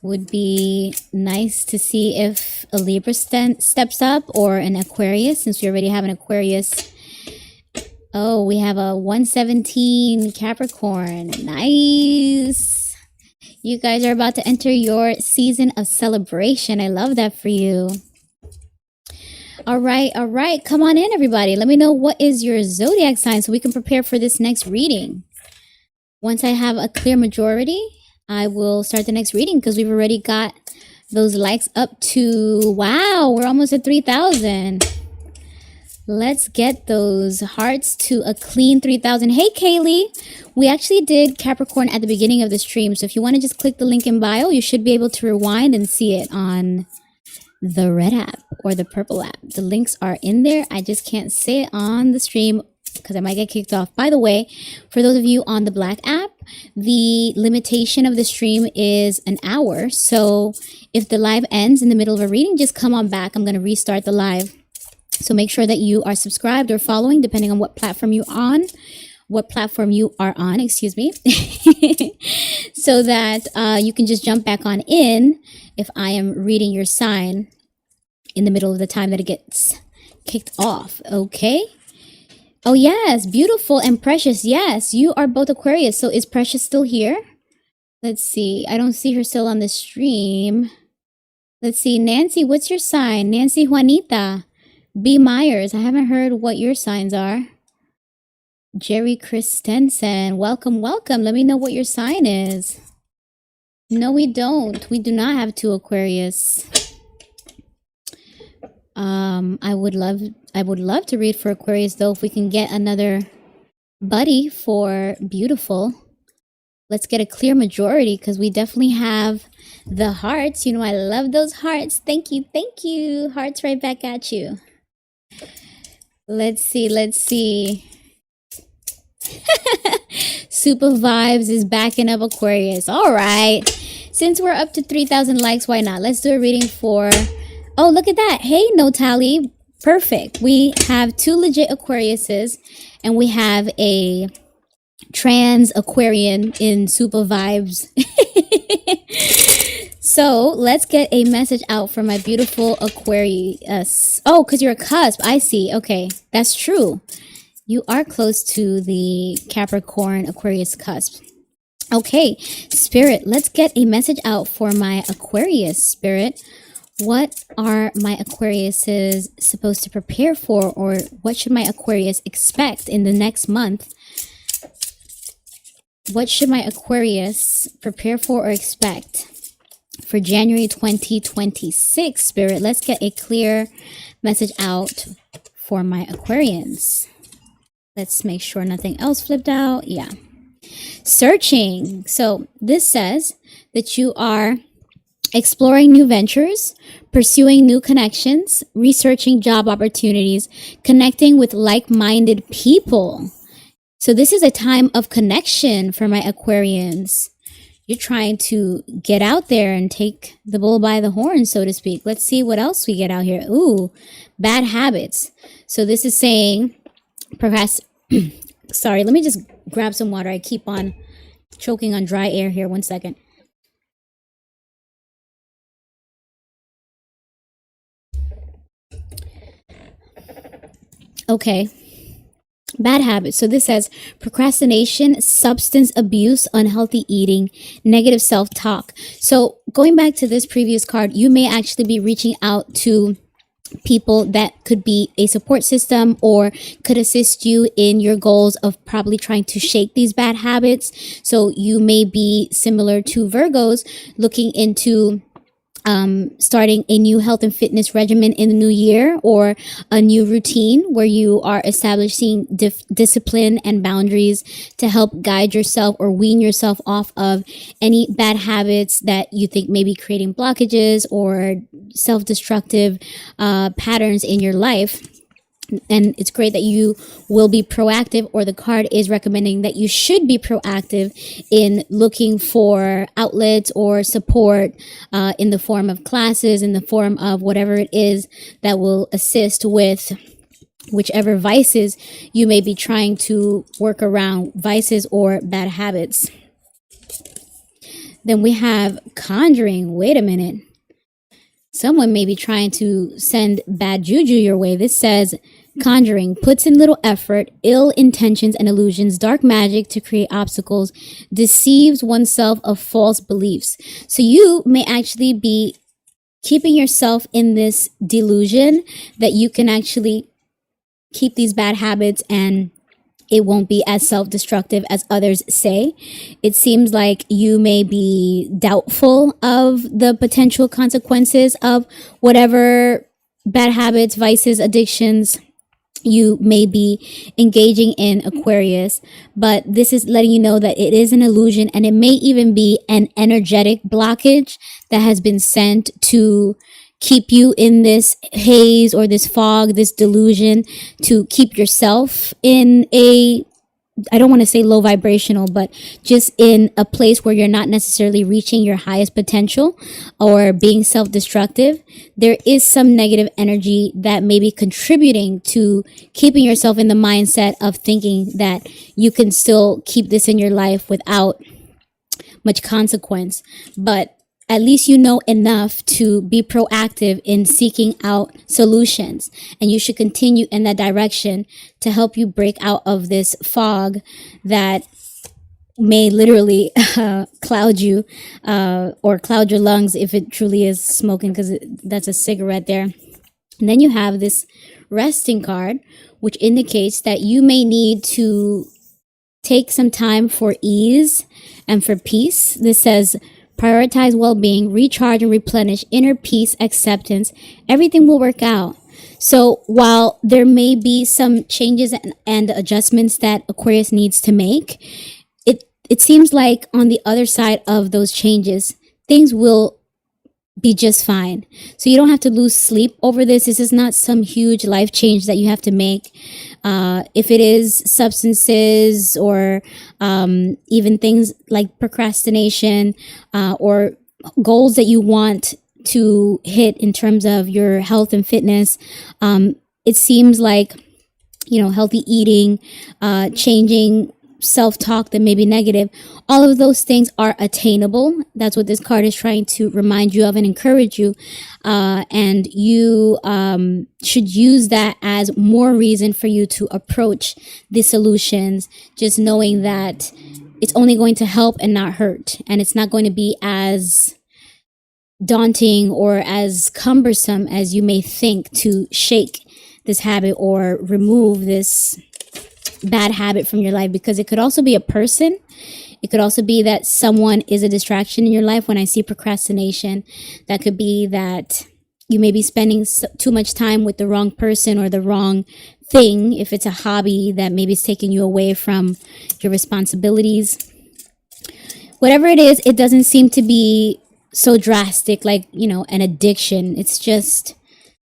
would be nice to see if a Libra steps up or an Aquarius, since we already have an Aquarius. Oh, we have a 117 Capricorn. Nice. You guys are about to enter your season of celebration. I love that for you. All right. Come on in, everybody. Let me know what is your zodiac sign so we can prepare for this next reading. Once I have a clear majority, I will start the next reading because we've already got those likes up to, wow, we're almost at 3,000. Let's get those hearts to a clean 3,000. Hey, Kaylee. We actually did Capricorn at the beginning of the stream. So if you want to just click the link in bio, you should be able to rewind and see it on the red app or the purple app. The links are in there. I just can't say it on the stream because I might get kicked off. By the way, for those of you on the black app, the limitation of the stream is an hour. So if the live ends in the middle of a reading, just come on back. I'm going to restart the live. So make sure that you are subscribed or following, depending on what platform you are on, excuse me, so that you can just jump back on in if I am reading your sign in the middle of the time that it gets kicked off. Okay. Oh, yes. Beautiful and Precious. Yes, you are both Aquarius. So is Precious still here? Let's see. I don't see her still on the stream. Let's see. Nancy, what's your sign? Nancy Juanita. B. Myers. I haven't heard what your signs are. Jerry Christensen. Welcome, welcome. Let me know what your sign is. No, we don't. We do not have two Aquarius. I would love to read for Aquarius though, if we can get another buddy for beautiful. Let's get a clear majority because we definitely have the hearts. You know, I love those hearts. Thank you, thank you. Hearts right back at you. Let's see. Super Vibes is backing up Aquarius. All right. Since we're up to 3,000 likes, why not? Let's do a reading for... Oh, look at that. Hey, no tally. Perfect. We have two legit Aquariuses, and we have a trans Aquarian in Super Vibes. So let's get a message out for my beautiful Aquarius. Oh, because you're a cusp. I see. Okay, that's true. You are close to the Capricorn Aquarius cusp. Okay, Spirit, let's get a message out for my Aquarius, Spirit. What are my Aquariuses supposed to prepare for, or what should my Aquarius expect in the next month? What should my Aquarius prepare for or expect for January 2026, Spirit? Let's get a clear message out for my Aquarians. Let's make sure nothing else flipped out. Yeah. Searching. So this says that you are exploring new ventures, pursuing new connections, researching job opportunities, connecting with like-minded people. So this is a time of connection for my Aquarians. You're trying to get out there and take the bull by the horn, so to speak. Let's see what else we get out here. Ooh, bad habits. So this is saying sorry, let me just grab some water. I keep on choking on dry air here. 1 second. Okay. Bad habits. So this says procrastination, substance abuse, unhealthy eating, negative self-talk. So going back to this previous card, you may actually be reaching out to people that could be a support system or could assist you in your goals of probably trying to shake these bad habits. So you may be similar to Virgos looking into starting a new health and fitness regimen in the new year, or a new routine where you are establishing discipline and boundaries to help guide yourself or wean yourself off of any bad habits that you think may be creating blockages or self-destructive patterns in your life. And it's great that you will be proactive, or the card is recommending that you should be proactive in looking for outlets or support in the form of classes, in the form of whatever it is that will assist with whichever vices you may be trying to work around, vices or bad habits. Then we have conjuring. Wait a minute. Someone may be trying to send bad juju your way. This says conjuring puts in little effort, ill intentions and illusions, dark magic to create obstacles, deceives oneself of false beliefs. So you may actually be keeping yourself in this delusion that you can actually keep these bad habits and it won't be as self-destructive as others say. It seems like you may be doubtful of the potential consequences of whatever bad habits, vices, addictions you may be engaging in, Aquarius. But this is letting you know that it is an illusion, and it may even be an energetic blockage that has been sent to keep you in this haze or this fog, this delusion, to keep yourself in a, I don't want to say low vibrational, but just in a place where you're not necessarily reaching your highest potential or being self-destructive. There is some negative energy that may be contributing to keeping yourself in the mindset of thinking that you can still keep this in your life without much consequence. But at least you know enough to be proactive in seeking out solutions. And you should continue in that direction to help you break out of this fog that may literally cloud you or cloud your lungs if it truly is smoking, because that's a cigarette there. And then you have this resting card, which indicates that you may need to take some time for ease and for peace. This says, prioritize well-being, recharge and replenish, inner peace, acceptance. Everything will work out. So while there may be some changes and adjustments that Aquarius needs to make, it seems like on the other side of those changes, things will be just fine. So you don't have to lose sleep over this. This is not some huge life change that you have to make. If it is substances or even things like procrastination or goals that you want to hit in terms of your health and fitness, it seems like, healthy eating, changing self-talk that may be negative, all of those things are attainable. That's what this card is trying to remind you of and encourage you. And you should use that as more reason for you to approach the solutions, just knowing that it's only going to help and not hurt. And it's not going to be as daunting or as cumbersome as you may think to shake this habit or remove this bad habit from your life, because it could also be a person. It could also be that someone is a distraction in your life. When I see procrastination, that could be that you may be spending too much time with the wrong person or the wrong thing. If it's a hobby that maybe is taking you away from your responsibilities, whatever it is, it doesn't seem to be so drastic, like, an addiction. It's just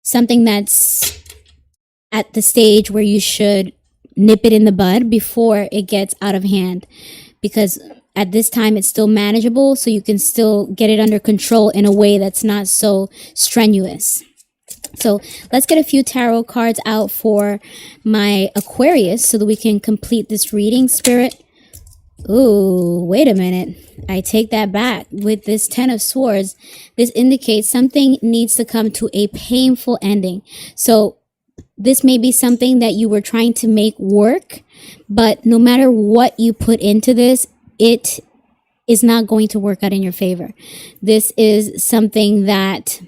something that's at the stage where you should nip it in the bud before it gets out of hand, because at this time it's still manageable, so you can still get it under control in a way that's not so strenuous. So let's get a few tarot cards out for my Aquarius so that we can complete this reading, Spirit. Ooh, wait a minute. I take that back. With this 10 of Swords, this indicates something needs to come to a painful ending. So this may be something that you were trying to make work, but no matter what you put into this, it is not going to work out in your favor. This is something that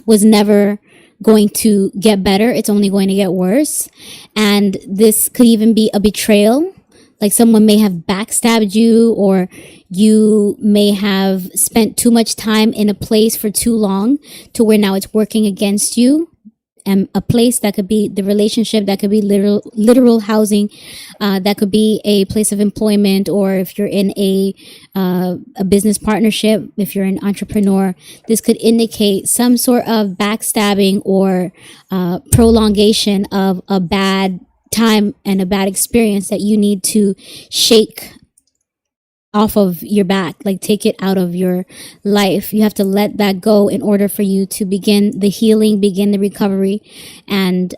was never going to get better. It's only going to get worse. And this could even be a betrayal. Like someone may have backstabbed you, or you may have spent too much time in a place for too long to where now it's working against you. And a place that could be the relationship, that could be literal housing, that could be a place of employment, or if you're in a business partnership, if you're an entrepreneur, this could indicate some sort of backstabbing or prolongation of a bad time and a bad experience that you need to shake off of your back, like take it out of your life. You have to let that go in order for you to begin the healing, begin the recovery, and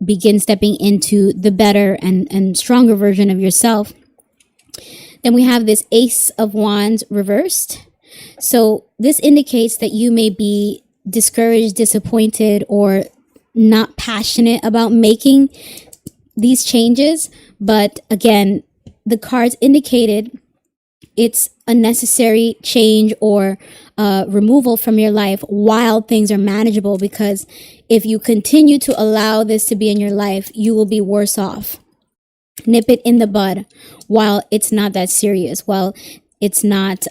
begin stepping into the better and stronger version of yourself. Then we have this Ace of Wands reversed. So this indicates that you may be discouraged, disappointed, or not passionate about making these changes. But again, the cards indicated it's a necessary change or removal from your life while things are manageable, because if you continue to allow this to be in your life, you will be worse off. Nip it in the bud while it's not that serious, while it's not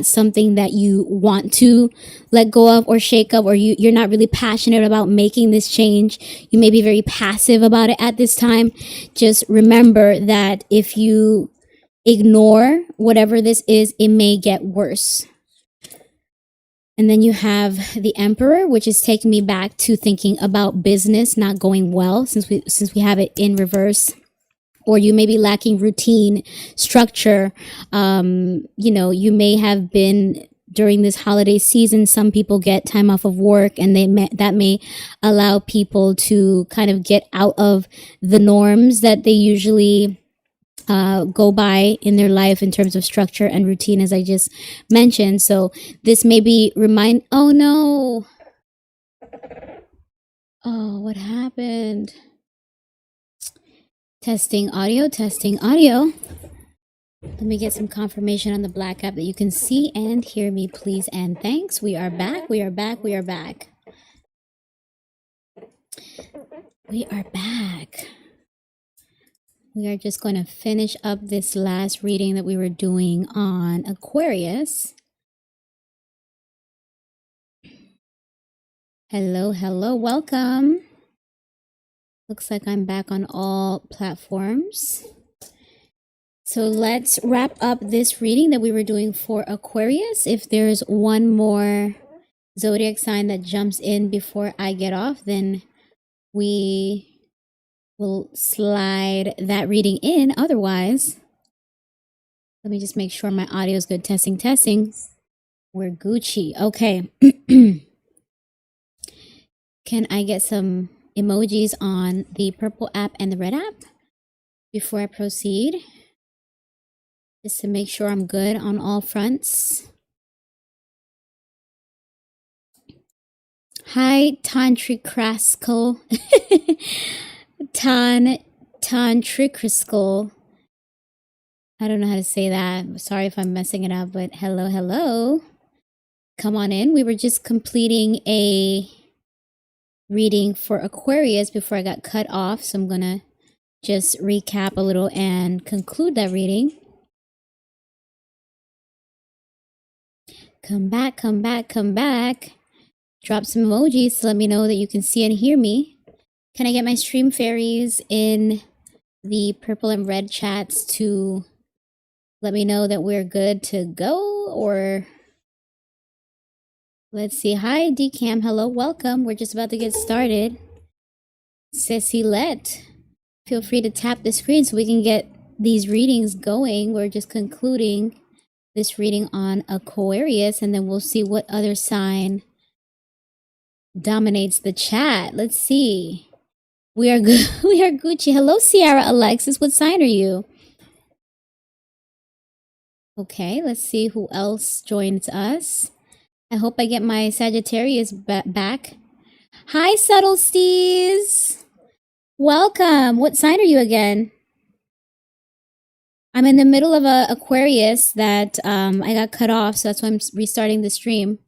something that you want to let go of or shake up, or you're not really passionate about making this change. You may be very passive about it at this time. Just remember that if you ignore whatever this is, it may get worse. And then you have the Emperor, which is taking me back to thinking about business not going well, since we have it in reverse. Or you may be lacking routine, structure. You may have been, during this holiday season, some people get time off of work, and that may allow people to kind of get out of the norms that they usually go by in their life in terms of structure and routine, as I just mentioned. So this may be oh no. Oh, what happened? Testing audio. Let me get some confirmation on the Black app that you can see and hear me, please and thanks. We are back. We are back. We are back. We are just going to finish up this last reading that we were doing on Aquarius. Hello, welcome. Looks like I'm back on all platforms. So let's wrap up this reading that we were doing for Aquarius. If there's one more zodiac sign that jumps in before I get off, then we will slide that reading in. Otherwise, let me just make sure my audio is good. Testing. We're Gucci. Okay. Can I get some emojis on the purple app and the red app before I proceed? Just to make sure I'm good on all fronts. Hi, Tantricrascal. Tantricrascal. I don't know how to say that. Sorry if I'm messing it up, but hello, hello. Come on in. We were just completing a reading for Aquarius before I got cut off, so I'm gonna just recap a little and conclude that reading. Come back, come back, come back. Drop some emojis to let me know that you can see and hear me. Can I get my stream fairies in the purple and red chats to let me know that we're good to go? Or let's see. Hi, Decam. Hello, welcome. We're just about to get started. Cecilette, feel free to tap the screen so we can get these readings going. We're just concluding this reading on Aquarius, and then we'll see what other sign dominates the chat. Let's see. We are good. We are Gucci. Hello, Sierra Alexis. What sign are you? Okay, let's see who else joins us. I hope I get my Sagittarius back. Hi, Subtlesties. Welcome. What sign are you again? I'm in the middle of a Aquarius that I got cut off, so that's why I'm restarting the stream.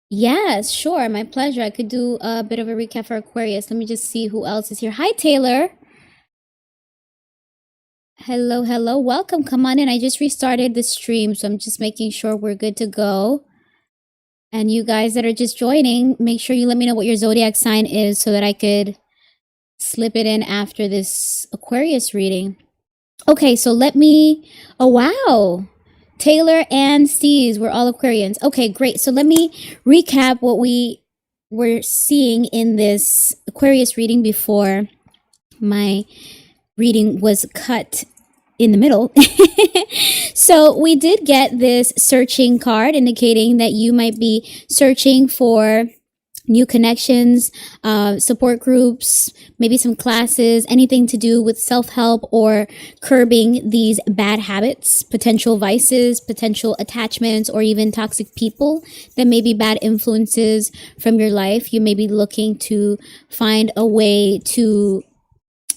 Yes, sure. My pleasure. I could do a bit of a recap for Aquarius. Let me just see who else is here. Hi, Taylor. Hello, hello. Welcome. Come on in. I just restarted the stream, so I'm just making sure we're good to go. And you guys that are just joining, make sure you let me know what your zodiac sign is so that I could slip it in after this Aquarius reading. Okay, so let me... Oh, wow. Taylor and Steez, we're all Aquarians. Okay, great. So let me recap what we were seeing in this Aquarius reading before my reading was cut in the middle. So we did get this searching card indicating that you might be searching for new connections, support groups, maybe some classes, anything to do with self-help or curbing these bad habits, potential vices, potential attachments, or even toxic people that may be bad influences from your life. You may be looking to find a way to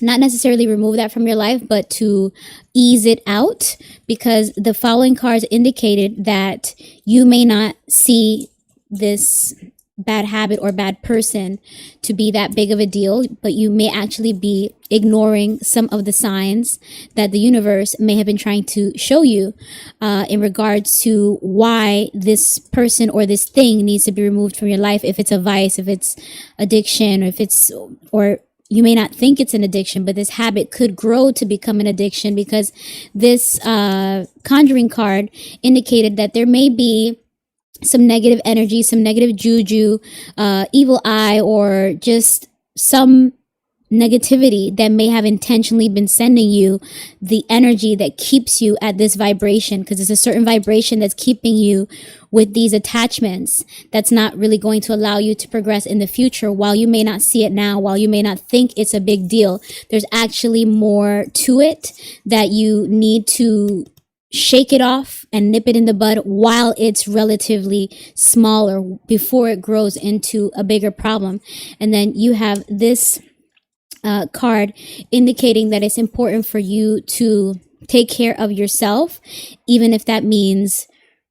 not necessarily remove that from your life, but to ease it out, because the following cards indicated that you may not see this bad habit or bad person to be that big of a deal, but you may actually be ignoring some of the signs that the universe may have been trying to show you in regards to why this person or this thing needs to be removed from your life. If it's a vice, if it's addiction, or you may not think it's an addiction, but this habit could grow to become an addiction, because this conjuring card indicated that there may be some negative energy, some negative juju, evil eye, or just some negativity that may have intentionally been sending you the energy that keeps you at this vibration, because it's a certain vibration that's keeping you with these attachments that's not really going to allow you to progress in the future. While you may not see it now, while you may not think it's a big deal, there's actually more to it that you need to shake it off and nip it in the bud while it's relatively smaller before it grows into a bigger problem. And then you have this card indicating that it's important for you to take care of yourself, even if that means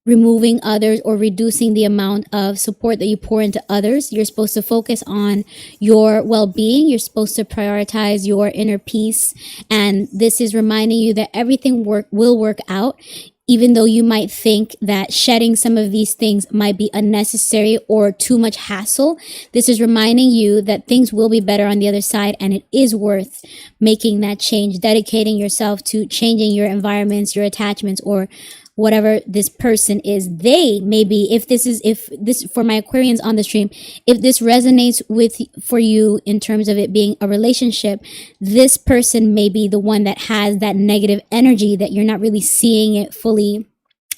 removing others or reducing the amount of support that you pour into others. You're supposed to focus on your well-being. You're supposed to prioritize your inner peace. And this is reminding you that everything will work out, even though you might think that shedding some of these things might be unnecessary or too much hassle. This is reminding you that things will be better on the other side, and it is worth making that change, dedicating yourself to changing your environments, your attachments, or whatever this person is. They maybe, if this for my Aquarians on the stream, if this resonates for you in terms of it being a relationship, this person may be the one that has that negative energy that you're not really seeing it fully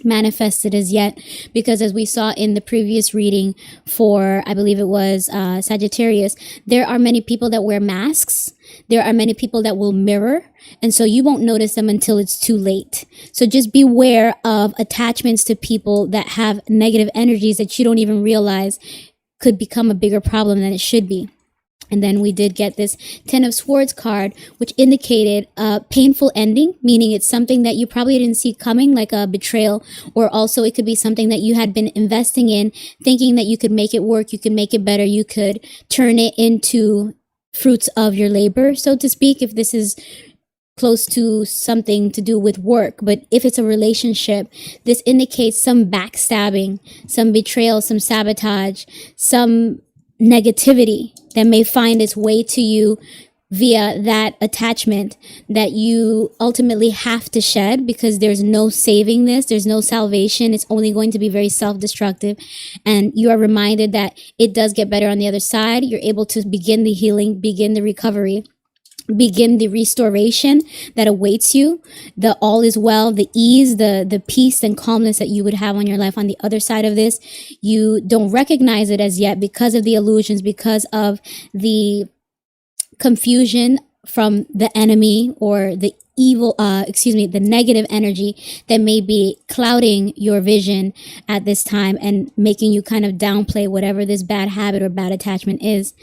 manifested as yet, because as we saw in the previous reading for, I believe it was Sagittarius, there are many people that wear masks. There are many people that will mirror, and so you won't notice them until it's too late. So just beware of attachments to people that have negative energies that you don't even realize could become a bigger problem than it should be. And then we did get this 10 of Swords card, which indicated a painful ending, meaning it's something that you probably didn't see coming, like a betrayal, or also it could be something that you had been investing in, thinking that you could make it work, you could make it better, you could turn it into fruits of your labor, so to speak, if this is close to something to do with work. But if it's a relationship, this indicates some backstabbing, some betrayal, some sabotage, some negativity that may find its way to you via that attachment that you ultimately have to shed, because there's no saving this, there's no salvation. It's only going to be very self-destructive, and you are reminded that it does get better on the other side. You're able to begin the healing, begin the recovery, begin the restoration that awaits you, the all is well, the ease, the peace and calmness that you would have on your life on the other side of this. You don't recognize it as yet because of the illusions, because of the confusion from the enemy, or the evil, the negative energy that may be clouding your vision at this time and making you kind of downplay whatever this bad habit or bad attachment is,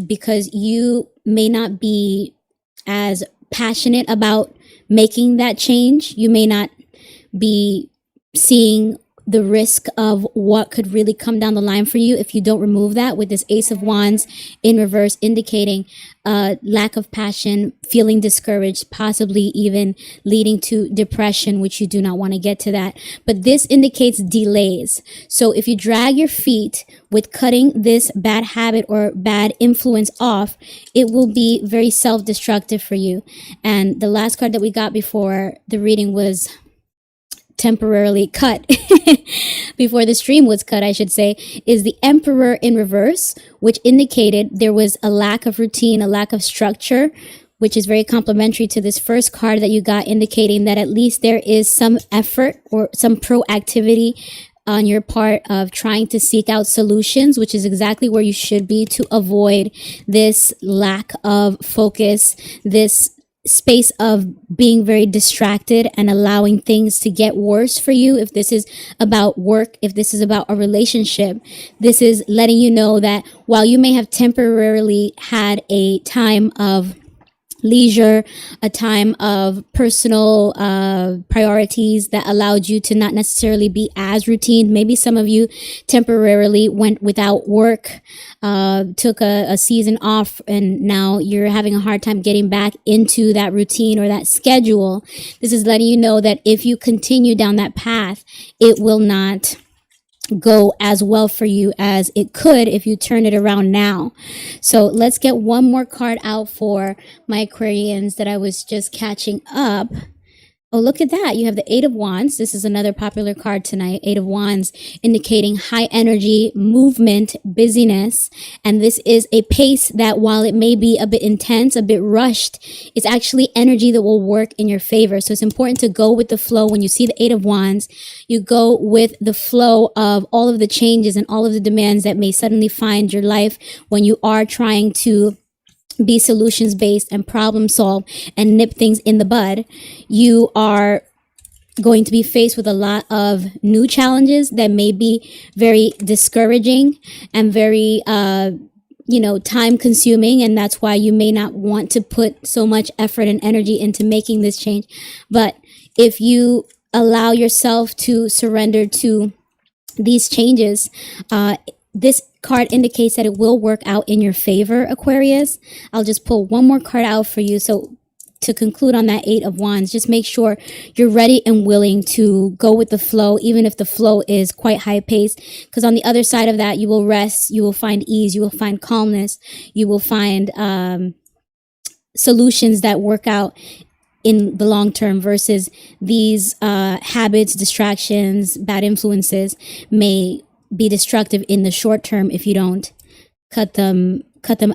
because you may not be as passionate about making that change. You may not be seeing the risk of what could really come down the line for you if you don't remove that, with this Ace of Wands in reverse indicating lack of passion, feeling discouraged, possibly even leading to depression, which you do not want to get to that. But this indicates delays. So if you drag your feet with cutting this bad habit or bad influence off, it will be very self-destructive for you. And the last card that we got before the reading was temporarily cut before the stream was cut, I should say, is the Emperor in reverse, which indicated there was a lack of routine, a lack of structure, which is very complementary to this first card that you got, indicating that at least there is some effort or some proactivity on your part of trying to seek out solutions, which is exactly where you should be to avoid this lack of focus, this space of being very distracted and allowing things to get worse for you. If this is about work, if this is about a relationship, this is letting you know that while you may have temporarily had a time of leisure, a time of personal priorities that allowed you to not necessarily be as routine. Maybe some of you temporarily went without work, took a season off, and now you're having a hard time getting back into that routine or that schedule. This is letting you know that if you continue down that path, it will not go as well for you as it could if you turn it around now. So let's get one more card out for my Aquarians that I was just catching up. Oh, look at that. You have the Eight of Wands. This is another popular card tonight. Eight of Wands indicating high energy, movement, busyness. And this is a pace that, while it may be a bit intense, a bit rushed, it's actually energy that will work in your favor. So it's important to go with the flow. When you see the Eight of Wands, you go with the flow of all of the changes and all of the demands that may suddenly find your life when you are trying to be solutions based and problem solve and nip things in the bud. You are going to be faced with a lot of new challenges that may be very discouraging and very time consuming, and that's why you may not want to put so much effort and energy into making this change. But if you allow yourself to surrender to these changes, this card indicates that it will work out in your favor, Aquarius. I'll just pull one more card out for you. So to conclude on that Eight of Wands, just make sure you're ready and willing to go with the flow, even if the flow is quite high paced, because on the other side of that, you will rest, you will find ease, you will find calmness, you will find solutions that work out in the long term, versus these habits, distractions, bad influences may be destructive in the short term if you don't cut them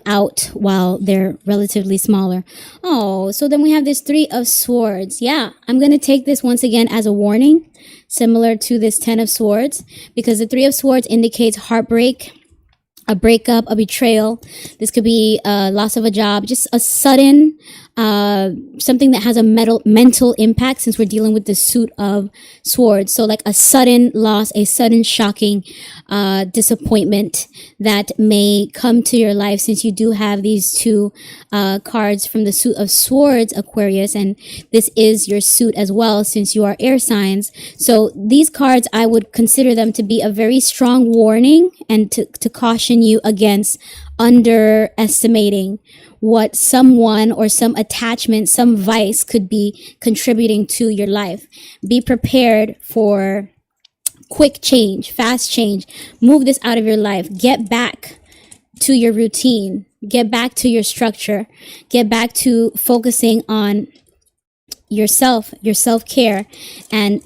out while they're relatively smaller. Oh, so then we have this Three of Swords. Yeah, I'm going to take this once again as a warning, similar to this Ten of Swords, because the Three of Swords indicates heartbreak, a breakup, a betrayal. This could be a loss of a job, just a sudden something that has a mental impact, since we're dealing with the suit of swords. So like a sudden loss, a sudden shocking disappointment that may come to your life, since you do have these two cards from the suit of swords, Aquarius, and this is your suit as well, since you are air signs. So these cards, I would consider them to be a very strong warning and to caution you against underestimating what someone or some attachment, some vice could be contributing to your life. Be prepared for quick change, fast change. Move this out of your life. Get back to your routine. Get back to your structure. Get back to focusing on yourself, your self-care, and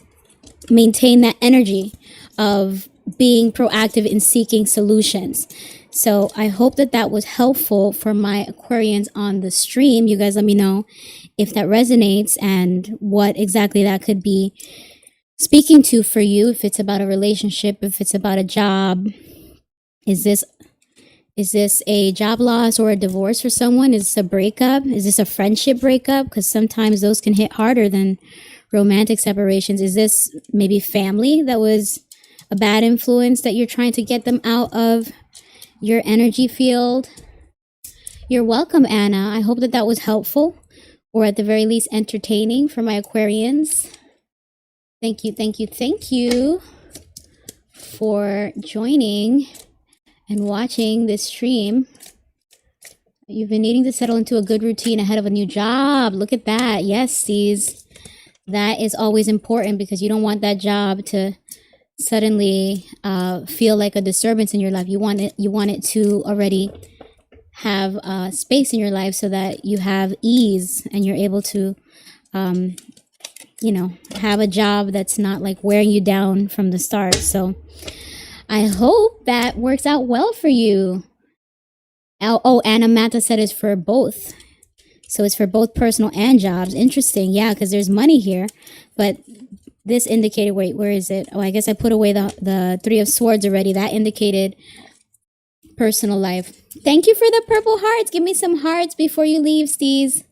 maintain that energy of being proactive in seeking solutions. So I hope that that was helpful for my Aquarians on the stream. You guys let me know if that resonates and what exactly that could be speaking to for you. If it's about a relationship, if it's about a job. Is this a job loss or a divorce for someone? Is this a breakup? Is this a friendship breakup? Because sometimes those can hit harder than romantic separations. Is this maybe family that was a bad influence that you're trying to get them out of your energy field? You're welcome, Anna. I hope that that was helpful, or at the very least entertaining for my Aquarians. Thank you for joining and watching this stream. You've been needing to settle into a good routine ahead of a new job. Look at that. Yes, Steez. That is always important, because you don't want that job to suddenly feel like a disturbance in your life. You want it to already have space in your life, so that you have ease and you're able to have a job that's not like wearing you down from the start. So I hope that works out well for you. Oh, Anna Mata said it's for both. So it's for both personal and jobs. Interesting. Yeah, because there's money here, but this indicated, wait, where is it? Oh, I guess I put away the Three of Swords already. That indicated personal life. Thank you for the purple hearts. Give me some hearts before you leave, Steez.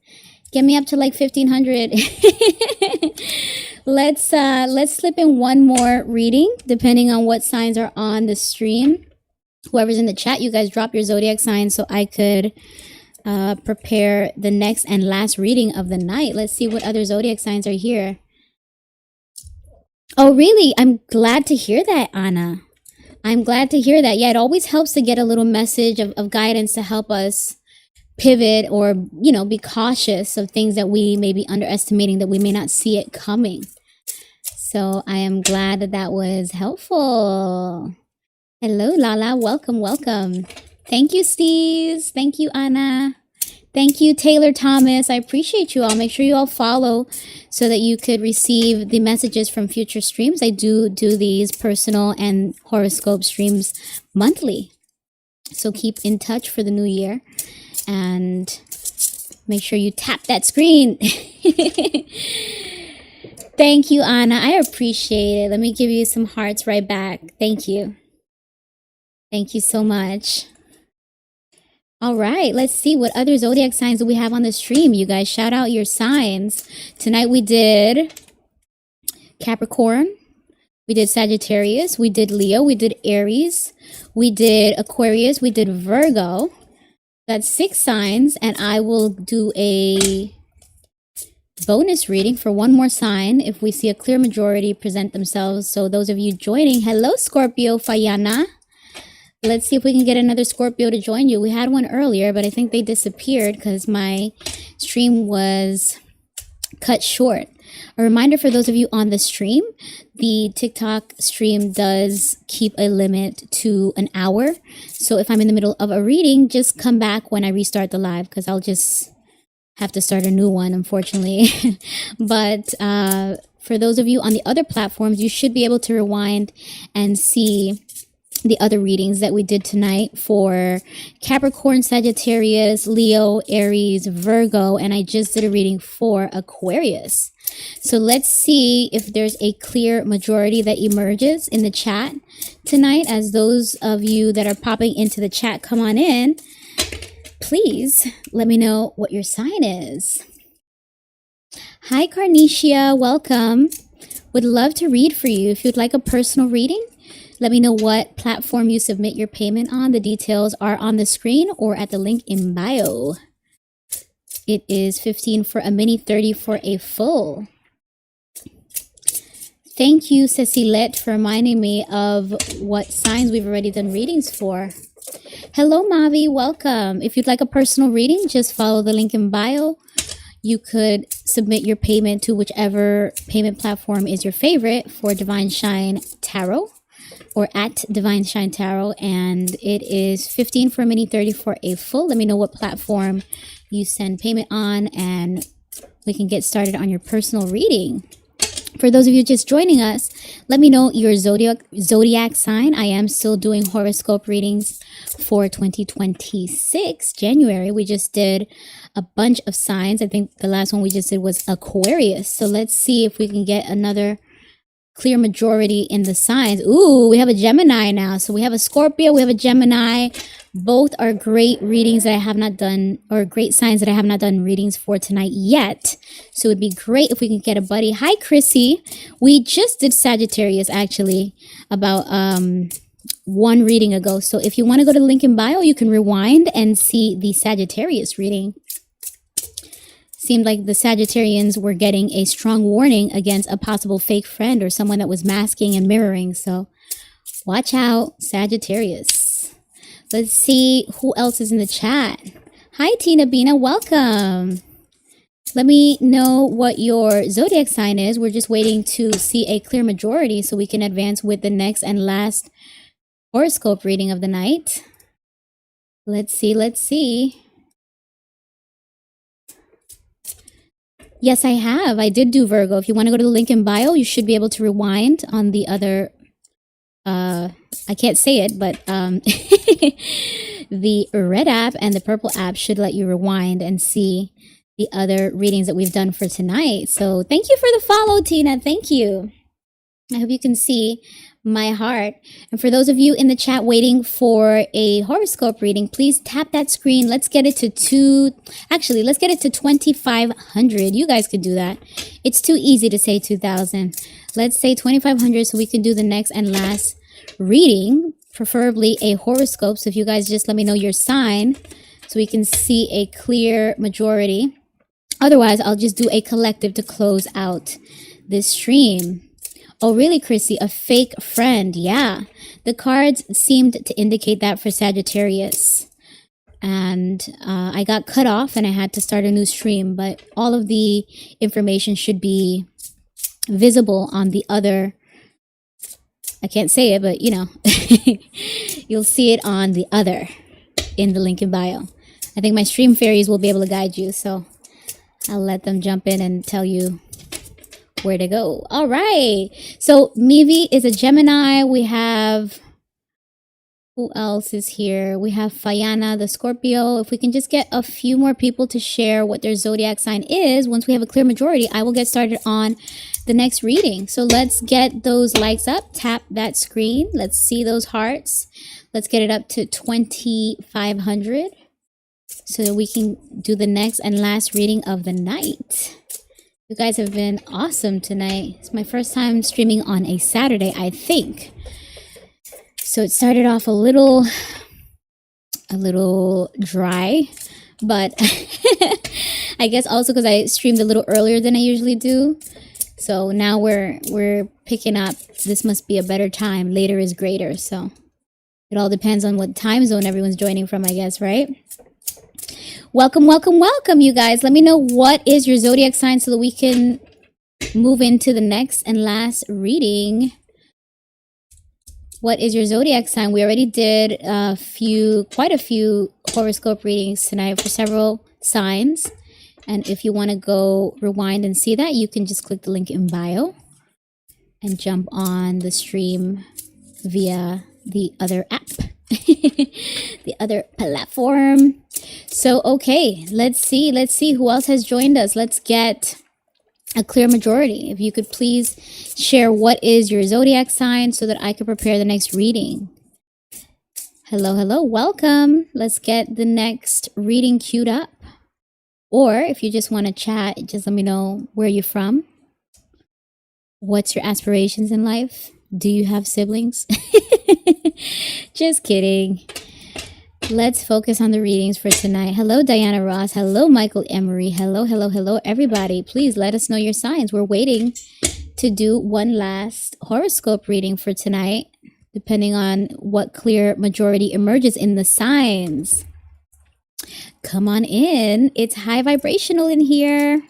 Get me up to like 1,500. Let's slip in one more reading, depending on what signs are on the stream. Whoever's in the chat, you guys drop your zodiac sign so I could prepare the next and last reading of the night. Let's see what other zodiac signs are here. Oh, really? I'm glad to hear that, Anna. I'm glad to hear that. Yeah, it always helps to get a little message of guidance to help us pivot, or, be cautious of things that we may be underestimating, that we may not see it coming. So I am glad that that was helpful. Hello, Lala. Welcome, welcome. Thank you, Steve. Thank you, Anna. Thank you, Taylor Thomas. I appreciate you all. Make sure you all follow so that you could receive the messages from future streams. I do these personal and horoscope streams monthly. So keep in touch for the new year and make sure you tap that screen. Thank you, Anna. I appreciate it. Let me give you some hearts right back. Thank you. Thank you so much. All right, let's see what other zodiac signs do we have on the stream. You guys shout out your signs. Tonight we did Capricorn, we did Sagittarius, we did Leo, we did Aries, we did Aquarius, we did Virgo. That's 6 signs, and I will do a bonus reading for one more sign if we see a clear majority present themselves. So those of you joining, hello Scorpio Fayana. Let's see if we can get another Scorpio to join you. We had one earlier, but I think they disappeared because my stream was cut short. A reminder for those of you on the stream, the TikTok stream does keep a limit to an hour. So if I'm in the middle of a reading, just come back when I restart the live, because I'll just have to start a new one, unfortunately. But for those of you on the other platforms, you should be able to rewind and see the other readings that we did tonight for Capricorn, Sagittarius, Leo, Aries, Virgo, and I just did a reading for Aquarius. So let's see if there's a clear majority that emerges in the chat tonight. As those of you that are popping into the chat come on in, please let me know what your sign is. Hi, Carnicia. Welcome. Would love to read for you. If you'd like a personal reading, let me know what platform you submit your payment on. The details are on the screen or at the link in bio. It is $15 for a mini, $30 for a full. Thank you, Cecilette, for reminding me of what signs we've already done readings for. Hello, Mavi. Welcome. If you'd like a personal reading, just follow the link in bio. You could submit your payment to whichever payment platform is your favorite for Divine Shine Tarot or at Divine Shine Tarot. And it is $15 for a mini, $30 for a full. Let me know what platform you send payment on and we can get started on your personal reading. For those of you just joining us, let me know your zodiac sign. I am still doing horoscope readings for 2026, January. We just did a bunch of signs. I think the last one we just did was Aquarius. So let's see if we can get another clear majority in the signs. Ooh, we have a Gemini now. So we have a Scorpio, we have a Gemini. Both are great readings that I have not done, or great signs that I have not done readings for tonight yet. So it'd be great if we can get a buddy. Hi, Chrissy. We just did Sagittarius actually about one reading ago. So if you want to go to the link in bio, you can rewind and see the Sagittarius reading. Seemed like the Sagittarians were getting a strong warning against a possible fake friend or someone that was masking and mirroring. So watch out, Sagittarius. Let's see who else is in the chat. Hi, Tina Bina. Welcome. Let me know what your zodiac sign is. We're just waiting to see a clear majority so we can advance with the next and last horoscope reading of the night. Let's see. Let's see. Yes, I have. I did do Virgo. If you want to go to the link in bio, you should be able to rewind on the other, I can't say it, but the red app and the purple app should let you rewind and see the other readings that we've done for tonight. So thank you for the follow, Tina. Thank you. I hope you can see my heart. And for those of you in the chat waiting for a horoscope reading, please tap that screen. Let's get it to let's get it to 2,500. You guys could do that. It's too easy to say 2,000. Let's say 2,500 so we can do the next and last reading, preferably a horoscope. So if you guys just let me know your sign so we can see a clear majority. Otherwise, I'll just do a collective to close out this stream. Oh, really, Chrissy? A fake friend. Yeah. The cards seemed to indicate that for Sagittarius. And I got cut off and I had to start a new stream. But all of the information should be visible on the other. I can't say it, but you know, you'll see it on the other in the link in bio. I think my stream fairies will be able to guide you. So I'll let them jump in and tell you where to go. All right. So Mivi is a Gemini. We have, who else is here? We have Fayana, the Scorpio. If we can just get a few more people to share what their zodiac sign is, once we have a clear majority, I will get started on the next reading. So let's get those likes up. Tap that screen. Let's see those hearts. Let's get it up to 2,500 so that we can do the next and last reading of the night. You guys have been awesome tonight. It's my first time streaming on a Saturday, I think. So it started off a little dry, but I guess also because I streamed a little earlier than I usually do. So now we're picking up. This must be a better time. Later is greater. So it all depends on what time zone everyone's joining from, I guess, right? Welcome, welcome, welcome, you guys. Let me know what is your zodiac sign so that we can move into the next and last reading. What is your zodiac sign? We already did quite a few horoscope readings tonight for several signs. And if you want to go rewind and see that, you can just click the link in bio and jump on the stream via the other app, the other platform. So, okay, let's see who else has joined us. Let's get a clear majority. If you could please share what is your zodiac sign so that I could prepare the next reading. Hello, hello, welcome. Let's get the next reading queued up. Or if you just want to chat, just let me know where you're from. What's your aspirations in life? Do you have siblings? Just kidding. Let's focus on the readings for tonight. Hello, Diana Ross. Hello, Michael Emery. Hello, hello, hello, everybody. Please let us know your signs. We're waiting to do one last horoscope reading for tonight, depending on what clear majority emerges in the signs. Come on in. It's high vibrational in here.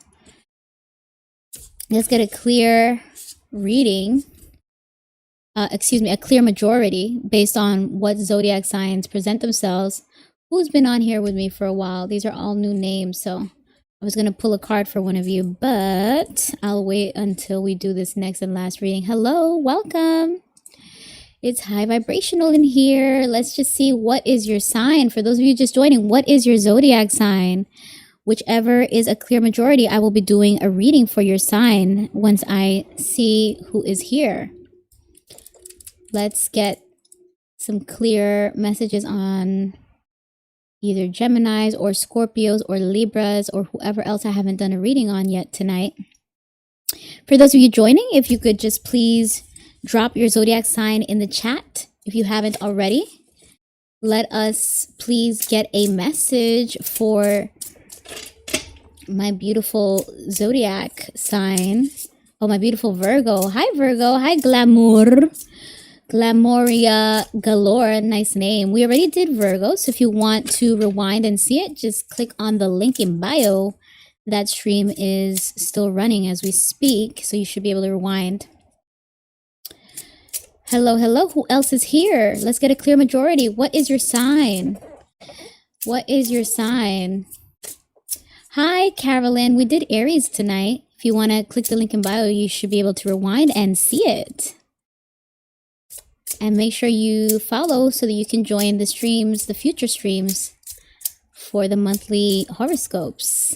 Let's get a clear reading. A clear majority based on what zodiac signs present themselves. Who's been on here with me for a while? These are all new names, so I was going to pull a card for one of you, but I'll wait until we do this next and last reading. Hello, welcome. It's high vibrational in here. Let's just see, what is your sign? For those of you just joining, what is your zodiac sign? Whichever is a clear majority, I will be doing a reading for your sign once I see who is here. Let's get some clear messages on either Geminis or Scorpios or Libras or whoever else I haven't done a reading on yet tonight. For those of you joining, if you could just please drop your zodiac sign in the chat if you haven't already. Let us please get a message for my beautiful zodiac sign. Oh, my beautiful Virgo. Hi, Virgo. Hi, Glamour. Glamoria Galore, nice name. We already did Virgo, so if you want to rewind and see it, just click on the link in bio. That stream is still running as we speak, so you should be able to rewind. Hello, hello. Who else is here? Let's get a clear majority. What is your sign? What is your sign? Hi, Carolyn. We did Aries tonight. If you want to click the link in bio, you should be able to rewind and see it. And make sure you follow so that you can join the streams, the future streams for the monthly horoscopes.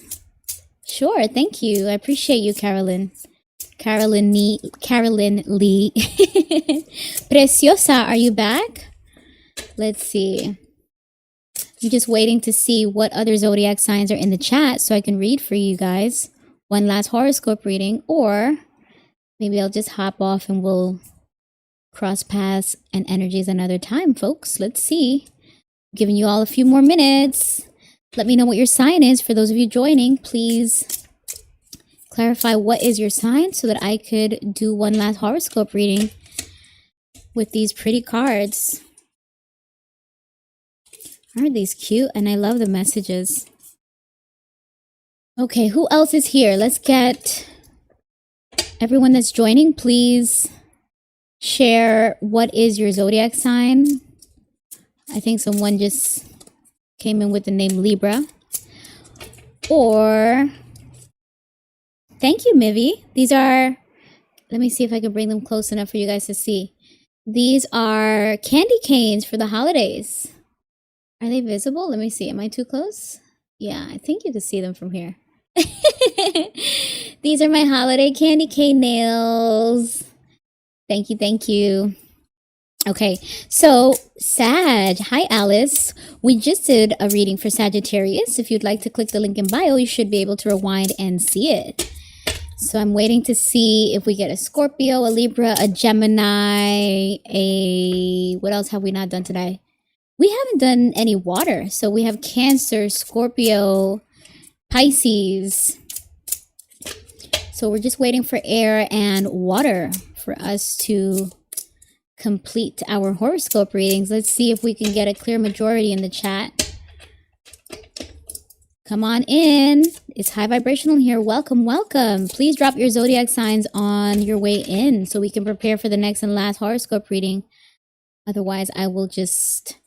Sure, thank you. I appreciate you, Carolyn. Carolyn Lee. Preciosa, are you back? Let's see. I'm just waiting to see what other zodiac signs are in the chat so I can read for you guys. One last horoscope reading, or maybe I'll just hop off and we'll cross paths and energies another time, folks. Let's see. I'm giving you all a few more minutes. Let me know what your sign is. For those of you joining, please clarify what is your sign so that I could do one last horoscope reading with these pretty cards. Aren't these cute? And I love the messages. Okay, who else is here? Let's get everyone that's joining, please share what is your zodiac sign. I think someone just came in with the name Libra. Or, thank you, Mivy. These are, let me see if I can bring them close enough for you guys to see. These are candy canes for the holidays. Are they visible? Let me see. Am I too close? Yeah, I think you can see them from here. These are my holiday candy cane nails. Thank you, thank you. Okay, so Sag, hi Alice. We just did a reading for Sagittarius. If you'd like to click the link in bio, you should be able to rewind and see it. So I'm waiting to see if we get a Scorpio, a Libra, a Gemini, what else have we not done today? We haven't done any water. So we have Cancer, Scorpio, Pisces. So we're just waiting for air and water for us to complete our horoscope readings. Let's see if we can get a clear majority in the chat. Come on in. It's high vibrational here. Welcome, welcome. Please drop your zodiac signs on your way in so we can prepare for the next and last horoscope reading. Otherwise, I will just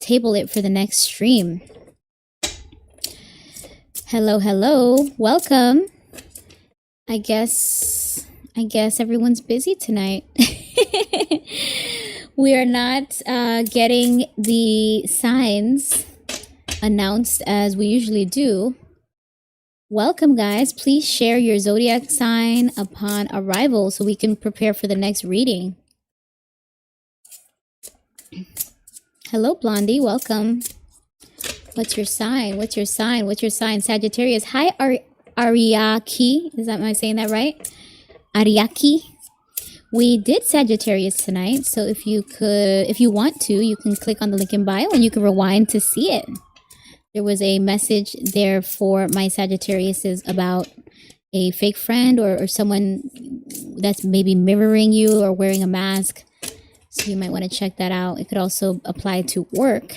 table it for the next stream. Hello, hello. Welcome. I guess everyone's busy tonight. We are not getting the signs announced as we usually do. Welcome, guys. Please share your zodiac sign upon arrival so we can prepare for the next reading. Hello, Blondie. Welcome. What's your sign? What's your sign? What's your sign? Sagittarius. Hi, Ariaki. Am I saying that right? Ariaki. We did Sagittarius tonight, so if you want to, you can click on the link in bio and you can rewind to see it. There was a message there for my Sagittariuses about a fake friend or someone that's maybe mirroring you or wearing a mask. So you might want to check that out. It could also apply to work.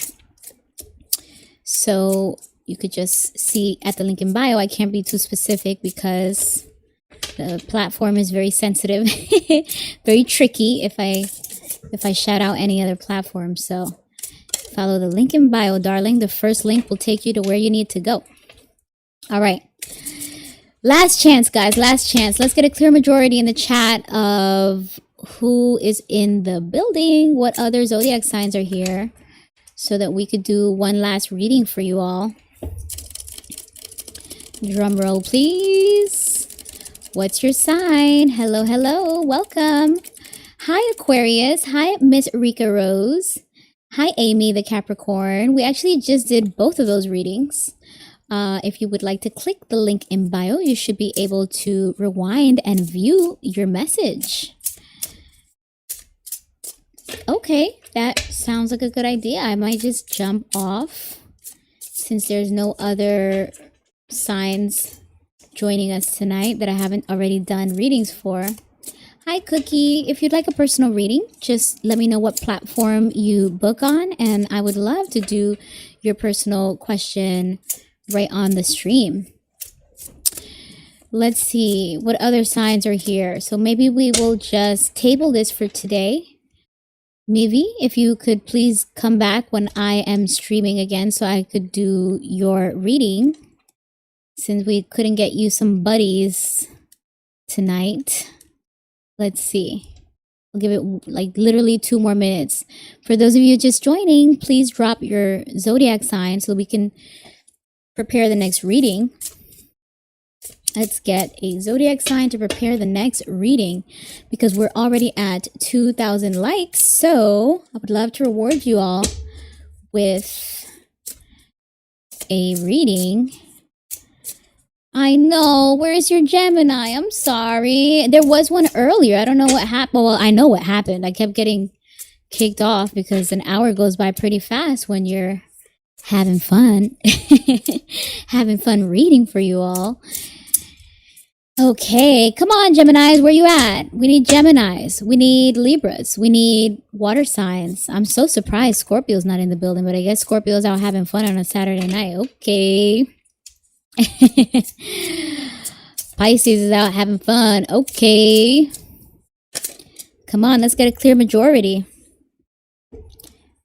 So you could just see at the link in bio. I can't be too specific because the platform is very sensitive, very tricky if I shout out any other platform. So follow the link in bio, darling. The first link will take you to where you need to go. All right. Last chance, guys. Last chance. Let's get a clear majority in the chat of who is in the building, what other zodiac signs are here, so that we could do one last reading for you all. Drum roll, please. What's your sign? Hello, hello. Welcome. Hi, Aquarius. Hi, Miss Rika Rose. Hi, Amy, the Capricorn. We actually just did both of those readings. If you would like to click the link in bio, you should be able to rewind and view your message. Okay, that sounds like a good idea. I might just jump off since there's no other signs joining us tonight that I haven't already done readings for. Hi, Cookie. If you'd like a personal reading, just let me know what platform you book on, and I would love to do your personal question right on the stream. Let's see what other signs are here. So maybe we will just table this for today. Mivi, if you could please come back when I am streaming again so I could do your reading, since we couldn't get you some buddies tonight. Let's see. I'll give it like literally 2 more minutes. For those of you just joining, please drop your zodiac sign so we can prepare the next reading. Let's get a zodiac sign to prepare the next reading because we're already at 2,000 likes. So I would love to reward you all with a reading. I know. Where's your Gemini? I'm sorry. There was one earlier. I don't know what happened. Well, I know what happened. I kept getting kicked off because an hour goes by pretty fast when you're having fun. Having fun reading for you all. Okay, come on, Geminis, where you at? We need Geminis. We need Libras. We need water signs. I'm so surprised Scorpio's not in the building, but I guess Scorpio's out having fun on a Saturday night. Okay. Pisces is out having fun. Okay. Come on, let's get a clear majority.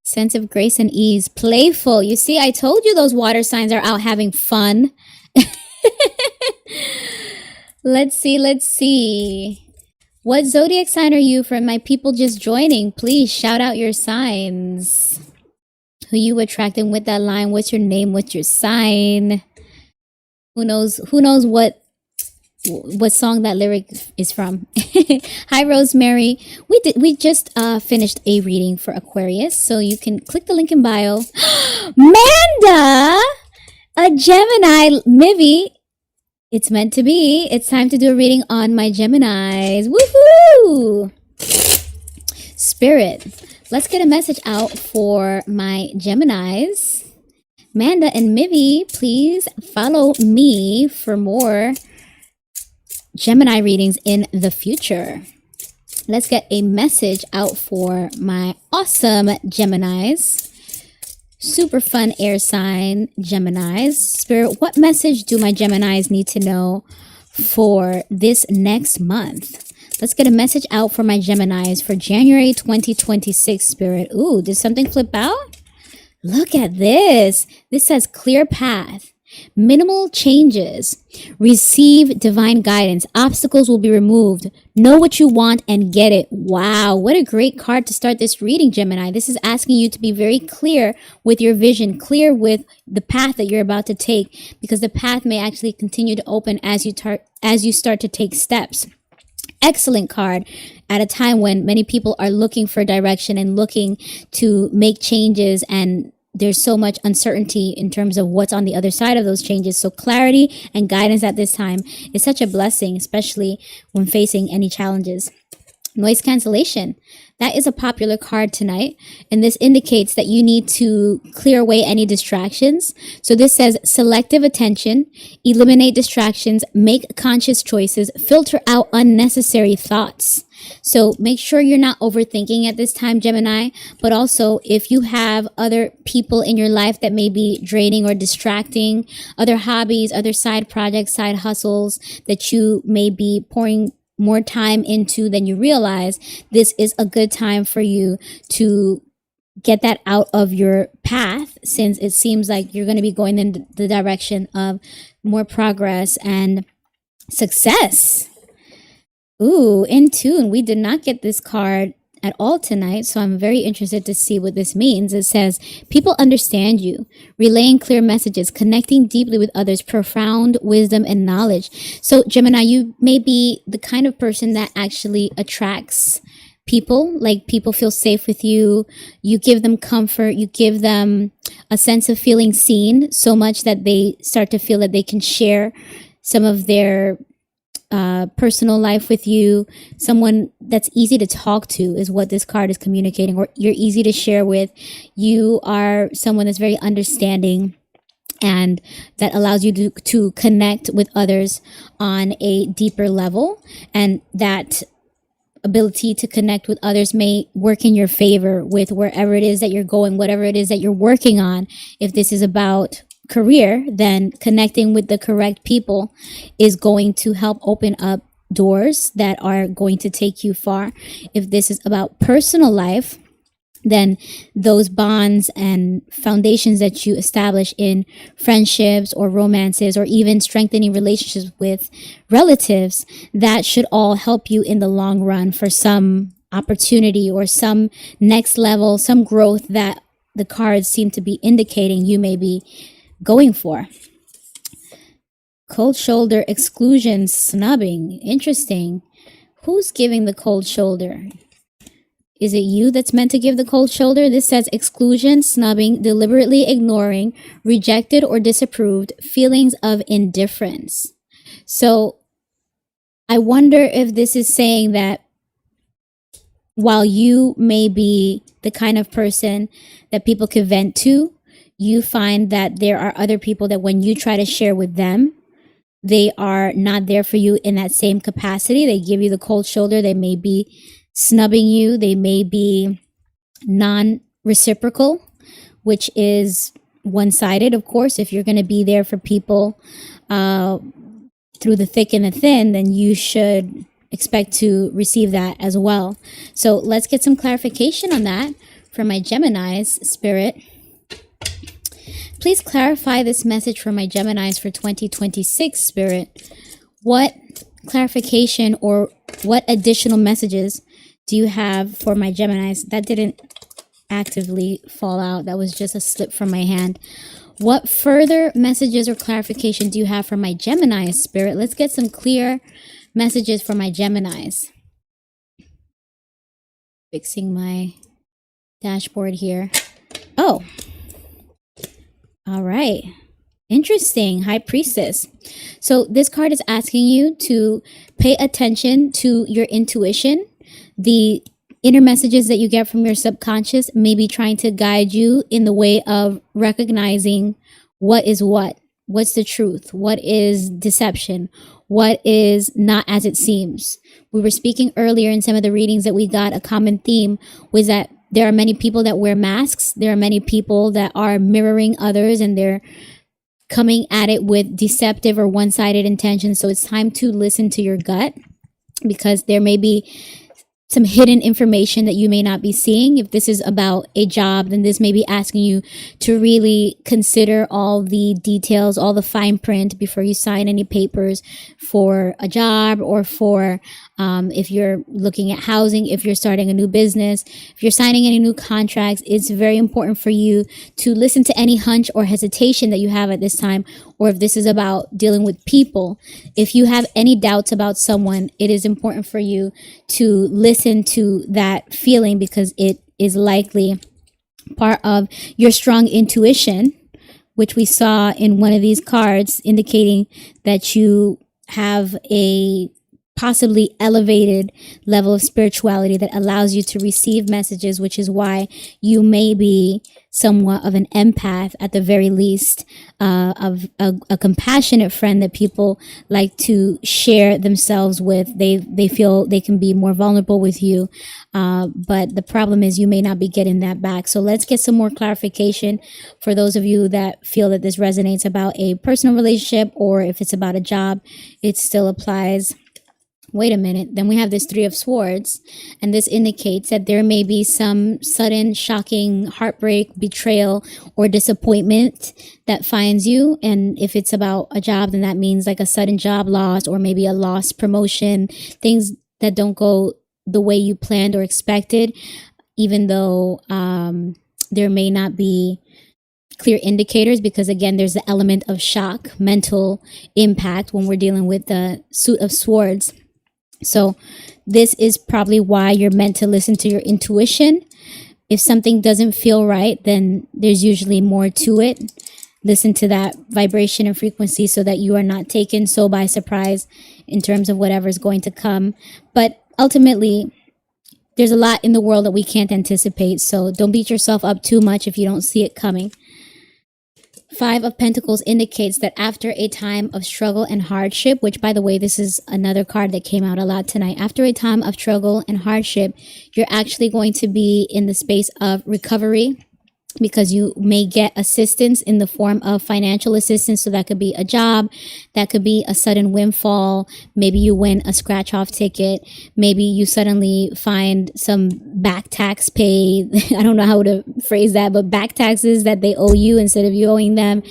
Sense of grace and ease. Playful. You see, I told you those water signs are out having fun. Let's see. What zodiac sign are you for my people just joining? Please shout out your signs. Who you attracting with that line? What's your name? What's your sign? Who knows what song that lyric is from? Hi, Rosemary. We just finished a reading for Aquarius, so you can click the link in bio. Manda, a Gemini. Mivi, it's meant to be. It's time to do a reading on my Geminis. Woohoo! Spirit, let's get a message out for my Geminis. Manda and Mivi, please follow me for more Gemini readings in the future. Let's get a message out for my awesome Geminis. Super fun air sign Geminis. Spirit, what message do my Geminis need to know for this next month? Let's get a message out for my Geminis for January 2026, Spirit. Ooh, did something flip out? Look at this. This says clear path. Minimal changes. Receive divine guidance. Obstacles will be removed. Know what you want and get it. Wow, what a great card to start this reading, Gemini. This is asking you to be very clear with your vision, clear with the path that you're about to take, because the path may actually continue to open as you start to take steps. excellent card at a time when many people are looking for direction and looking to make changes, and there's so much uncertainty in terms of what's on the other side of those changes. So clarity and guidance at this time is such a blessing, especially when facing any challenges. Noise cancellation. That is a popular card tonight, and this indicates that you need to clear away any distractions. So this says selective attention, eliminate distractions, make conscious choices, filter out unnecessary thoughts. So make sure you're not overthinking at this time, Gemini, but also if you have other people in your life that may be draining or distracting, other hobbies, other side projects, side hustles that you may be pouring more time into than you realize, this is a good time for you to get that out of your path, since it seems like you're going to be going in the direction of more progress and success. Ooh, in tune. We did not get this card at all tonight, so I'm very interested to see what this means. It says, people understand you, relaying clear messages, connecting deeply with others, profound wisdom and knowledge. So Gemini, you may be the kind of person that actually attracts people, like people feel safe with you. You give them comfort, you give them a sense of feeling seen so much that they start to feel that they can share some of their personal life with you. Someone that's easy to talk to is what this card is communicating, or you're easy to share with. You are someone that's very understanding, and that allows you to connect with others on a deeper level. And that ability to connect with others may work in your favor with wherever it is that you're going, whatever it is that you're working on. If this is about career, then connecting with the correct people is going to help open up doors that are going to take you far. If this is about personal life, then those bonds and foundations that you establish in friendships or romances, or even strengthening relationships with relatives, that should all help you in the long run for some opportunity or some next level, some growth that the cards seem to be indicating you may be going for. Cold shoulder, exclusion, snubbing. Interesting. Who's giving the cold shoulder? Is it you that's meant to give the cold shoulder? This says exclusion, snubbing, deliberately ignoring, rejected or disapproved, feelings of indifference. So I wonder if this is saying that while you may be the kind of person that people can vent to, you find that there are other people that when you try to share with them, they are not there for you in that same capacity. They give you the cold shoulder. They may be snubbing you. They may be non-reciprocal, which is one-sided, of course. If you're going to be there for people through the thick and the thin, then you should expect to receive that as well. So let's get some clarification on that from my Geminis, Spirit. Please clarify this message for my Geminis for 2026, Spirit. What clarification or what additional messages do you have for my Geminis? That didn't actively fall out. That was just a slip from my hand. What further messages or clarification do you have for my Geminis, Spirit? Let's get some clear messages for my Geminis. Fixing my dashboard here. Oh. All right. Interesting. High Priestess. So this card is asking you to pay attention to your intuition. The inner messages that you get from your subconscious may be trying to guide you in the way of recognizing what is what. What's the truth? What is deception? What is not as it seems? We were speaking earlier in some of the readings that we got. A common theme was that there are many people that wear masks. There are many people that are mirroring others, and they're coming at it with deceptive or one-sided intentions. So it's time to listen to your gut, because there may be some hidden information that you may not be seeing. If this is about a job, then this may be asking you to really consider all the details, all the fine print before you sign any papers for a job, or for if you're looking at housing, if you're starting a new business, if you're signing any new contracts. It's very important for you to listen to any hunch or hesitation that you have at this time, or if this is about dealing with people. If you have any doubts about someone, it is important for you to listen to that feeling, because it is likely part of your strong intuition, which we saw in one of these cards, indicating that you have a possibly elevated level of spirituality that allows you to receive messages, which is why you may be somewhat of an empath, at the very least, of a compassionate friend that people like to share themselves with. They feel they can be more vulnerable with you, but the problem is you may not be getting that back. So let's get some more clarification for those of you that feel that this resonates about a personal relationship, or if it's about a job, it still applies. Wait a minute. Then we have this Three of Swords, and this indicates that there may be some sudden, shocking heartbreak, betrayal, or disappointment that finds you. And if it's about a job, then that means like a sudden job loss, or maybe a lost promotion, things that don't go the way you planned or expected, even though there may not be clear indicators, because again, there's the element of shock, mental impact when we're dealing with the Suit of Swords. So this is probably why you're meant to listen to your intuition. If something doesn't feel right, then there's usually more to it. Listen to that vibration and frequency so that you are not taken so by surprise in terms of whatever's going to come. But ultimately, there's a lot in the world that we can't anticipate. So don't beat yourself up too much if you don't see it coming. Five of Pentacles indicates that after a time of struggle and hardship, which, by the way, this is another card that came out a lot tonight. After a time of struggle and hardship, you're actually going to be in the space of recovery, because you may get assistance in the form of financial assistance. So that could be a job, that could be a sudden windfall. Maybe you win a scratch off ticket. Maybe you suddenly find some back tax pay. I don't know how to phrase that, but back taxes that they owe you instead of you owing them.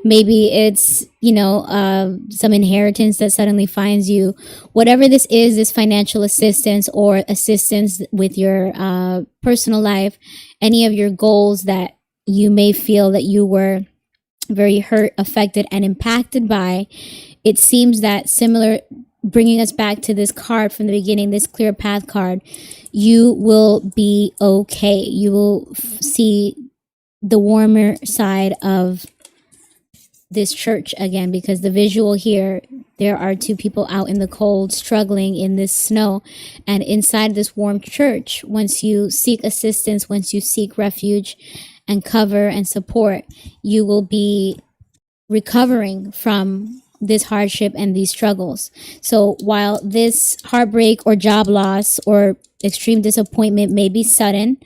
Maybe it's, some inheritance that suddenly finds you. Whatever this is, this financial assistance or assistance with your personal life, any of your goals that you may feel that you were very hurt, affected, and impacted by, it seems that similar, bringing us back to this card from the beginning, this clear path card, you will be okay. You will see the warmer side of this church again, because the visual here, there are two people out in the cold struggling in this snow, and inside this warm church, once you seek assistance, once you seek refuge and cover and support, you will be recovering from this hardship and these struggles. So while this heartbreak or job loss or extreme disappointment may be sudden,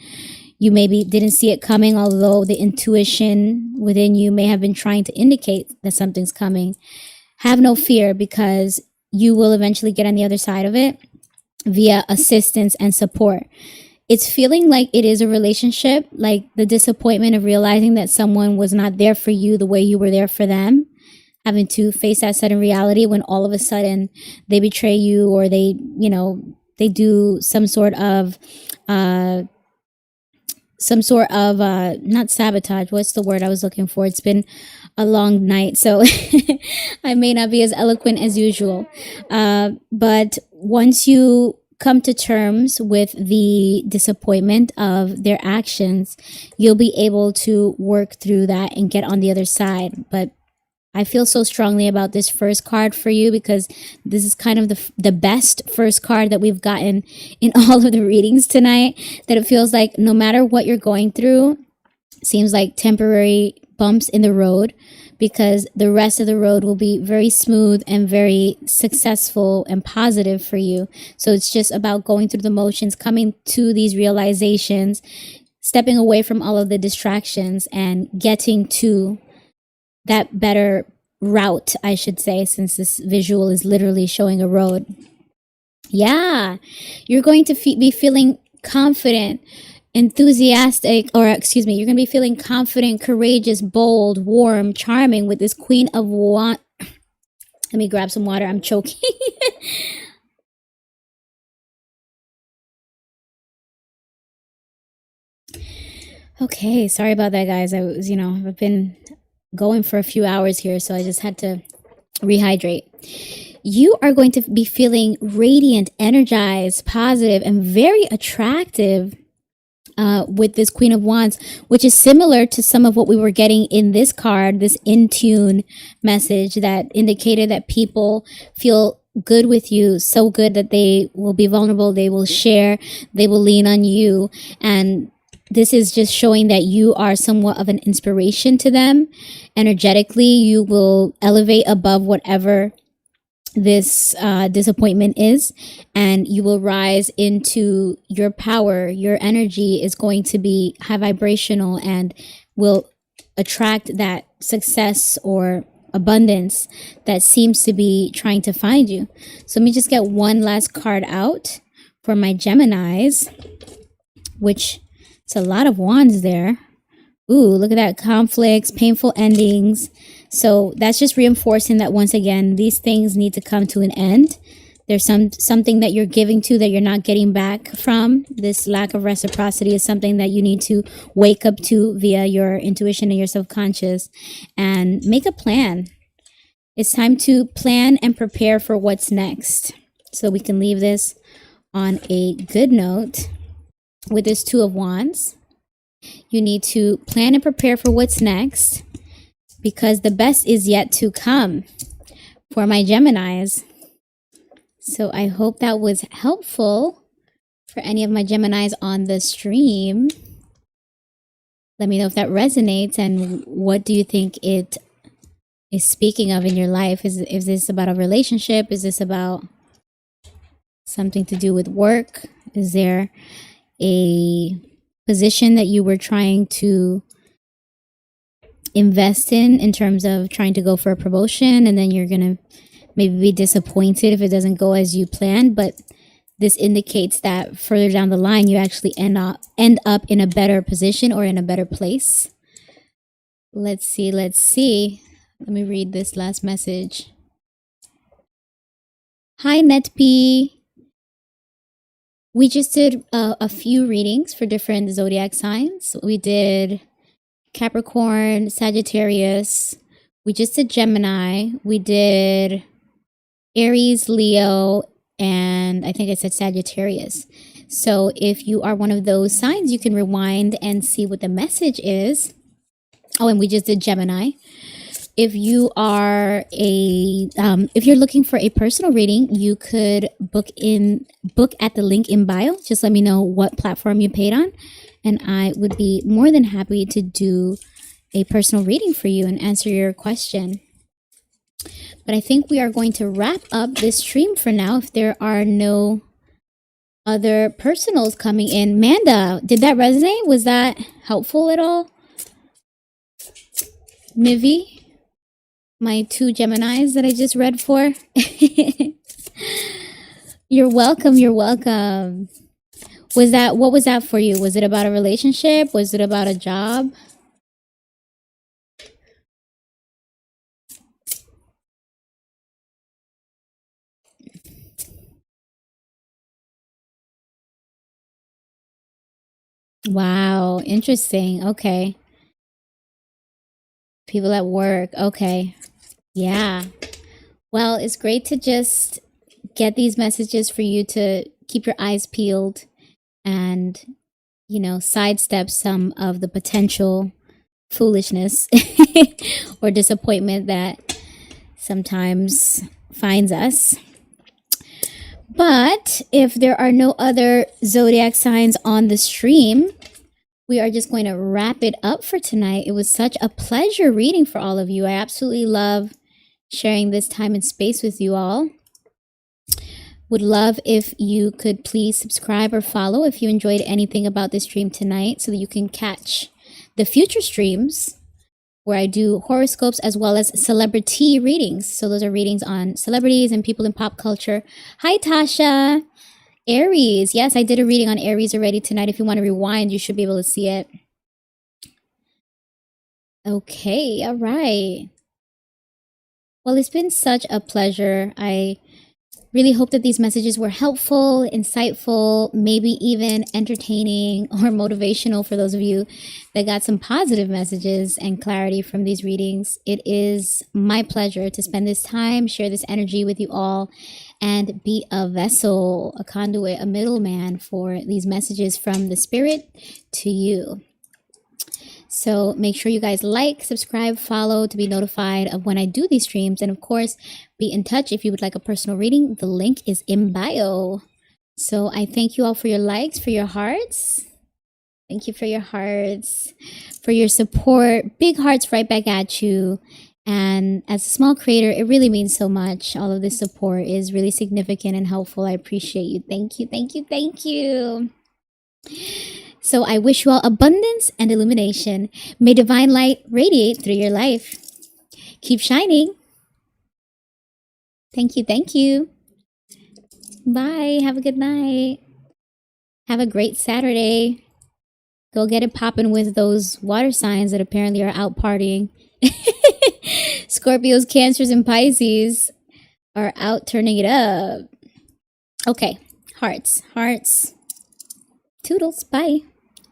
you maybe didn't see it coming, although the intuition within you may have been trying to indicate that something's coming. Have no fear, because you will eventually get on the other side of it via assistance and support. It's feeling like it is a relationship, like the disappointment of realizing that someone was not there for you the way you were there for them, having to face that sudden reality when all of a sudden they betray you, or they do some sort of not sabotage. What's the word I was looking for? It's been a long night, so I may not be as eloquent as usual. But once you come to terms with the disappointment of their actions, you'll be able to work through that and get on the other side. But I feel so strongly about this first card for you, because this is kind of the best first card that we've gotten in all of the readings tonight, that it feels like no matter what you're going through, seems like temporary bumps in the road, because the rest of the road will be very smooth and very successful and positive for you. So it's just about going through the motions, coming to these realizations, stepping away from all of the distractions, and getting to that better route, I should say, since this visual is literally showing a road. Yeah, you're going to be feeling confident, enthusiastic, or excuse me, you're going to be feeling confident, courageous, bold, warm, charming with this Queen of Wands. Let me grab some water. I'm choking. Okay, sorry about that, guys. I've been going for a few hours here, so I just had to rehydrate. You are going to be feeling radiant, energized, positive, and very attractive with this Queen of Wands, which is similar to some of what we were getting in this card, this in tune message that indicated that people feel good with you, so good that they will be vulnerable, they will share, they will lean on you. And this is just showing that you are somewhat of an inspiration to them. Energetically, you will elevate above whatever this disappointment is, and you will rise into your power. Your energy is going to be high vibrational and will attract that success or abundance that seems to be trying to find you. So let me just get one last card out for my Geminis, which it's a lot of wands there. Ooh, look at that. Conflicts, painful endings. So that's just reinforcing that once again, these things need to come to an end. There's something that you're giving to that you're not getting back from. This lack of reciprocity is something that you need to wake up to via your intuition and your subconscious and make a plan. It's time to plan and prepare for what's next. So we can leave this on a good note with this Two of Wands. You need to plan and prepare for what's next because the best is yet to come for my Geminis. So I hope that was helpful for any of my Geminis on the stream. Let me know if that resonates and what do you think it is speaking of in your life. Is this about a relationship? Is this about something to do with work? Is there a position that you were trying to invest in terms of trying to go for a promotion, and then you're gonna maybe be disappointed if it doesn't go as you planned? But this indicates that further down the line you actually end up in a better position or in a better place. Let's see. Let me read this last message. Hi, NetP. We just did a few readings for different zodiac signs. We did Capricorn, Sagittarius. We just did Gemini. We did Aries, Leo, and I think I said Sagittarius. So if you are one of those signs, you can rewind and see what the message is. Oh, and we just did Gemini. If you are if you're looking for a personal reading, you could book at the link in bio. Just let me know what platform you paid on, and I would be more than happy to do a personal reading for you and answer your question. But I think we are going to wrap up this stream for now if there are no other personals coming in. Manda, did that resonate? Was that helpful at all? Mivi? My two Geminis that I just read for. You're welcome. What was that for you? Was it about a relationship? Was it about a job? Wow, interesting. Okay. People at work. Okay. Yeah. Well, it's great to just get these messages for you to keep your eyes peeled and, sidestep some of the potential foolishness or disappointment that sometimes finds us. But if there are no other zodiac signs on the stream, we are just going to wrap it up for tonight. It was such a pleasure reading for all of you. I absolutely love sharing this time and space with you all. Would love if you could please subscribe or follow if you enjoyed anything about this stream tonight so that you can catch the future streams where I do horoscopes as well as celebrity readings. So those are readings on celebrities and people in pop culture. Hi, Tasha. Aries. Yes, I did a reading on Aries already tonight. If you want to rewind, you should be able to see it. Okay, all right. Well, it's been such a pleasure. I really hope that these messages were helpful, insightful, maybe even entertaining or motivational for those of you that got some positive messages and clarity from these readings. It is my pleasure to spend this time, share this energy with you all, and be a vessel, a conduit, a middleman for these messages from the spirit to you. So make sure you guys like, subscribe, follow to be notified of when I do these streams. And of course, be in touch if you would like a personal reading. The link is in bio. So I thank you all for your likes, for your hearts. Thank you for your hearts, for your support. Big hearts right back at you. And as a small creator, it really means so much. All of this support is really significant and helpful. I appreciate you. Thank you, thank you, thank you. So I wish you all abundance and illumination. May divine light radiate through your life. Keep shining. Thank you, thank you. Bye. Have a good night. Have a great Saturday. Go get it popping with those water signs that apparently are out partying. Scorpios, Cancers, and Pisces are out turning it up. Okay. Hearts. Toodles. Bye.